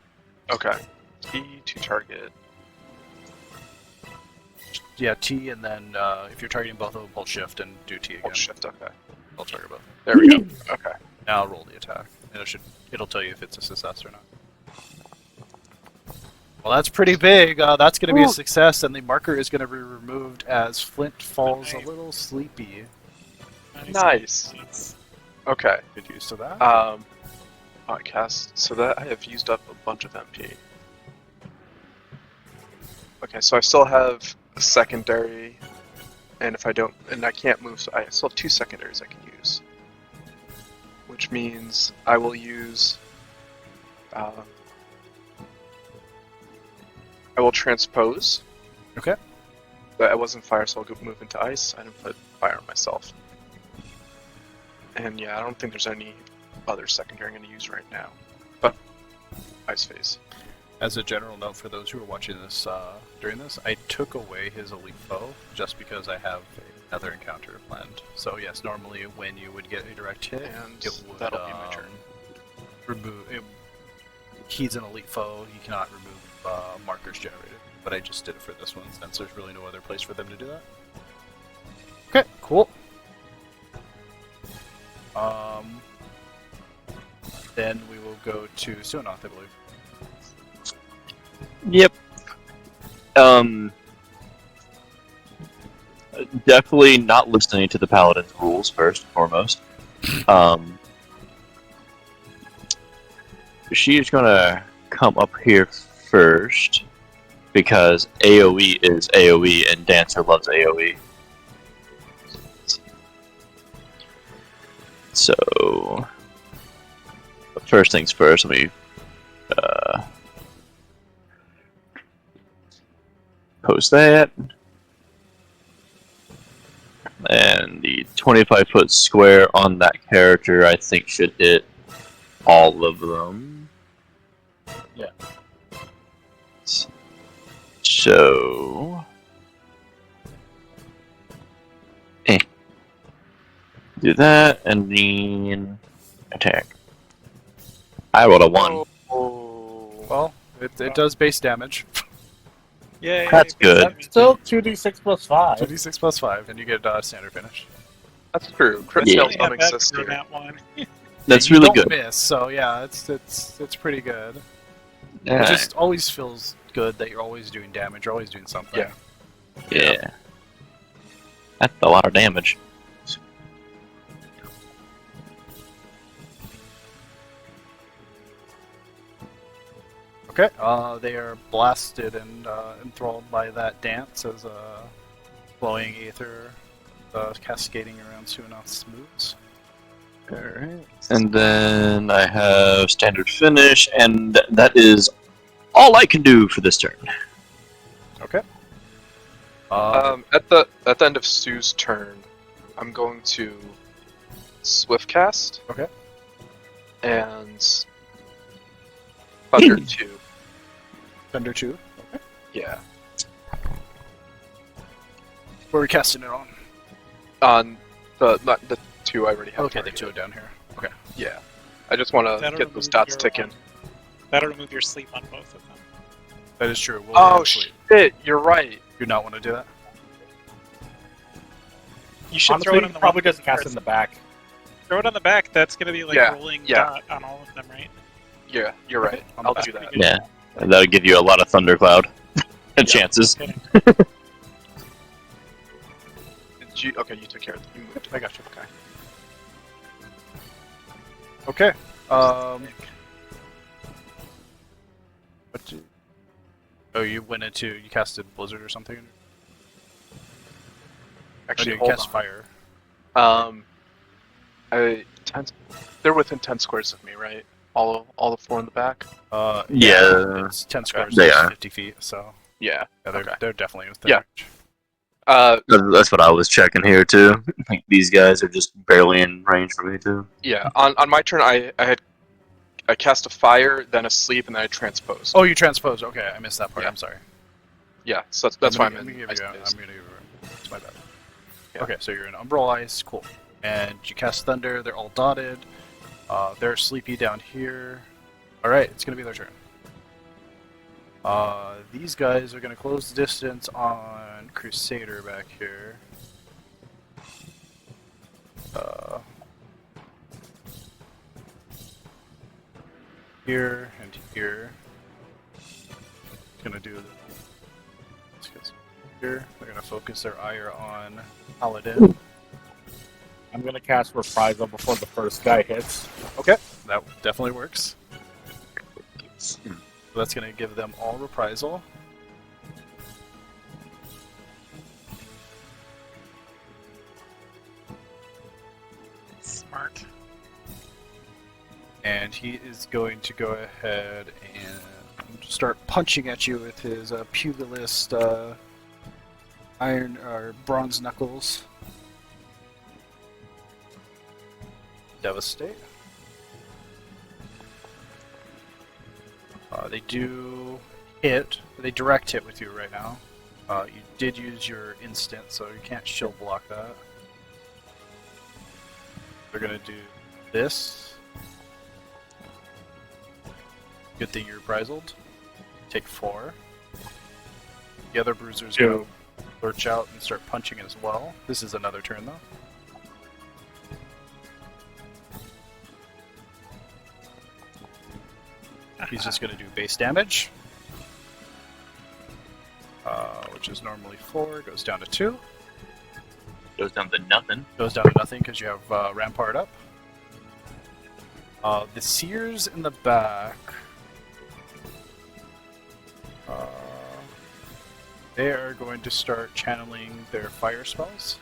Okay. T to target. Yeah, T, and then if you're targeting both of them, hold shift and do T again. Hold shift. Okay. I'll target both. There we go. Okay. Now roll the attack. And it'll tell you if it's a success or not. Well, that's pretty big. That's going to be a success, and the marker is going to be removed as Flint falls a little sleepy. Nice. Okay. Good use of that. Cast. So that I have used up a bunch of MP. Okay, so I still have a secondary, and if I don't, and I can't move, so I still have 2 secondaries I can use. Which means I will use. I will transpose. Okay. But I wasn't fire, so I'll go move into ice. I didn't put fire on myself. And yeah, I don't think there's any other secondary I'm going to use right now. But ice phase. As a general note for those who are watching this during this, I took away his elite foe just because I have another encounter planned. So yes, normally when you would get a direct hit, And it would that'll be my turn. He's an elite foe. He cannot remove markers generated. But I just did it for this one since there's really no other place for them to do that. Okay, cool. Then we will go to Sueanoth, I believe. Yep. Definitely not listening to the Paladin's rules first and foremost. She is gonna come up here first because AoE is AoE and Dancer loves AoE. So, first things first, let me post that. And the 25-foot square on that character, I think, should hit all of them. Yeah. So... do that, and then attack. I rolled a 1. Oh. Well, it does base damage. Yay! That's good. That's still 2d6 plus 5. 2d6 plus 5, and you get standard finish. That's true. Crit Yeah. sales don't exist on here. that one. That's You really don't good. miss, so yeah, it's pretty good. It Alright. just always feels good that you're always doing damage, you're always doing something. Yeah. Yeah. That's a lot of damage. Okay, they are blasted and enthralled by that dance as flowing aether cascading around Sueanoth's moves. Alright. And then I have standard finish, and that is all I can do for this turn. Okay. At the end of Sue's turn, I'm going to swift cast. Okay. And Thunder 2. Thunder 2. Yeah. Where are we casting it on? On the 2 I already have. Okay, the targeted. 2 down here. Okay. Yeah. I just want to That'll get those remove dots your, ticking. That'll remove your sleep on both of them. That is true. We'll Oh sleep. shit! You're right. Do not want to do that? You should Honestly, throw it on the probably one doesn't cast it first. in the back. Throw it on the back. That's gonna be like Yeah, rolling yeah. dot on all of them, right? Yeah, you're right. on the I'll back. do that. Yeah. And that'll give you a lot of thundercloud chances. Kidding. Okay, you took care of it. You moved. I got you. Okay. Okay. What did... Oh, you went into... You casted Blizzard or something? Or Actually, did you hold cast on. Fire? They're within 10 squares of me, right? All the 4 in the back. Yeah. It's 10 squares. They It's are. 50 feet. So Yeah. yeah, they're Okay. they're definitely within Yeah. range. That's what I was checking here, too. Like, these guys are just barely in range for me, too. Yeah. On my turn, I cast a fire, then a sleep, and then I transposed. Oh, you transpose. Okay, I missed that part. Yeah. I'm sorry. Yeah. So that's why I'm I'm in. gonna give ice you. phase. I'm gonna give you. It's my bad. Yeah. Okay, so you're in Umbral Ice, cool. And you cast Thunder, they're all dotted. They're sleepy down here. Alright, it's going to be their turn. These guys are going to close the distance on Crusader back here. Here and here. Gonna do here. They're gonna focus their ire on Paladin. I'm gonna cast Reprisal before the first guy hits. Okay, that definitely works. So that's gonna give them all reprisal. Smart. And he is going to go ahead and start punching at you with his pugilist iron or bronze knuckles. Devastate. They do hit. They direct hit with you right now. You did use your instant, so you can't shield block that. They're gonna do this. Good thing you're reprisalled. Take 4. The other bruisers go lurch out and start punching as well. This is another turn though. He's just going to do base damage, which is normally 4, goes down to 2. Goes down to nothing. Goes down to nothing because you have Rampart up. The Seers in the back, they are going to start channeling their fire spells.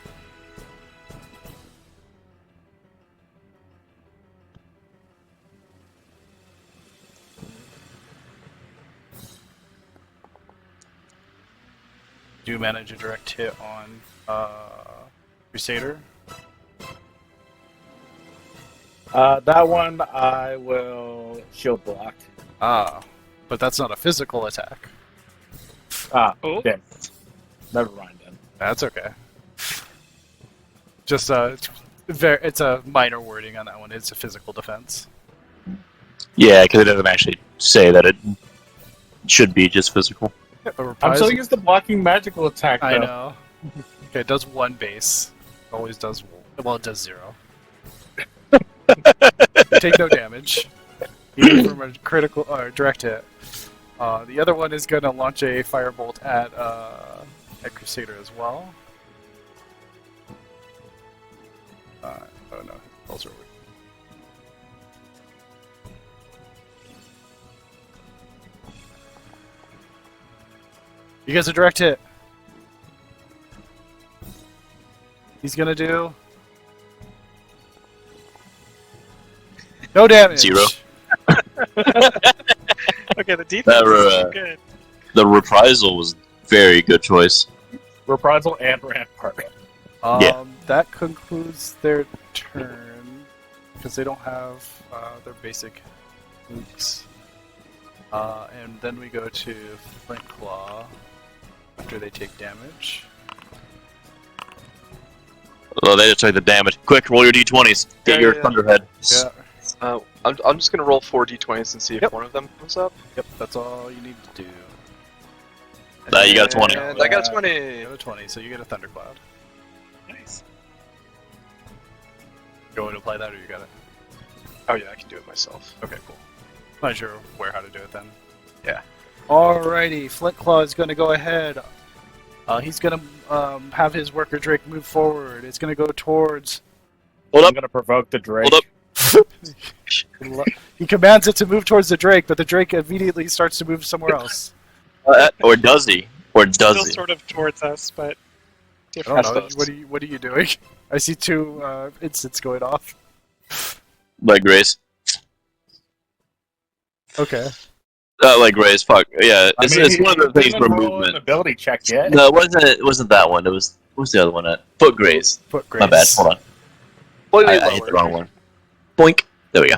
Do manage a direct hit on Crusader. That one I will shield block. But that's not a physical attack. Oh. Damn. Never mind then. That's okay. Just it's a minor wording on that one. It's a physical defense. Yeah, because it doesn't actually say that it should be just physical. Yeah, but I'm so reprisal- used to blocking magical attack. I though. know. Okay, it does 1 base. Always does. Well, it does 0. You take no damage, even from a critical or direct hit. The other one is going to launch a firebolt at Crusader as well. Oh no, those are weak. You guys a direct hit. He's gonna do no damage. 0. Okay, the defense is good. The reprisal was very good choice. Reprisal and Rampart. Yeah. That concludes their turn because they don't have their basic nukes. And then we go to Flint Claw after they take damage. Well, they just took the damage. Quick, roll your d20s. Get your Yeah. Thunderhead. Yeah. I'm just gonna roll 4 d20s and see if Yep. one of them comes up. Yep, that's all you need to do. You got a 20. And I got a You 20. got a 20, so you get a Thundercloud. Nice. You want to apply that, or you got it? Oh yeah, I can do it myself. Okay, cool. Not sure where how to do it then. Yeah. Alrighty, Flint Claw is going to go ahead. He's going to have his worker Drake move forward. It's going to go towards. Hold I'm up. gonna provoke the Drake. Hold up. He commands it to move towards the Drake, but the Drake immediately starts to move somewhere else. Or does he? Or does Still he? sort of towards us, but I different. don't know. What are you doing? I see 2 instants going off. Like Grace. Okay. Like Grace, fuck. Yeah, I it's, mean, it's one of the he things didn't for roll an movement. ability check yet. No, it wasn't that one. It was, what was the other one at? Foot Grace. Foot Grace. My bad, hold on. Slightly I hit the lower. wrong one. Boink. There we go.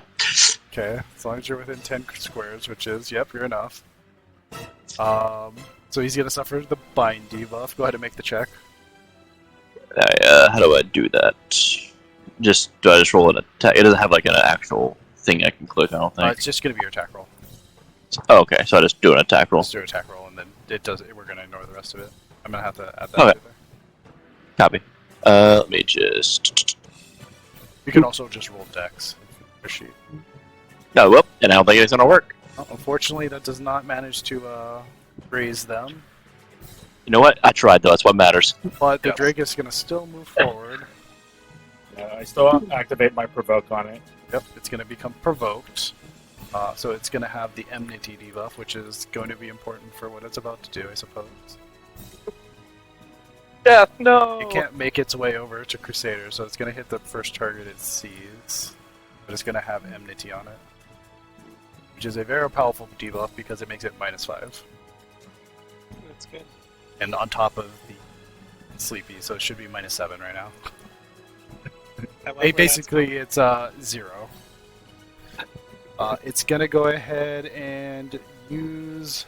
Okay, as long as you're within 10 squares, which is, yep, you're enough. So he's going to suffer the bind debuff. Go ahead and make the check. How do I do that? Do I just roll an attack? It doesn't have like an actual thing I can click. I don't think. It's just gonna be your attack roll. Oh, okay. So I just do an attack roll. Just do an attack roll, and then we're gonna ignore the rest of it. I'm gonna have to add that. Okay. To there. Copy. Let me just. You can also just roll dex. For sheet. No, well, and I don't think it's gonna work. Well, unfortunately, that does not manage to raise them. You know what? I tried though. That's what matters. But the Yes. Drake is gonna still move forward. Yeah, I still activate my provoke on it. Yep, it's gonna become provoked. So it's gonna have the enmity debuff, which is going to be important for what it's about to do, I suppose. Death, no! It can't make its way over to Crusader, so it's gonna hit the first target it sees. But it's gonna have enmity on it. Which is a very powerful debuff because it makes it -5. That's good. And on top of the sleepy, so it should be -7 right now. I love where that's Basically, it's 0. It's gonna go ahead and use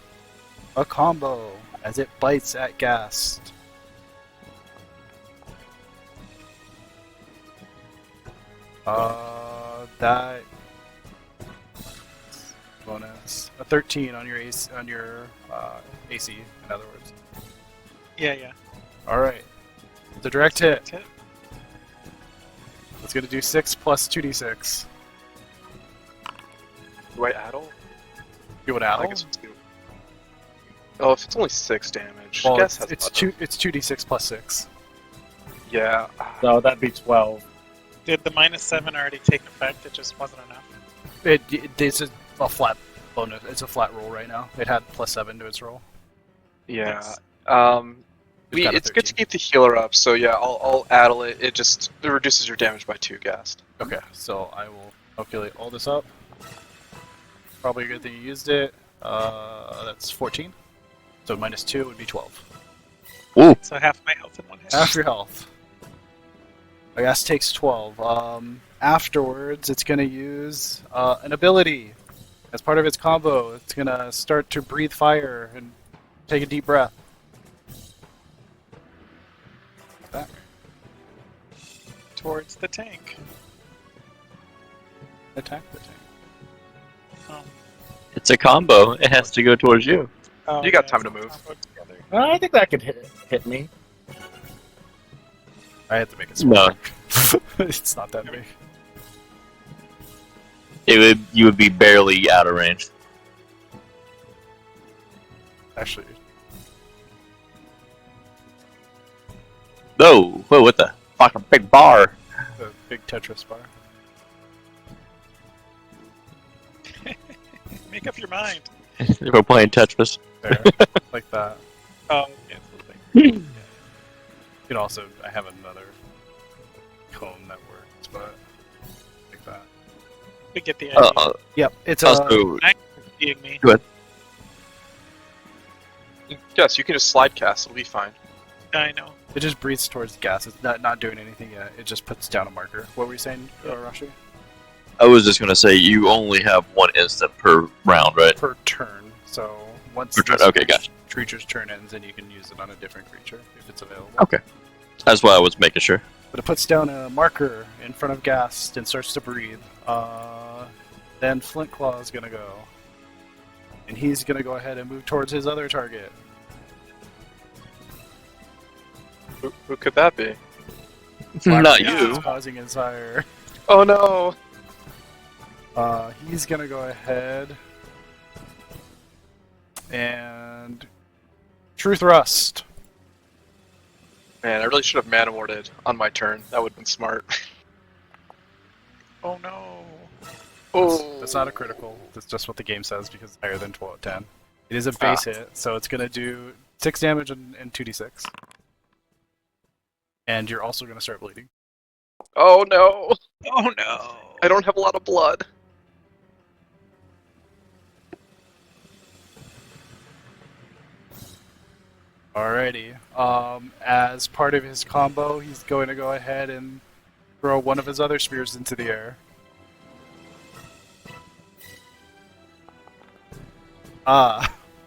a combo as it bites at Gast. That bonus a 13 on your AC, AC. In other words. Yeah. All right, it's a direct hit. That's it. It's gonna do 6 plus 2d6. Do I addle? You would I add? guess it's 2. Oh, if it's only 6 damage. Well, Guess it's has butter. 2d6 plus 6. Yeah. So that'd be 12. Did the -7 already take effect? It just wasn't enough. It's a flat bonus. It's a flat roll right now. It had +7 to its roll. Yeah. Nice. It's got a It's good to 13. keep the healer up, so yeah, I'll addle it. It reduces your damage by 2 Gast. Okay, so I will calculate all this up. Probably a good thing you used it. That's 14. So -2 would be 12. So half my health in one hit. Half your health. I guess takes 12. Afterwards, it's going to use an ability. As part of its combo, it's going to start to breathe fire and take a deep breath. That. Towards the tank. Attack the tank. It's a combo. It has to go towards you. Oh, You got yeah, time to it's move. comboed together. I think that could hit me. I had to make it No. small. It's not that big. You would be barely out of range. Actually, No, whoa, what the fucking big bar? the big Tetris bar. Make up your mind. We're playing Tetris. There, like that. Oh, yeah, it's the thing. You can also, I have another cone that works, but like that. We get the idea. Yep, it's Also, Being me. Yes, you can just slide cast, it'll be fine. I know. it just breathes towards gas. It's not doing anything yet. It just puts down a marker. What were you saying, Rashi? I was just gonna say you only have one instant per round, right? Per turn. So once Per turn. this Okay, gotcha. creature's turn ends, then you can use it on a different creature if it's available. Okay. That's why I was making sure. But it puts down a marker in front of Gast and starts to breathe. Then Flint Claw is gonna go. And he's gonna go ahead and move towards his other target. Who could that be? Not Gast you. is causing his fire. Oh no! He's gonna go ahead and True Thrust. Man, I really should have mana warded on my turn. That would have been smart. Oh no. Oh, That's not a critical. That's just what the game says because it's higher than 10. It is a base hit, so it's gonna do 6 damage and 2d6. And you're also gonna start bleeding. Oh no! Oh no. I don't have a lot of blood. Alrighty. As part of his combo, he's going to go ahead and throw one of his other spears into the air.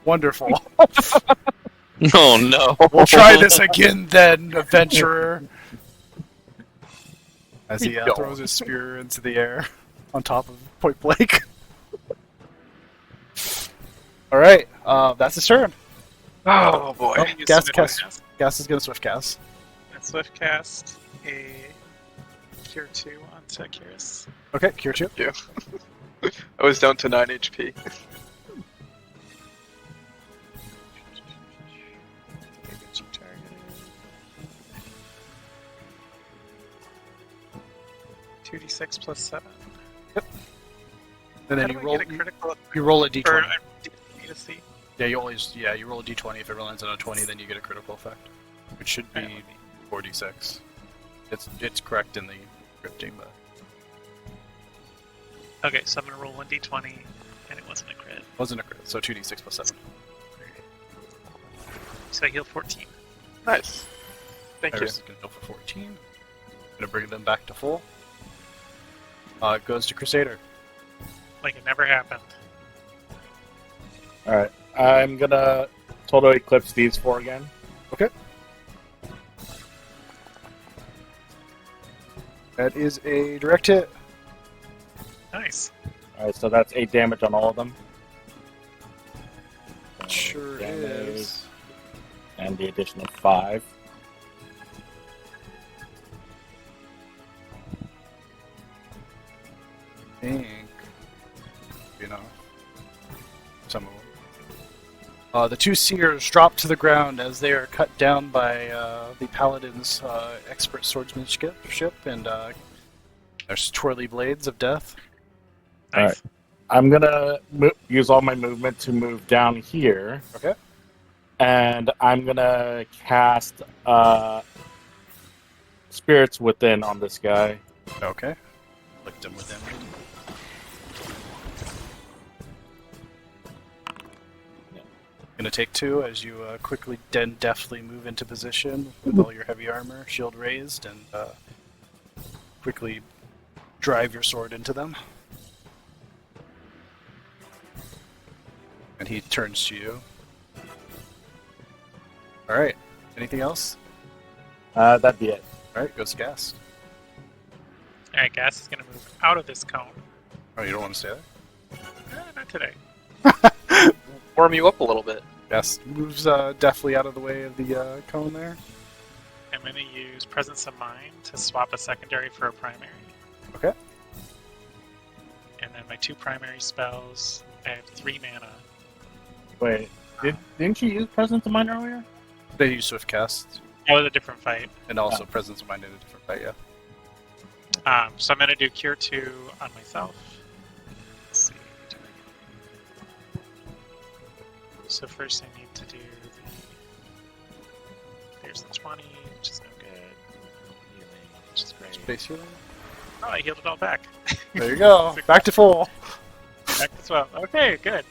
Wonderful. Oh no. We'll try this again then, adventurer. As he Yo. throws his spear into the air on top of point blank. All right, that's his turn. Oh boy. Oh, Use Gast Swift cast. Cast. Gast is gonna swift cast. And Swift Cast a Cure 2 onto Kyras. Okay, cure 2. I was down to 9 HP. Get you targeted. 2d6 plus 7. And then How you do I roll. get a critical You roll a or d20. a D20. Yeah, you roll a d20. If it lands on a 20, then you get a critical effect, which should be 4d6. It's correct in the scripting, but Okay, so I'm gonna roll 1d20, and it wasn't a crit. wasn't a crit. So 2d6 plus 7. So I heal 14. Nice. Thank you. Iris is gonna go for 14. Gonna bring them back to full. It goes to Crusader. Like it never happened. All right, I'm gonna total eclipse these 4 again. That is a direct hit. Nice. All right, so that's 8 damage on all of them. Sure Damage, is. and the additional 5. Think. You know. Some of them. The 2 seers drop to the ground as they are cut down by the Paladin's expert swordsmanship, and there's twirly blades of death. Nice. Alright. I'm gonna use all my movement to move down here. Okay. And I'm gonna cast Spirits Within on this guy. Okay. Licked him with them. Gonna take 2 as you quickly, deftly move into position with all your heavy armor, shield raised, and quickly drive your sword into them. And he turns to you. Alright, anything else? That'd be it. Alright, goes to Gast. Alright, Gas is gonna move out of this cone. Oh, you don't want to stay there? Not today. Warm you up a little bit. Gast moves deftly out of the way of the cone there. I'm gonna use Presence of Mind to swap a secondary for a primary. Okay. And then my 2 primary spells, I have 3 mana. Wait, didn't you use Presence of Mind earlier? They use swift cast, That was a different fight. and also presence of mind in a different fight, yeah. So I'm gonna do Cure 2 on myself. Let's see. So first I need to do there's the 20, which is no good. Healing, which is great. Space healing. Oh, I healed it all back. There you go. Back to full. Back as well. Okay, good.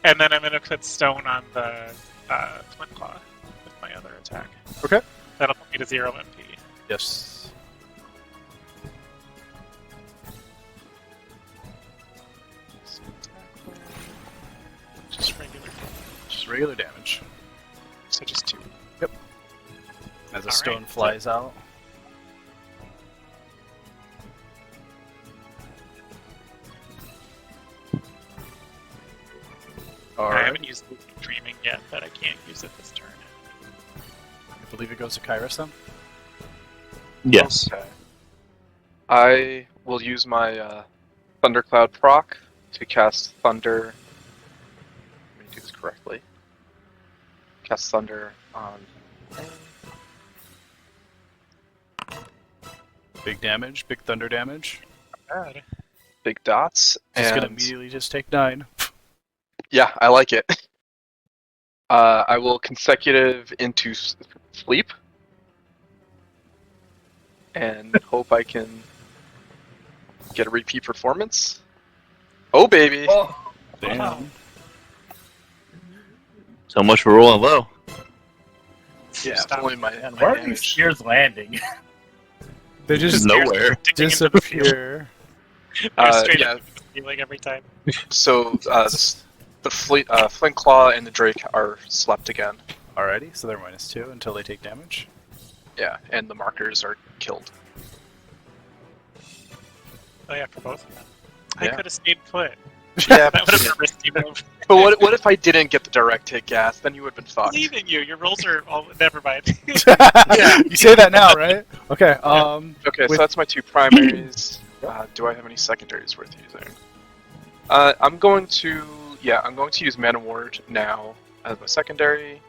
And then I'm gonna put stone on the Flint Claw with my other attack. Okay. That'll put me to 0 MP. Yes. Just regular. Just regular damage. So just 2. As a All stone right. flies out. I Alright. haven't used Dreaming yet, but I can't use it this turn. I believe it goes to Kyras then. Yes. Okay. I will use my Thundercloud proc to cast Thunder. Let me do this correctly. Cast Thunder on Big damage, big thunder damage. Bad. big dots. It's and gonna immediately just take 9. yeah, I like it. I will consecutive into sleep and hope I can get a repeat performance. Oh baby! Damn. So much for rolling low. Yeah, it's Stop. only my Man, my where are these damage. spears landing? They just Nowhere. Digging into disappear. Straight Yeah. up healing every time. So the Flint Claw and the Drake are slept again. Alrighty, so they're -2 until they take damage. Yeah, and the markers are killed. Oh yeah, for both of them. Yeah. I could have stayed put. Yeah, That would have been a risky move. but what if I didn't get the direct hit, Gas? Then you would have been fucked. Believe in you. Your rolls are all. Never mind. Yeah. You say that now, right? Okay. Okay, with- so that's my two primaries. Do I have any secondaries worth using? I'm going to use Mana Ward now as my secondary.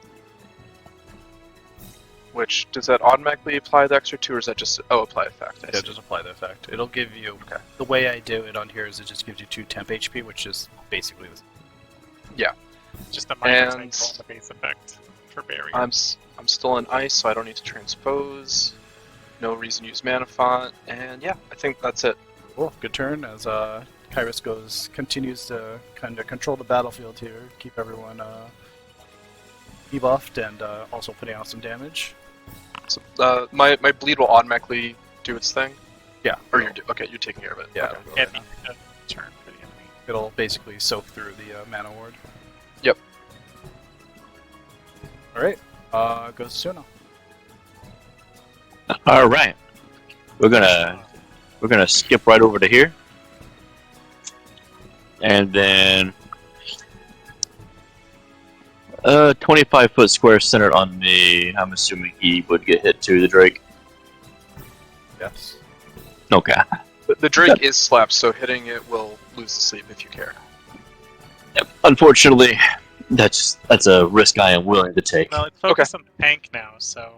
Which, does that automatically apply the extra 2, or is that just, apply effect? I Yeah, see. just apply the effect. It'll give you. Okay. The way I do it on here is it just gives you 2 temp HP, which is basically the Just a minor And- cycle on the base effect for barrier. I'm still in ice, so I don't need to transpose. No reason to use Mana Font, and yeah, I think that's it. Cool. Good turn as Kyras continues to kind of control the battlefield here, keep everyone debuffed, and also putting out some damage. So, my bleed will automatically do its thing. Yeah. Or you're taking care of it. Yeah. Okay. it'll go Yeah, right now. the turn for the enemy. It'll basically soak through the mana ward. Yep. All right. Goes Sueanoth. All right, we're gonna skip right over to here, and then 25-foot square centered on me. I'm assuming he would get hit too. The Drake. Yes. Okay. The Drake is slapped, so hitting it will lose the sleep if you care. Yep. Unfortunately, that's a risk I am willing to take. Well, it's focused on the tank now, so.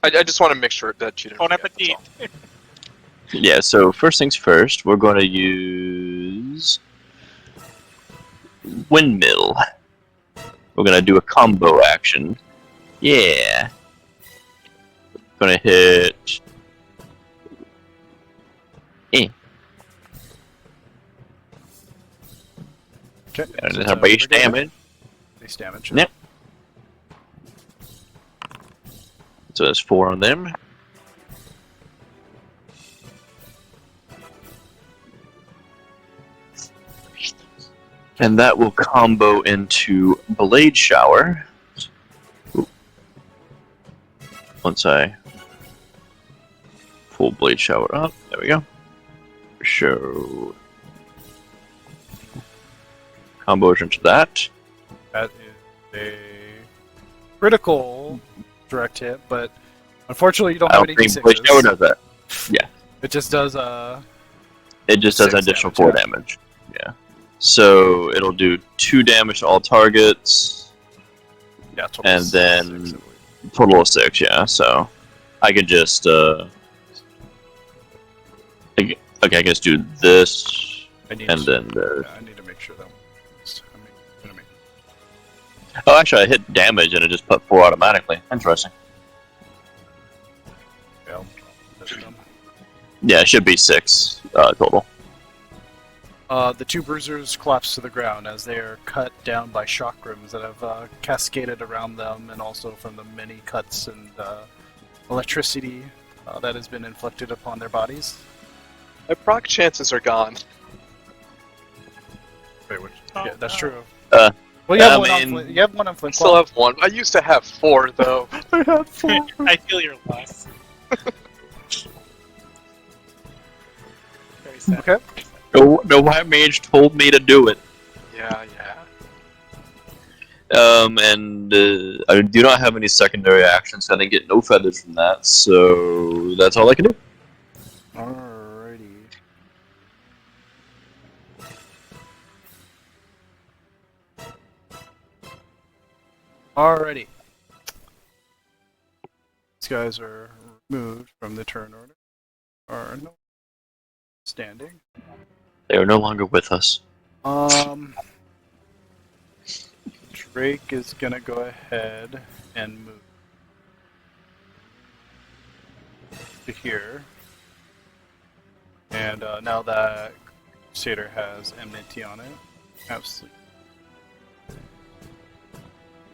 I just want to make sure that you didn't. Bon forget, that's appetit. all. Yeah, so first things first, we're going to use Windmill. We're going to do a combo action. Yeah. Going to hit... Okay. And so then it's a base regular damage. Base damage. Yep. So there's 4 on them. And that will combo into Blade Shower. Ooh. Once I pull Blade Shower up, there we go. Show combos into that. That is a critical direct hit, but unfortunately you don't I have don't any think Blade Shower D6s. does that. It just does It just does 6 additional damage, 4 yeah. damage. Yeah. So it'll do 2 damage to all targets, yeah, total and 6, then- I believe. total of 6, yeah. So I could just, I guess do this, I need and to, then the... yeah, I need to make sure that I'm gonna make Oh, actually, I hit damage, and it just put 4 automatically. Interesting. fail. That's dumb. Yeah, it should be 6 total. The 2 bruisers collapse to the ground as they are cut down by chakrams that have cascaded around them, and also from the many cuts and electricity that has been inflicted upon their bodies. My proc chances are gone. Wait, which, Oh, yeah, that's no. true. Uh, Well, you have, I one on mean- Flint. You have one on I Flint. still have 1. I used to have 4, though. I have 4. I feel your loss. Very sad. Okay. No White Mage told me to do it. Yeah. And I do not have any secondary actions. I didn't get no feathers from that, so that's all I can do. Alrighty. Alrighty. These guys are removed from the turn order. Are no standing. They are no longer with us. Drake is gonna go ahead and move to here. And now that Crusader has enmity on it, absolutely.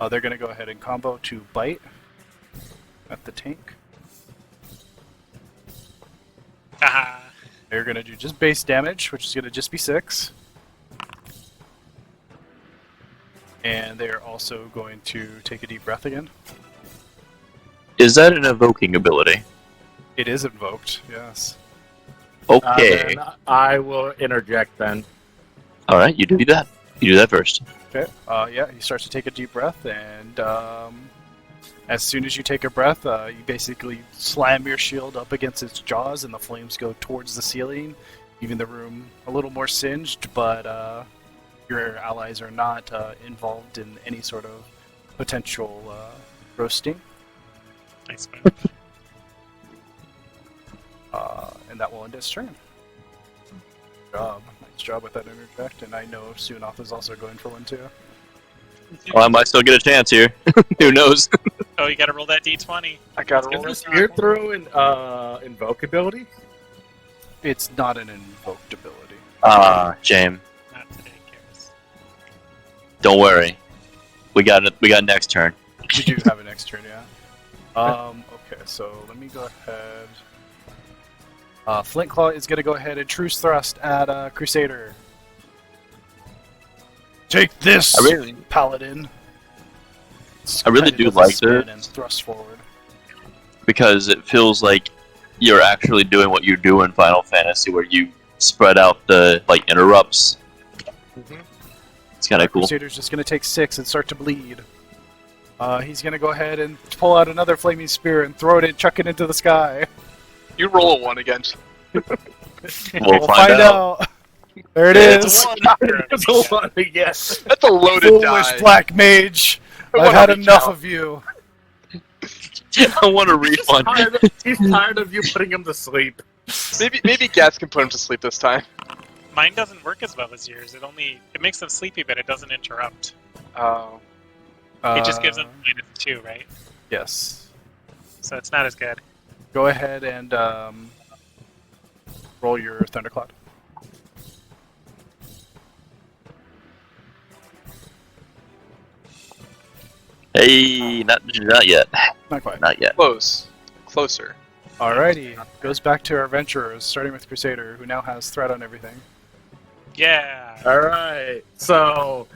They're gonna go ahead and combo to bite at the tank. Haha. They're gonna do just base damage, which is gonna just be 6. And they're also going to take a deep breath again. Is that an evoking ability? It is invoked, yes. Okay. Then I will interject then. All right, you do that. You do that first. Okay. Yeah, he starts to take a deep breath, and as soon as you take a breath, you basically slam your shield up against its jaws, and the flames go towards the ceiling, leaving the room a little more singed, but your allies are not involved in any sort of potential roasting. Nice move. And that will end its turn. Nice job with that interject, and I know Sueanoth is also going for one too. Well, I might still get a chance here. Who knows? Oh, you gotta roll that d20. I gotta Let's roll go this. for Spear throw and invoke ability? It's not an invoked ability. Shame. Not today, Kyras. Don't worry. We got it. We got next turn. You do have an next turn, yeah. Okay, so let me go ahead. Flintclaw is going to go ahead and truce thrust at Crusader. Take this, Paladin. I really Kinda do does a like spin this. and thrust forward. Because it feels like you're actually doing what you do in Final Fantasy, where you spread out the interrupts. Mhm. It's kind of cool. Crusader's just going to take 6 and start to bleed. He's going to go ahead and pull out another flaming spear and throw it and chuck it into the sky. You roll a 1 against. We'll find out. There it It's is. It's a lot, yes. That's a loaded Foolish die. black mage. I I've wanna had reach enough out. of you. I want a refund. He's tired of you putting him to sleep. Maybe Gast can put him to sleep this time. Mine doesn't work as well as yours. It makes them sleepy, but it doesn't interrupt. Oh. It just gives them -2, right? Yes. So it's not as good. Go ahead and roll your Thundercloud. Hey, not yet. Not quite. Not yet. Close. Closer. Alrighty. Goes back to our adventurers, starting with Crusader, who now has threat on everything. Yeah. Alright, so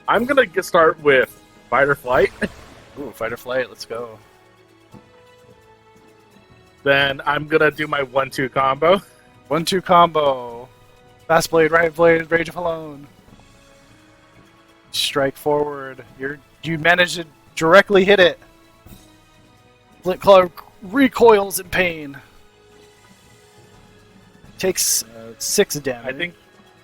I'm gonna start with fight or flight. Ooh, fight or flight, let's go. Then I'm gonna do my 1-2 combo. 1-2 combo. Fast blade, right blade, rage of alone. Strike forward. You manage to directly hit it. Flintclaw recoils in pain. Takes 6 damage. I think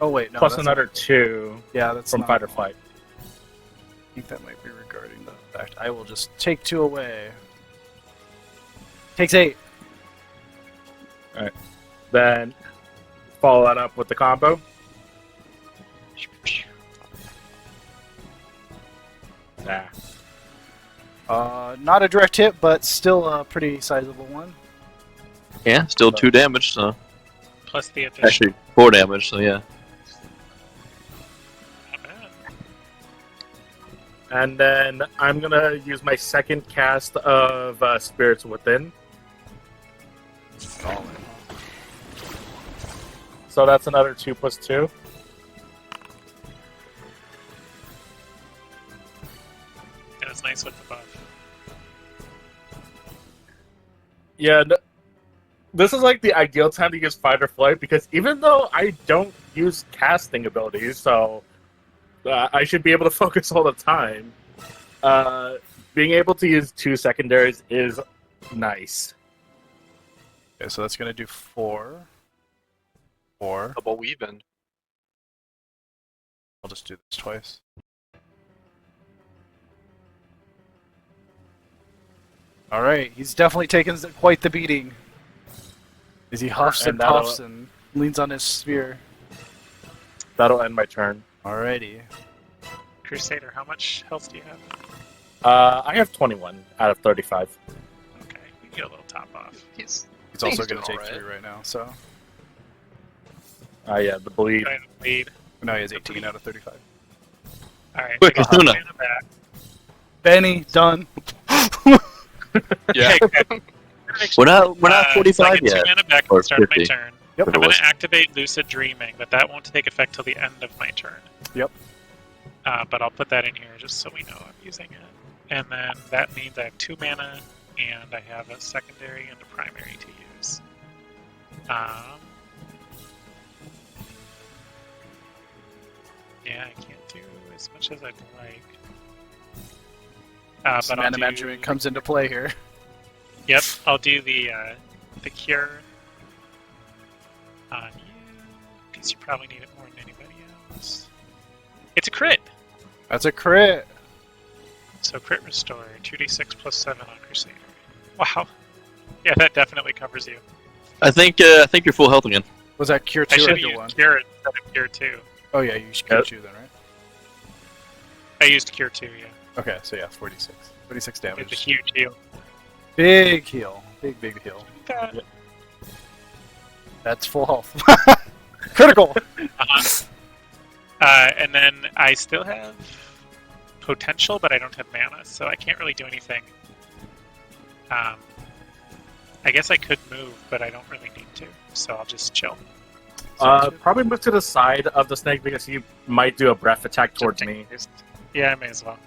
Oh wait, no. plus that's another 2 Yeah, that's from not- fight or flight. I think that might be regarding the fact. I will just take 2 away. Takes 8. Then follow that up with the combo. Nah. Not a direct hit, but still a pretty sizable one. Yeah, still 2 damage. So Plus the addition. actually 4 damage. So yeah. Not bad. And then I'm gonna use my second cast of Spirits Within. Solid. So that's another 2 plus 2. It was nice with the buff. Yeah, this is like the ideal time to use fight or flight because even though I don't use casting abilities, so I should be able to focus all the time. Being able to use 2 secondaries is nice. Okay, so that's gonna do 4. 4. Double weaving. I'll just do this twice. Alright, he's definitely taken quite the beating. As he huffs and And that'll- puffs and leans on his spear. That'll end my turn. Alrighty. Crusader, how much health do you have? I have 21 out of 35. Okay, you can get a little top off. He's He's also He's gonna doing take alright. 3 right now, so. Yeah, the bleed. Trying to lead. No, he has 18 out of 35. Alright, Quick, I got Asuna. two in the back. Benny, done. yeah. Okay, We're not so I 45 get yet. 2 mana back at Or the start of my 50. turn. Yep. I'm going to activate Lucid Dreaming, but that won't take effect till the end of my turn. Yep. But I'll put that in here just so we know I'm using it. And then that means I have 2 mana and I have a secondary and a primary to use. Yeah, I can't do as much as I'd like. But Mana I'll do... management comes into play here. Yep, I'll do the cure on you, because you probably need it more than anybody else. It's a crit! That's a crit. So crit restore, 2d6 plus 7 on Crusader. Wow. Yeah, that definitely covers you. I think you're full health again. Was that cure I 2 or should have cure used 1? cure instead of cure 2. Oh yeah, you used cure 2 then, right? I used cure 2, yeah. Okay, so yeah, 46. 46 It's a damage. huge heal. Big heal. Big heal. Uh, That's full health. Critical! and then I still have potential, but I don't have mana, so I can't really do anything. I guess I could move, but I don't really need to, so I'll just chill. Probably move to the side of the snake because he might do a breath attack towards me. Yeah, I may as well.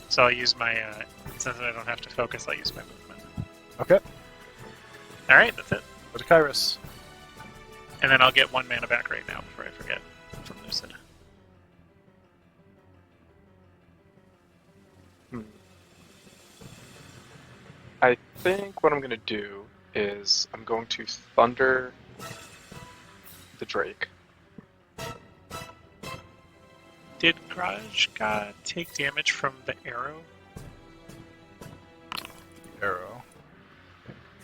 So I'll use my, since I don't have to focus, I'll use my movement. Okay. Alright, that's it. Go to Kyras. And then I'll get 1 mana back right now before I forget from Lucid. I think what I'm going to do is I'm going to Thunder the Drake. Did Grajka take damage from the arrow? Arrow.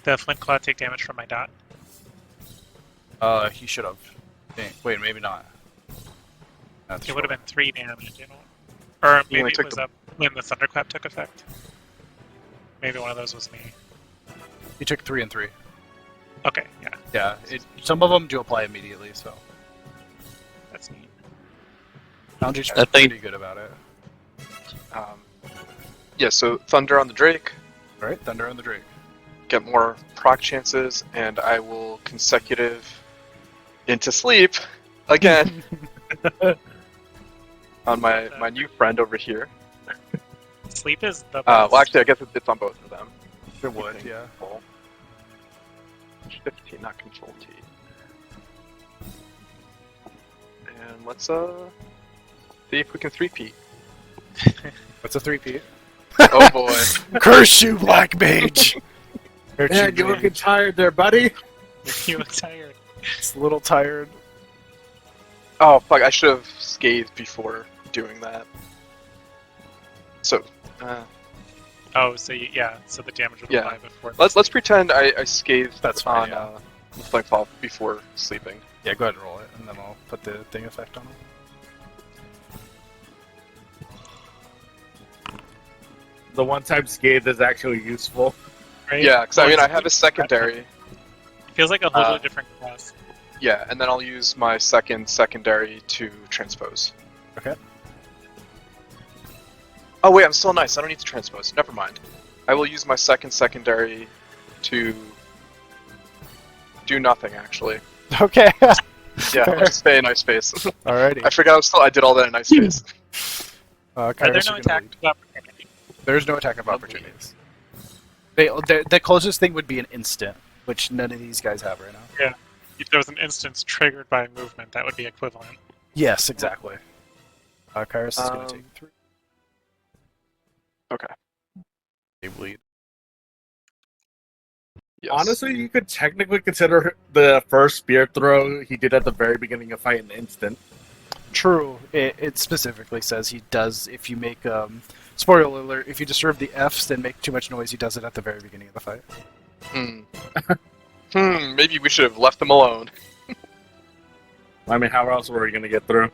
The Flint Claw take damage from my dot? He should have. Wait, maybe not. That's It would have been 3 damage, you know? Or You maybe only it took was the- up when the Thunderclap took effect. Maybe one of those was me. He took 3 and 3. Okay, yeah, Yeah, some of them do apply immediately, so. that's neat. Boundary's I think- pretty good about it. Yeah, so Thunder on the Drake, Alright, Thunder on the Drake. get more proc chances, and I will consecutive into sleep again on my new friend over here. Sleep is the best. Well, actually, I guess it's on both of them. It would, yeah. Control. 15, not Control T. And let's see if we can 3-peat. What's a 3-peat? Oh boy. Curse you, Black Mage! Curse Man, you're looking tired there, buddy. You look tired. It's a little tired. Oh fuck! I should have scathed before doing that. So, Oh, so so the damage would Yeah. apply before. let's pretend I scathed That's fine, on yeah. the Flame Fall before sleeping. Yeah, go ahead and roll it, and then I'll put the thing effect on it. The one-time scathe is actually useful. Right? Yeah, because I mean I have a secondary. It feels like a whole Uh, different class. Yeah, and then I'll use my secondary to transpose. Okay. Oh wait, I'm still nice. I don't need to transpose. Never mind. I will use my secondary to do nothing actually. Okay. Yeah, I'll just stay in nice space. Alrighty. I forgot I did all that in nice space. Are there Kyros, no you're gonna attack lead. of opportunity? There's no attack of opportunities. The closest thing would be an instant, which none of these guys have right now. If there was an instance triggered by movement, that would be equivalent. Yes, exactly. Kyros is going to take 3. Okay. They bleed. Yes. Honestly, you could technically consider the first spear throw he did at the very beginning of fight an instant. True. It specifically says he does, if you make, spoiler alert, if you disturb the Fs, then make too much noise, he does it at the very beginning of the fight. Maybe we should have left them alone. I mean, how else were we going to get through?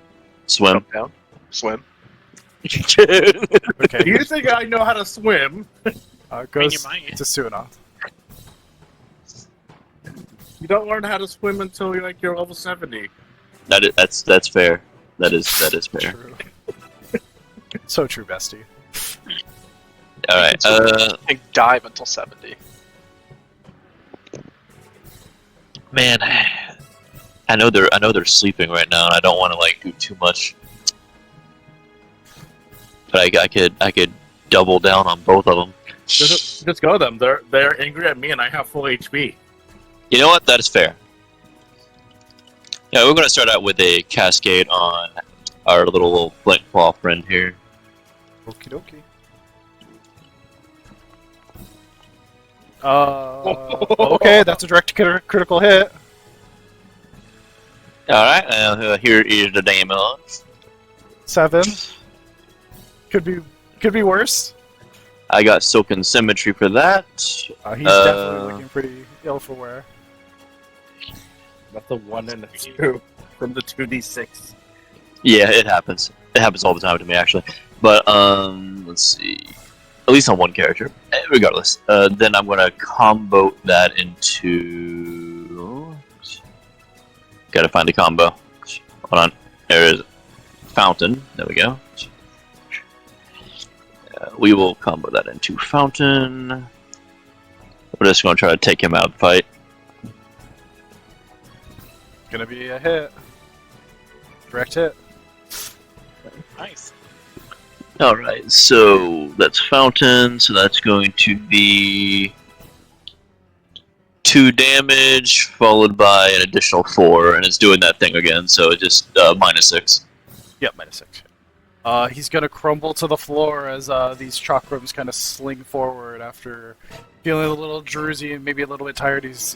Swim. Jump down. Swim. Okay. Do you think I know how to swim? Goes you might. to Sueanoth. You don't learn how to swim until you're level 70. That's fair. That is fair. True. So true, bestie. All right. I think dive until 70. Man, I know they're sleeping right now, and I don't want to do too much. But I could double down on both of them. Just go them. They're angry at me, and I have full HP. You know what? That is fair. Yeah, we're going to start out with a cascade on our little blink claw friend here. Okie dokie. Okay, that's a direct critical hit. Alright, here is the damage. 7. Could be worse. I got Silken Symmetry for that. He's definitely looking pretty ill for wear. That's a 1 and a 2 from the 2d6. Yeah, it happens. It happens all the time to me, actually. But, let's see. At least on one character. Regardless. Then I'm going to combo that into... Gotta find the combo. Hold on. There is Fountain. There we go. We will combo that into Fountain. We're just going to try to take him out of the fight. Gonna be a hit. Direct hit. Nice. Alright, so that's Fountain, so that's going to be 2 damage, followed by an additional 4, and it's doing that thing again, so it just -6. Yep, -6. He's gonna crumble to the floor as these chakrams kind of sling forward after feeling a little druzy and maybe a little bit tired. He's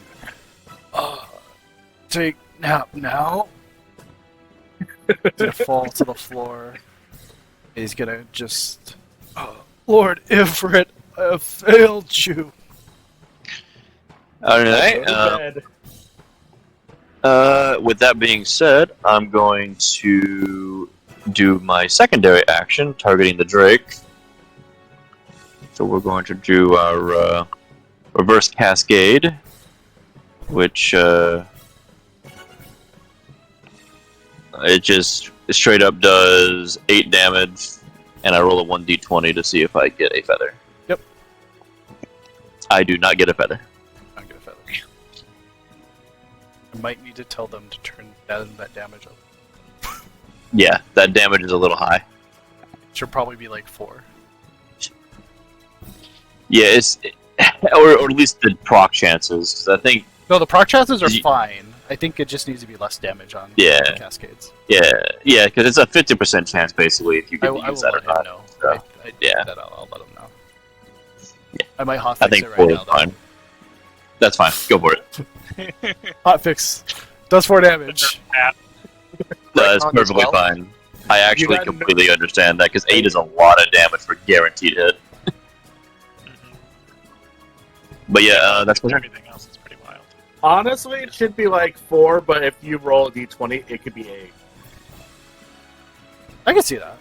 take nap now. He's gonna fall to the floor. He's gonna just Lord Ifrit, I have failed you. Alright, with that being said, I'm going to do my secondary action, targeting the Drake. So we're going to do our reverse cascade, which it just straight up does 8 damage, and I roll a 1d20 to see if I get a feather. Yep. I do not get a feather. Not get a feather. I might need to tell them to turn that damage up. Yeah, that damage is a little high. Should probably be like 4. Yeah, or at least the proc chances, because I think... No, the proc chances are fine. I think it just needs to be less damage on Yeah. the cascades. Yeah, because it's a 50% chance, basically, if you get to I use will that or let him not. know. So, Yeah. I'll let him know. Yeah. I might I hotfix think it 4 right is now, though. fine. That's fine, go for it. Hotfix. Does 4 damage. That's on as perfectly well? fine. I actually gotta completely understand that, because 8 is a lot of damage for guaranteed hit. But yeah, that's what Everything else is pretty wild. Honestly, it should be like 4, but if you roll a d20, it could be 8. I can see that.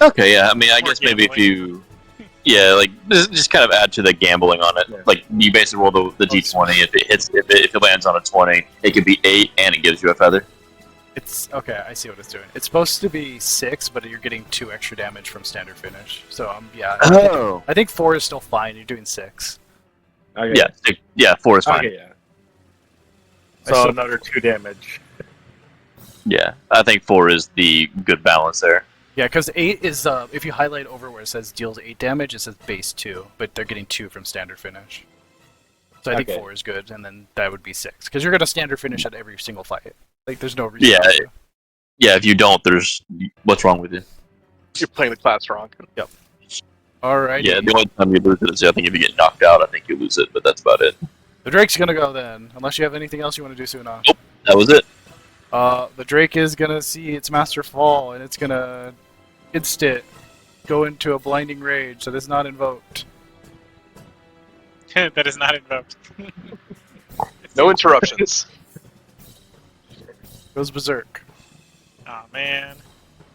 Okay, yeah, I mean, I Or guess maybe if gambling. you... Yeah, like, just kind of add to the gambling on it. Yeah. Like, you basically roll the d20, if it lands on a 20, it could be 8, and it gives you a feather. It's okay. I see what it's doing. It's supposed to be 6, but you're getting 2 extra damage from standard finish. So yeah, Oh! I think 4 is still fine. You're doing 6. Okay. Yeah, 4 is fine. Okay, yeah. I So still- another 2 damage. Yeah, I think 4 is the good balance there. Yeah, because 8 is if you highlight over where it says deals 8 damage, it says base 2, but they're getting 2 from standard finish. So I think Okay. 4 is good, and then that would be 6 because you're gonna standard finish at every single fight. Like there's no reason. Yeah. not to. Yeah, if you don't, there's... What's wrong with you? You're playing the class wrong. Alright. Yeah, the only time you lose it is, I think, if you get knocked out, I think you lose it, but that's about it. The Drake's gonna go then, unless you have anything else you want to do, Sueanoth. Nope. That was it. The Drake is gonna see its master fall, and it's gonna instant go into a blinding rage that is not invoked. That is not invoked. No interruptions. Goes berserk. Aw, man.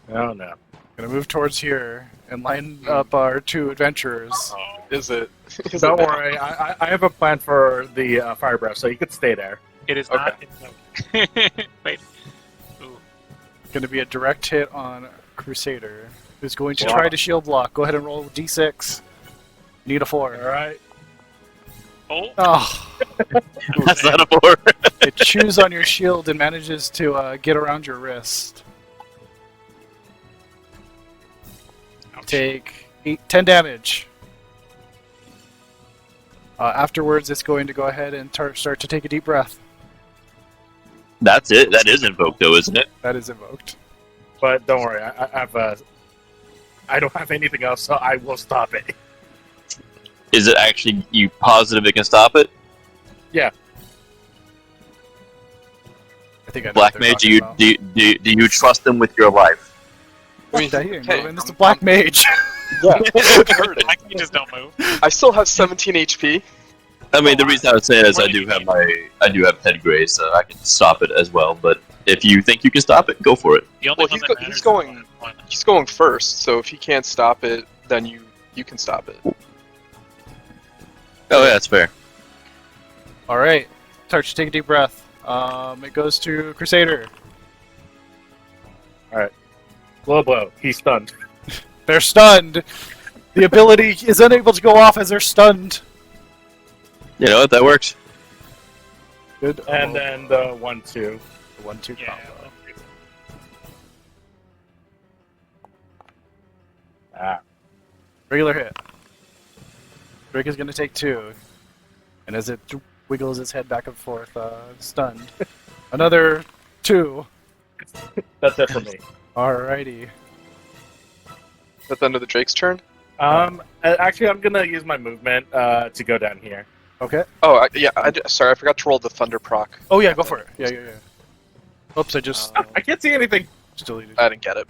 Oh no. Gonna move towards here and line up our 2 adventurers. Oh, Is it? Is Don't it worry, I have a plan for the fire breath, so you could stay there. it is not invoked. Wait. Ooh. Gonna be a direct hit on Crusader, who's going to Wow. try to shield block. Go ahead and roll d6. Need a 4. Alright. Oh, Oh, That's not a 4. it chews on your shield and manages to get around your wrist. ouch. Take 10 damage. Afterwards, it's going to go ahead and start to take a deep breath. That's it. That is invoked, though, isn't it? That is invoked. But don't worry, I don't have anything else, so I will stop it. Is it actually you positive it can stop it? Yeah. I think I know Black what they're Mage, do talking you about. do you trust them with your life? I mean, Hey, hey, moving. This is Black Mage. Black mages don't move. I still have 17 HP. I mean, the reason I would say it is What I do do you have mean? I do have Head Grace, so I can stop it as well. But if you think you can stop it, go for it. The only Well, one he's that go- he's matters is going- the one. He's going first, so if he can't stop it, then you can stop it. Oh, yeah, that's fair. All right, Tarch, take a deep breath. It goes to Crusader. Blow, blow. He's stunned. They're stunned. The ability is unable to go off as they're stunned. You know what? That works. Good. And then the 1-2. the 1-2 Yeah. combo. Ah. Regular hit. Drake is going to take 2. And as it wiggles its head back and forth, stunned. Another 2. That's it for me. Alrighty. Is that the end of the Drake's turn? Actually, I'm gonna use my movement to go down here. Okay. Oh, sorry, I forgot to roll the Thunder proc. Oh yeah, go for it. Yeah. Oops, I just I can't see anything. deleted. I didn't get it.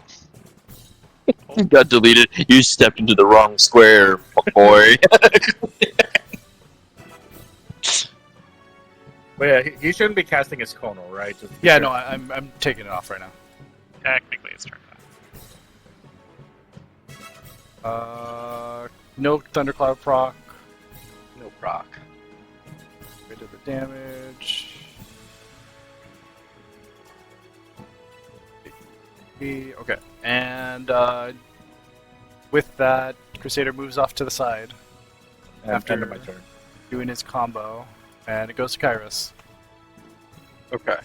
Got deleted. You stepped into the wrong square, boy. But yeah, he shouldn't be casting his Conal, right? Just to be Yeah, sure. no, I'm taking it off right now. Technically, it's turned off. No Thundercloud proc. No proc. Rid of the damage. Okay, and with that, Crusader moves off to the side, And after- end of my turn. doing his combo, and it goes to Kyras. Okay.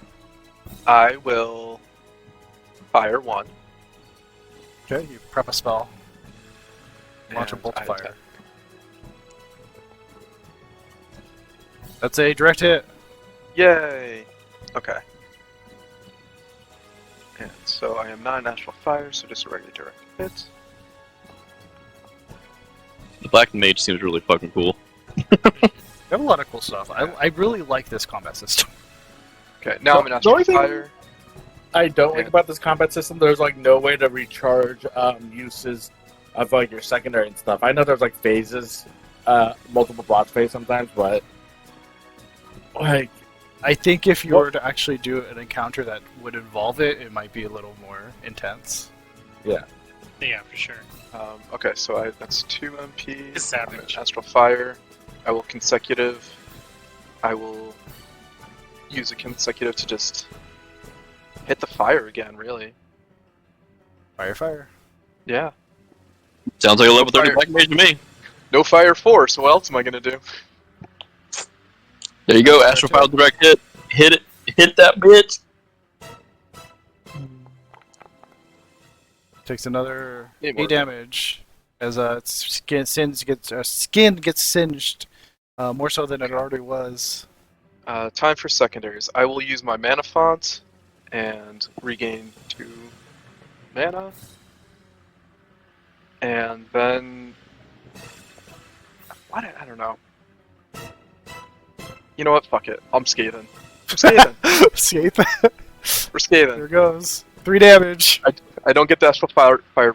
I will fire 1. Okay, you prep a spell. Launch a and bolt I of fire. attack. That's a direct hit. Yay! Okay. And so I am not an Astral Fire, so just a regular direct hit. The Black Mage seems really fucking cool. You have a lot of cool stuff. I really like this combat system. Okay, now I'm an The Astral only thing- Fire. I don't like Yeah. about this combat system. There's like no way to recharge uses of like your secondary and stuff. I know there's like phases, multiple boss phase sometimes, but like I think if you were to actually do an encounter that would involve it, it might be a little more intense. Yeah, for sure. Okay, so that's 2 MP. It's I'm an savage. Astral Fire. I will consecutive. I will use a consecutive to just hit the fire again, really. Fire. Yeah. Sounds like a level 30 Fire. Black Mage to me. No fire 4, so what else am I gonna do? There you go, Astrofile direct hit. Hit it. Hit that bitch. Takes another Eight 8 more. damage as its skin gets singed more so than it already was. Time for secondaries. I will use my mana font and regain 2 mana. And then... What? I don't know. You know what? Fuck it. I'm scathing. I'm scathing. Escape. We're scathing. There goes 3 damage. I don't get the Astral Fire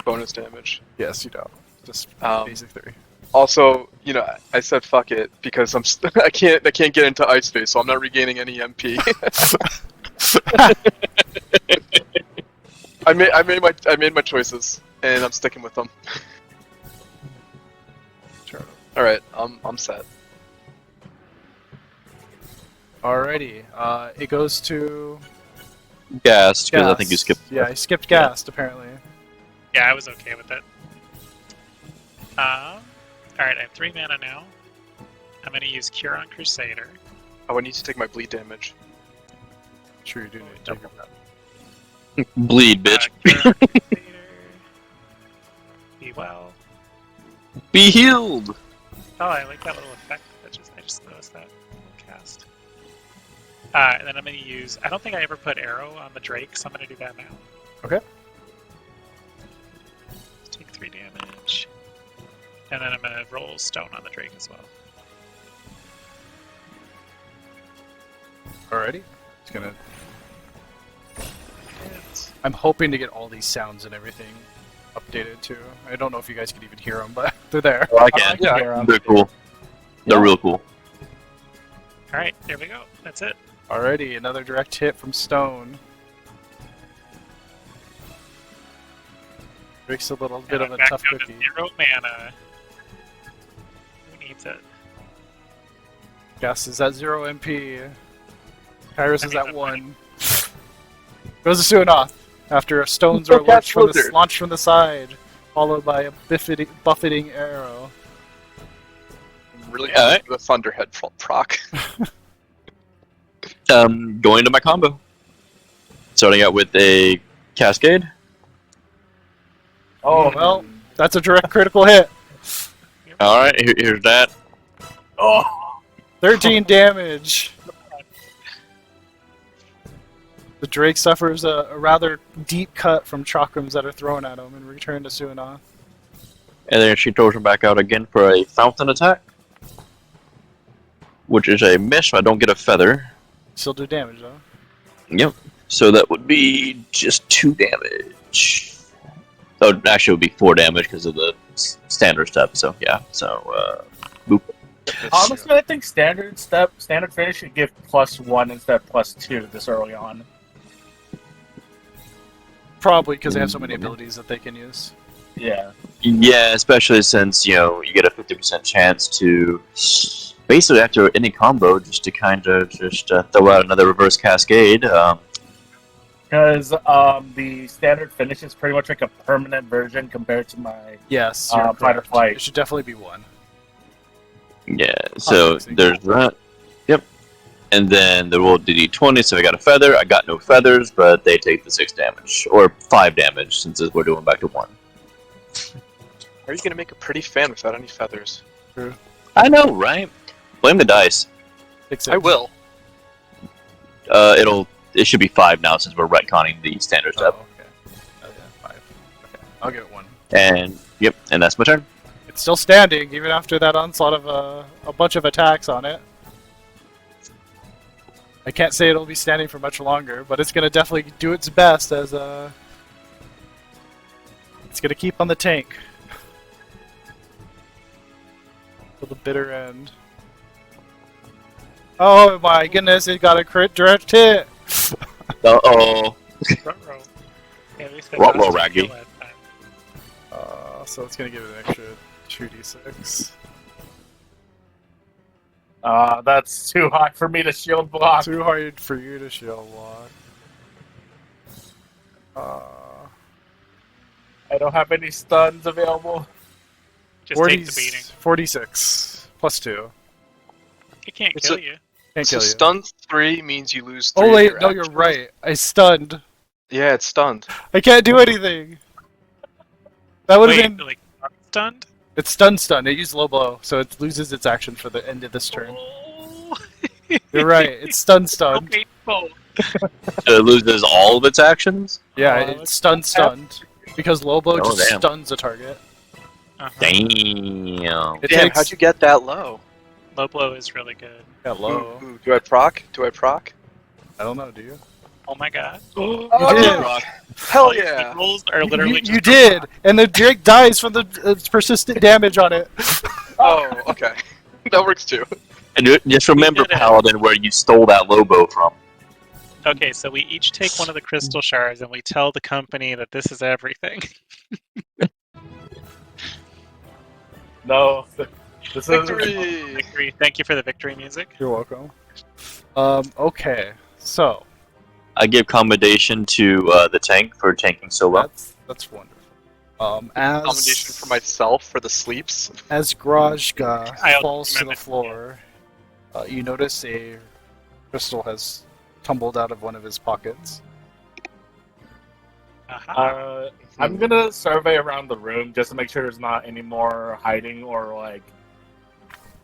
bonus damage. Yes, you don't. Just Um, basic 3. Also, you know, I said fuck it because I can't get into ice phase, so I'm not regaining any MP. I made my choices, and I'm sticking with them. Sure. All right, I'm set. Alrighty. It goes to Gast, because I think you Gast. skipped. Yeah, I skipped Gast apparently. Yeah, I was okay with it. Alright, I have 3 mana now. I'm gonna use Cure on Crusader. Oh, I need to take my bleed damage. Sure, you do need to take it. Bleed, bitch. Cure on Crusader. Be well. Be healed. Oh, I like that little effect. was that cast? And then I'm going to use... I don't think I ever put arrow on the Drake, so I'm going to do that now. Okay. Take 3 damage. And then I'm going to roll stone on the Drake as well. Alrighty. It's gonna. Hit. I'm hoping to get all these sounds and everything updated too. I don't know if you guys can even hear them, but they're there. Oh, I can. Yeah. They're cool. They're Yeah. real cool. Alright, there we go. That's it. Alrighty, another direct hit from Stone. Drake's a little bit And of I'm a back tough down to cookie. 0 mana. Who needs it? Gast is at 0 MP. Kyras I is mean, at I'm 1. Goes to Sueanoth after stones Go are launched from, Blizzard. launched from the side, followed by a buffeting arrow. I'm really Yeah, happy with the Thunderhead proc. Going to my combo. Starting out with a Cascade. Oh, Well, that's a direct critical hit. Alright, here's that. Oh! 13 damage. The Drake suffers a rather deep cut from chakrams that are thrown at him and return to Sueanoth. And then she throws him back out again for a fountain attack. Which is a miss, so I don't get a feather. Still do damage though. Yep. So that would be just 2 damage. Oh, actually, it would be 4 damage because of the standard step. So yeah. So boop. Honestly, I think standard finish should give +1 instead of +2 this early on. Probably because they have so many abilities that they can use. Yeah. Yeah, especially since you get a 50% chance to basically after any combo just to kind of just throw out another reverse cascade. Because the standard finish is pretty much like a permanent version compared to my... Yes, Fight you're or correct. flight. It should definitely be 1. Yeah, so Obviously. there's that. Yep. And then the roll d20, so I got a feather. I got no feathers, but they take the 6 damage. Or 5 damage, since we're doing back to 1. How are you gonna make a pretty fan without any feathers? I know, right? Blame the dice. I will. It should be 5 now, since we're retconning the standard step. Oh, okay. Oh, yeah, 5. Okay, I'll give it 1. And, yep, and that's my turn. It's still standing, even after that onslaught of a bunch of attacks on it. I can't say it'll be standing for much longer, but it's going to definitely do its best as it's going to keep on the tank. Till the bitter end. Oh my goodness, it got a crit direct hit! Uh-oh. Ruh-roh. Yeah, at least I Ruh-roh, dodged a Raggy. kill last time. So it's going to give it an extra 2d6. That's too high for me to shield block. Too hard for you to shield block. I don't have any stuns available. Just take the beating. 46 plus 2. It can't It's kill a- you. Can't So kill you. stun 3 means you lose 3. Oh of wait, your no, you're actions. right. I stunned. Yeah, it's stunned. I can't do anything. That would have Wait, been. like, stunned? It's stun. It used low blow, so it loses its action for the end of this turn. Oh. You're right. It's stun. Okay, oh. So it loses all of its actions? Yeah, Oh, it's stunned. Because low blow Oh, just damn. stuns a target. Uh-huh. Damn. It Damn, takes. how'd you get that low? Low blow is really good. Yeah, low. Ooh, do I proc? I don't know. Do you? Oh my god. You Oh, did. yeah. Hell All your yeah! rolls are literally You just did, and the Drake dies from the persistent damage on it. Oh, okay. That works too. And just remember, We did it. Paladin, where you stole that Lobo from. Okay, so we each take one of the crystal shards and we tell the company that this is everything. No. This is Victory! Victory. Thank you for the victory music. You're welcome. Okay, so I give commendation to the tank for tanking so well. that's wonderful. As Commendation for myself for the sleeps. As Grajga I also falls to the remember- floor, you notice a crystal has tumbled out of one of his pockets. Aha. I'm gonna survey around the room just to make sure there's not any more hiding or like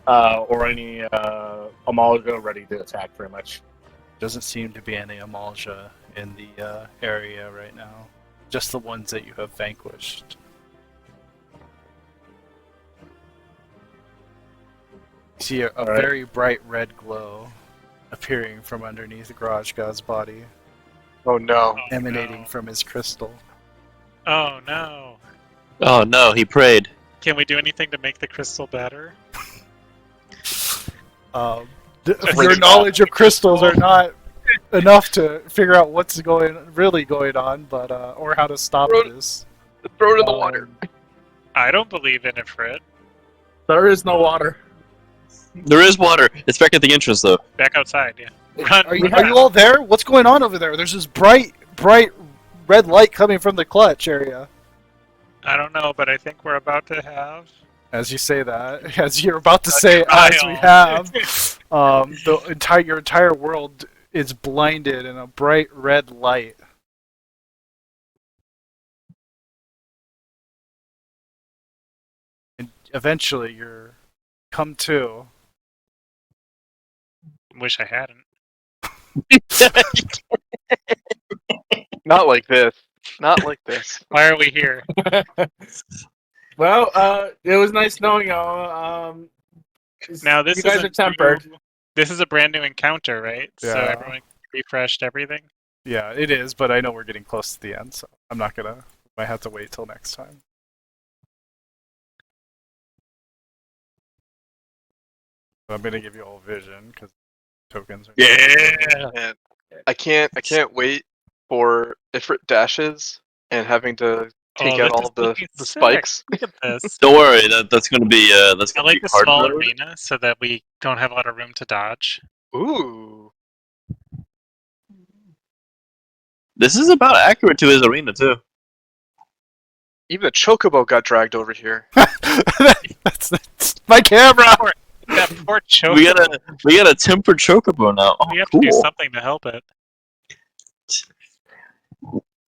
or any Amalj'aa ready to attack, pretty much. Doesn't seem to be any Amalj'aa in the area right now. Just the ones that you have vanquished. You see a Alright. very bright red glow appearing from underneath Grajga's body, Oh no. Oh, emanating no. from his crystal. Oh no. Oh no, he prayed. Can we do anything to make the crystal better? Your knowledge of crystals are not enough to figure out what's really going on, but or how to stop Throw it- this. Throw it in the water. I don't believe in Ifrit. There is no water. There is water. It's back at the entrance though. Back outside, yeah. Run, Are you run. all there? What's going on over there? There's this bright red light coming from the clutch area. I don't know, but I think we're about to have... As you say that, as you're about to A say, as we trial. have, your entire world is blinded in a bright red light. And eventually, you're come to. Wish I hadn't. Not like this. Not like this. Why are we here? Well, it was nice knowing y'all. Now this you guys is are tempered. This is a brand new encounter, right? So Yeah. everyone refreshed everything. Yeah, it is, but I know we're getting close to the end, so I'm not gonna. Might have to wait till next time. I'm gonna give you all vision because tokens are. Yeah. And I can't wait for Ifrit dashes and having to take Oh, out this all is the looking sick. spikes. Look at this. Don't worry, that's gonna be I like be the hard small mode. arena so that we don't have a lot of room to dodge. Ooh. This is about accurate to his arena too. Even the chocobo got dragged over here. that's my camera. That poor choke. We got a tempered chocobo now. Oh, We have to do cool. something to help it.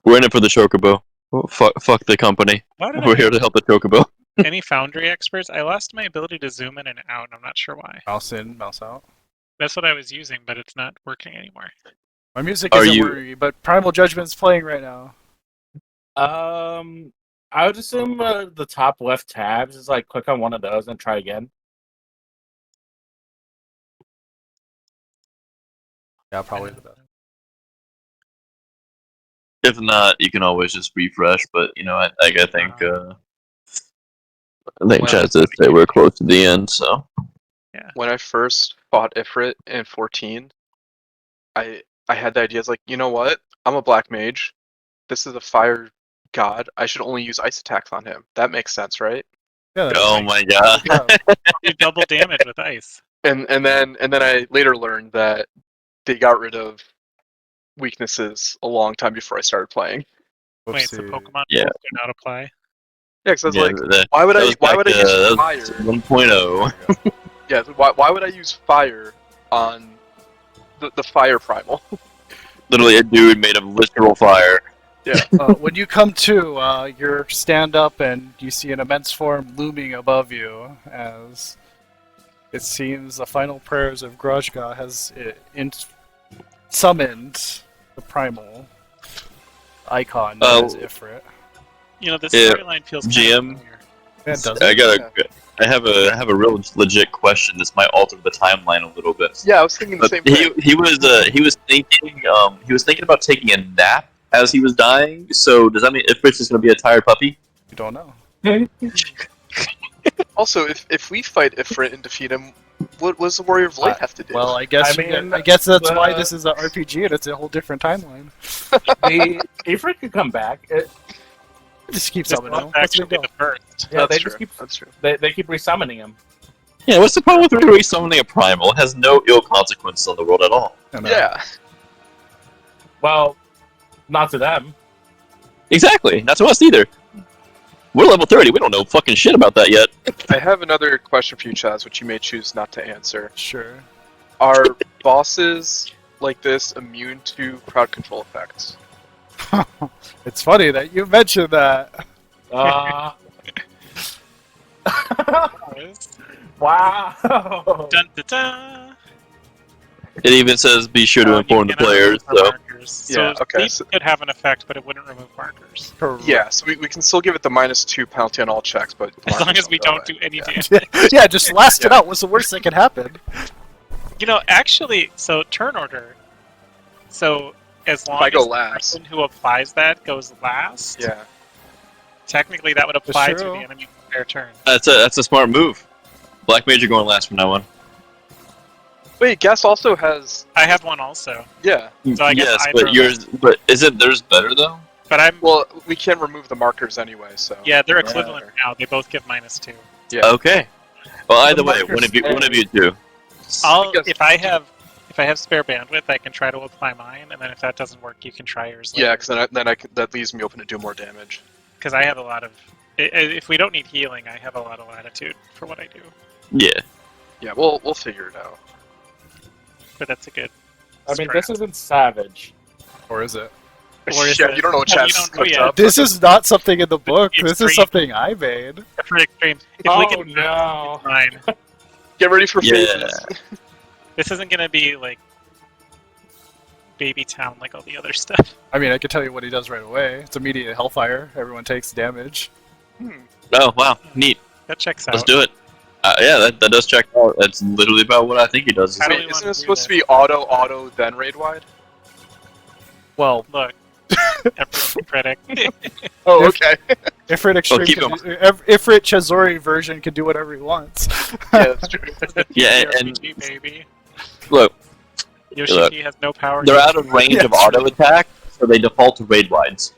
We're in it for the chocobo. Oh, fuck the company. Why did We're here to help the chocobo. Any Foundry experts? I lost my ability to zoom in and out. I'm not sure why. Mouse in, mouse out. That's what I was using, but it's not working anymore. My music Are isn't you- worrying, but Primal Judgment's playing right now. I would assume the top left tabs is like click on one of those and try again. Yeah, probably the best. If not, you can always just refresh. But you know, I think Well, Chad did say we're close to the end. So When I first fought Ifrit in 14, I had the idea, it's like, you know what? I'm a black mage. This is a fire god. I should only use ice attacks on him. That makes sense, right? Yeah, oh my god. yeah. You double damage with ice. And then I later learned that they got rid of weaknesses a long time before I started playing. Wait, so Whoopsie. Pokemon Yeah. rules do not apply? Yeah, because I was Yeah, like, that why would I was back, use that was fire? 1.0. Yeah, why would I use fire on the fire primal? Literally a dude made of literal fire. When you come to, you stand up and you see an immense form looming above you as it seems the final prayers of Grajga has summoned the primal icon known as Ifrit. You know, this Yeah, storyline feels kind GM. of familiar. It does I have a real legit question. This might alter the timeline a little bit. Yeah, I was thinking the But same thing. he was thinking about taking a nap as he was dying. So does that mean Ifrit is going to be a tired puppy? You don't know. Also, if we fight Ifrit and defeat him, what does the Warrior of Light have to do? Well, I guess I guess that's why this is an RPG and it's a whole different timeline. The Ifrit could come back. Just keep This summoning him. won't What's the actually be big the first. Yeah, that's they true. just keep That's true. they keep resummoning him. Yeah. What's the problem with resummoning a primal? It has no ill consequences on the world at all. deal? Yeah. Well, not to them. Exactly. Not to us either. We're level 30. We don't know fucking shit about that yet. I have another question for you, Chaz, which you may choose not to answer. Sure. Are bosses like this immune to crowd control effects? It's funny that you mentioned that. does. Wow. Dun, dun, dun. It even says be sure to You inform the cannot players. remove So markers. Yeah, So okay, sleep so- could have an effect, but it wouldn't remove markers. Yeah, so we can still give it the -2 penalty on all checks, but the As long markers as we go don't away. do any Yeah. damage. Yeah, just last it Yeah. out. What's the worst that could happen? You know, actually, so turn order. So as long I as go the last. person who applies that goes last, Yeah. technically that would apply to true. the enemy on their turn. that's a smart move. Black Mage are going last from now on. Wait, Gast also has. I have one also, Yeah. So I guess yes, either but of yours, but isn't theirs better though? but I'm Well, we can't remove the markers anyway, so. yeah, they're Yeah. equivalent now. They both give -2. Yeah. Okay. Well, either way, markers one of you two. I'll Because- if I have spare bandwidth, I can try to apply mine, and then if that doesn't work, you can try yours. Yeah, later. because that leaves me open to do more damage. Because I have a lot of. If we don't need healing, I have a lot of latitude for what I do. Yeah. Yeah, we'll figure it out. But that's a good. I mean, strat. this isn't savage. Or is it? Or is yeah, it- you don't know what well, chat's you don't know cooked yet. up. This is not something in the book. It's This is green. something I made. For extreme. If Oh, we get no. mine, Get ready for Yeah. phases. this isn't gonna be like Baby Town like all the other stuff. I mean, I can tell you what he does right away. It's immediate hellfire. Everyone takes damage. Oh wow, neat. That checks out. Let's do it. Yeah, that does check out. That's literally about what I think he does. How do Wait, we isn't wanna it do supposed to this? be auto, then raid wide? Well, Look, everyone's critic. Oh, If- okay. Ifrit Extreme, keep Ifrit Chazori version can do whatever he wants. Yeah, that's true. Yeah, TTRPG, baby. Look, Yoshi has no power. they're out of range Yeah, of auto attack, so they default to raid wides.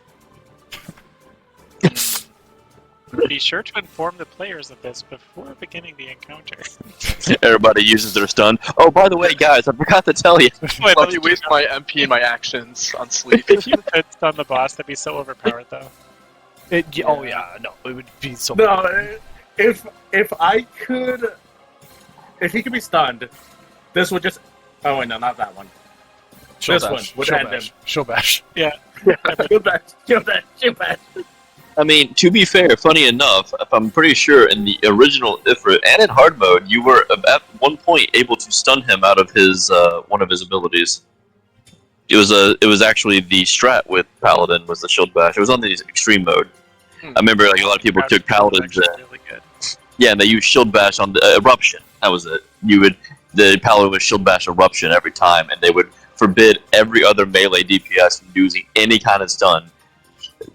Be sure to inform the players of this before beginning the encounter. Everybody uses their stun. Oh, by the way, guys, I forgot to tell you. Wait, Let me waste my MP and my actions on sleep. if you could stun the boss, that'd be so overpowered, though. Oh yeah, no, it would be so. No, if I could, if he could be stunned, this would just. Oh wait, no, not that one. Show this bash, one would show end bash, him. show bash. Shoot back, shoot back, shoot back. I mean, to be fair, funny enough, if I'm pretty sure in the original Ifrit and in hard mode, you were at one point able to stun him out of his one of his abilities. It was actually the strat with Paladin was the shield bash. It was on the extreme mode. I remember like a lot of people took Paladins. Really good. Yeah, and they used shield bash on the eruption. That was it. The Paladin would shield bash eruption every time, and they would forbid every other melee DPS from using any kind of stun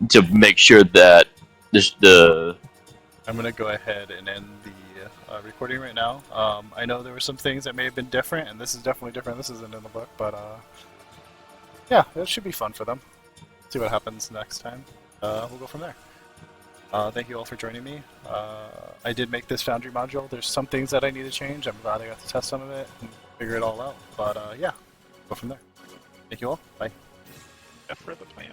to make sure that I'm gonna go ahead and end the recording right now. I know there were some things that may have been different, and this is definitely different. This isn't in the book, but yeah, it should be fun for them. See what happens next time. We'll go from there. Thank you all for joining me. I did make this Foundry module. There's some things that I need to change. I'm glad I got to test some of it and figure it all out. But yeah, go from there. Thank you all. Bye. For the plan.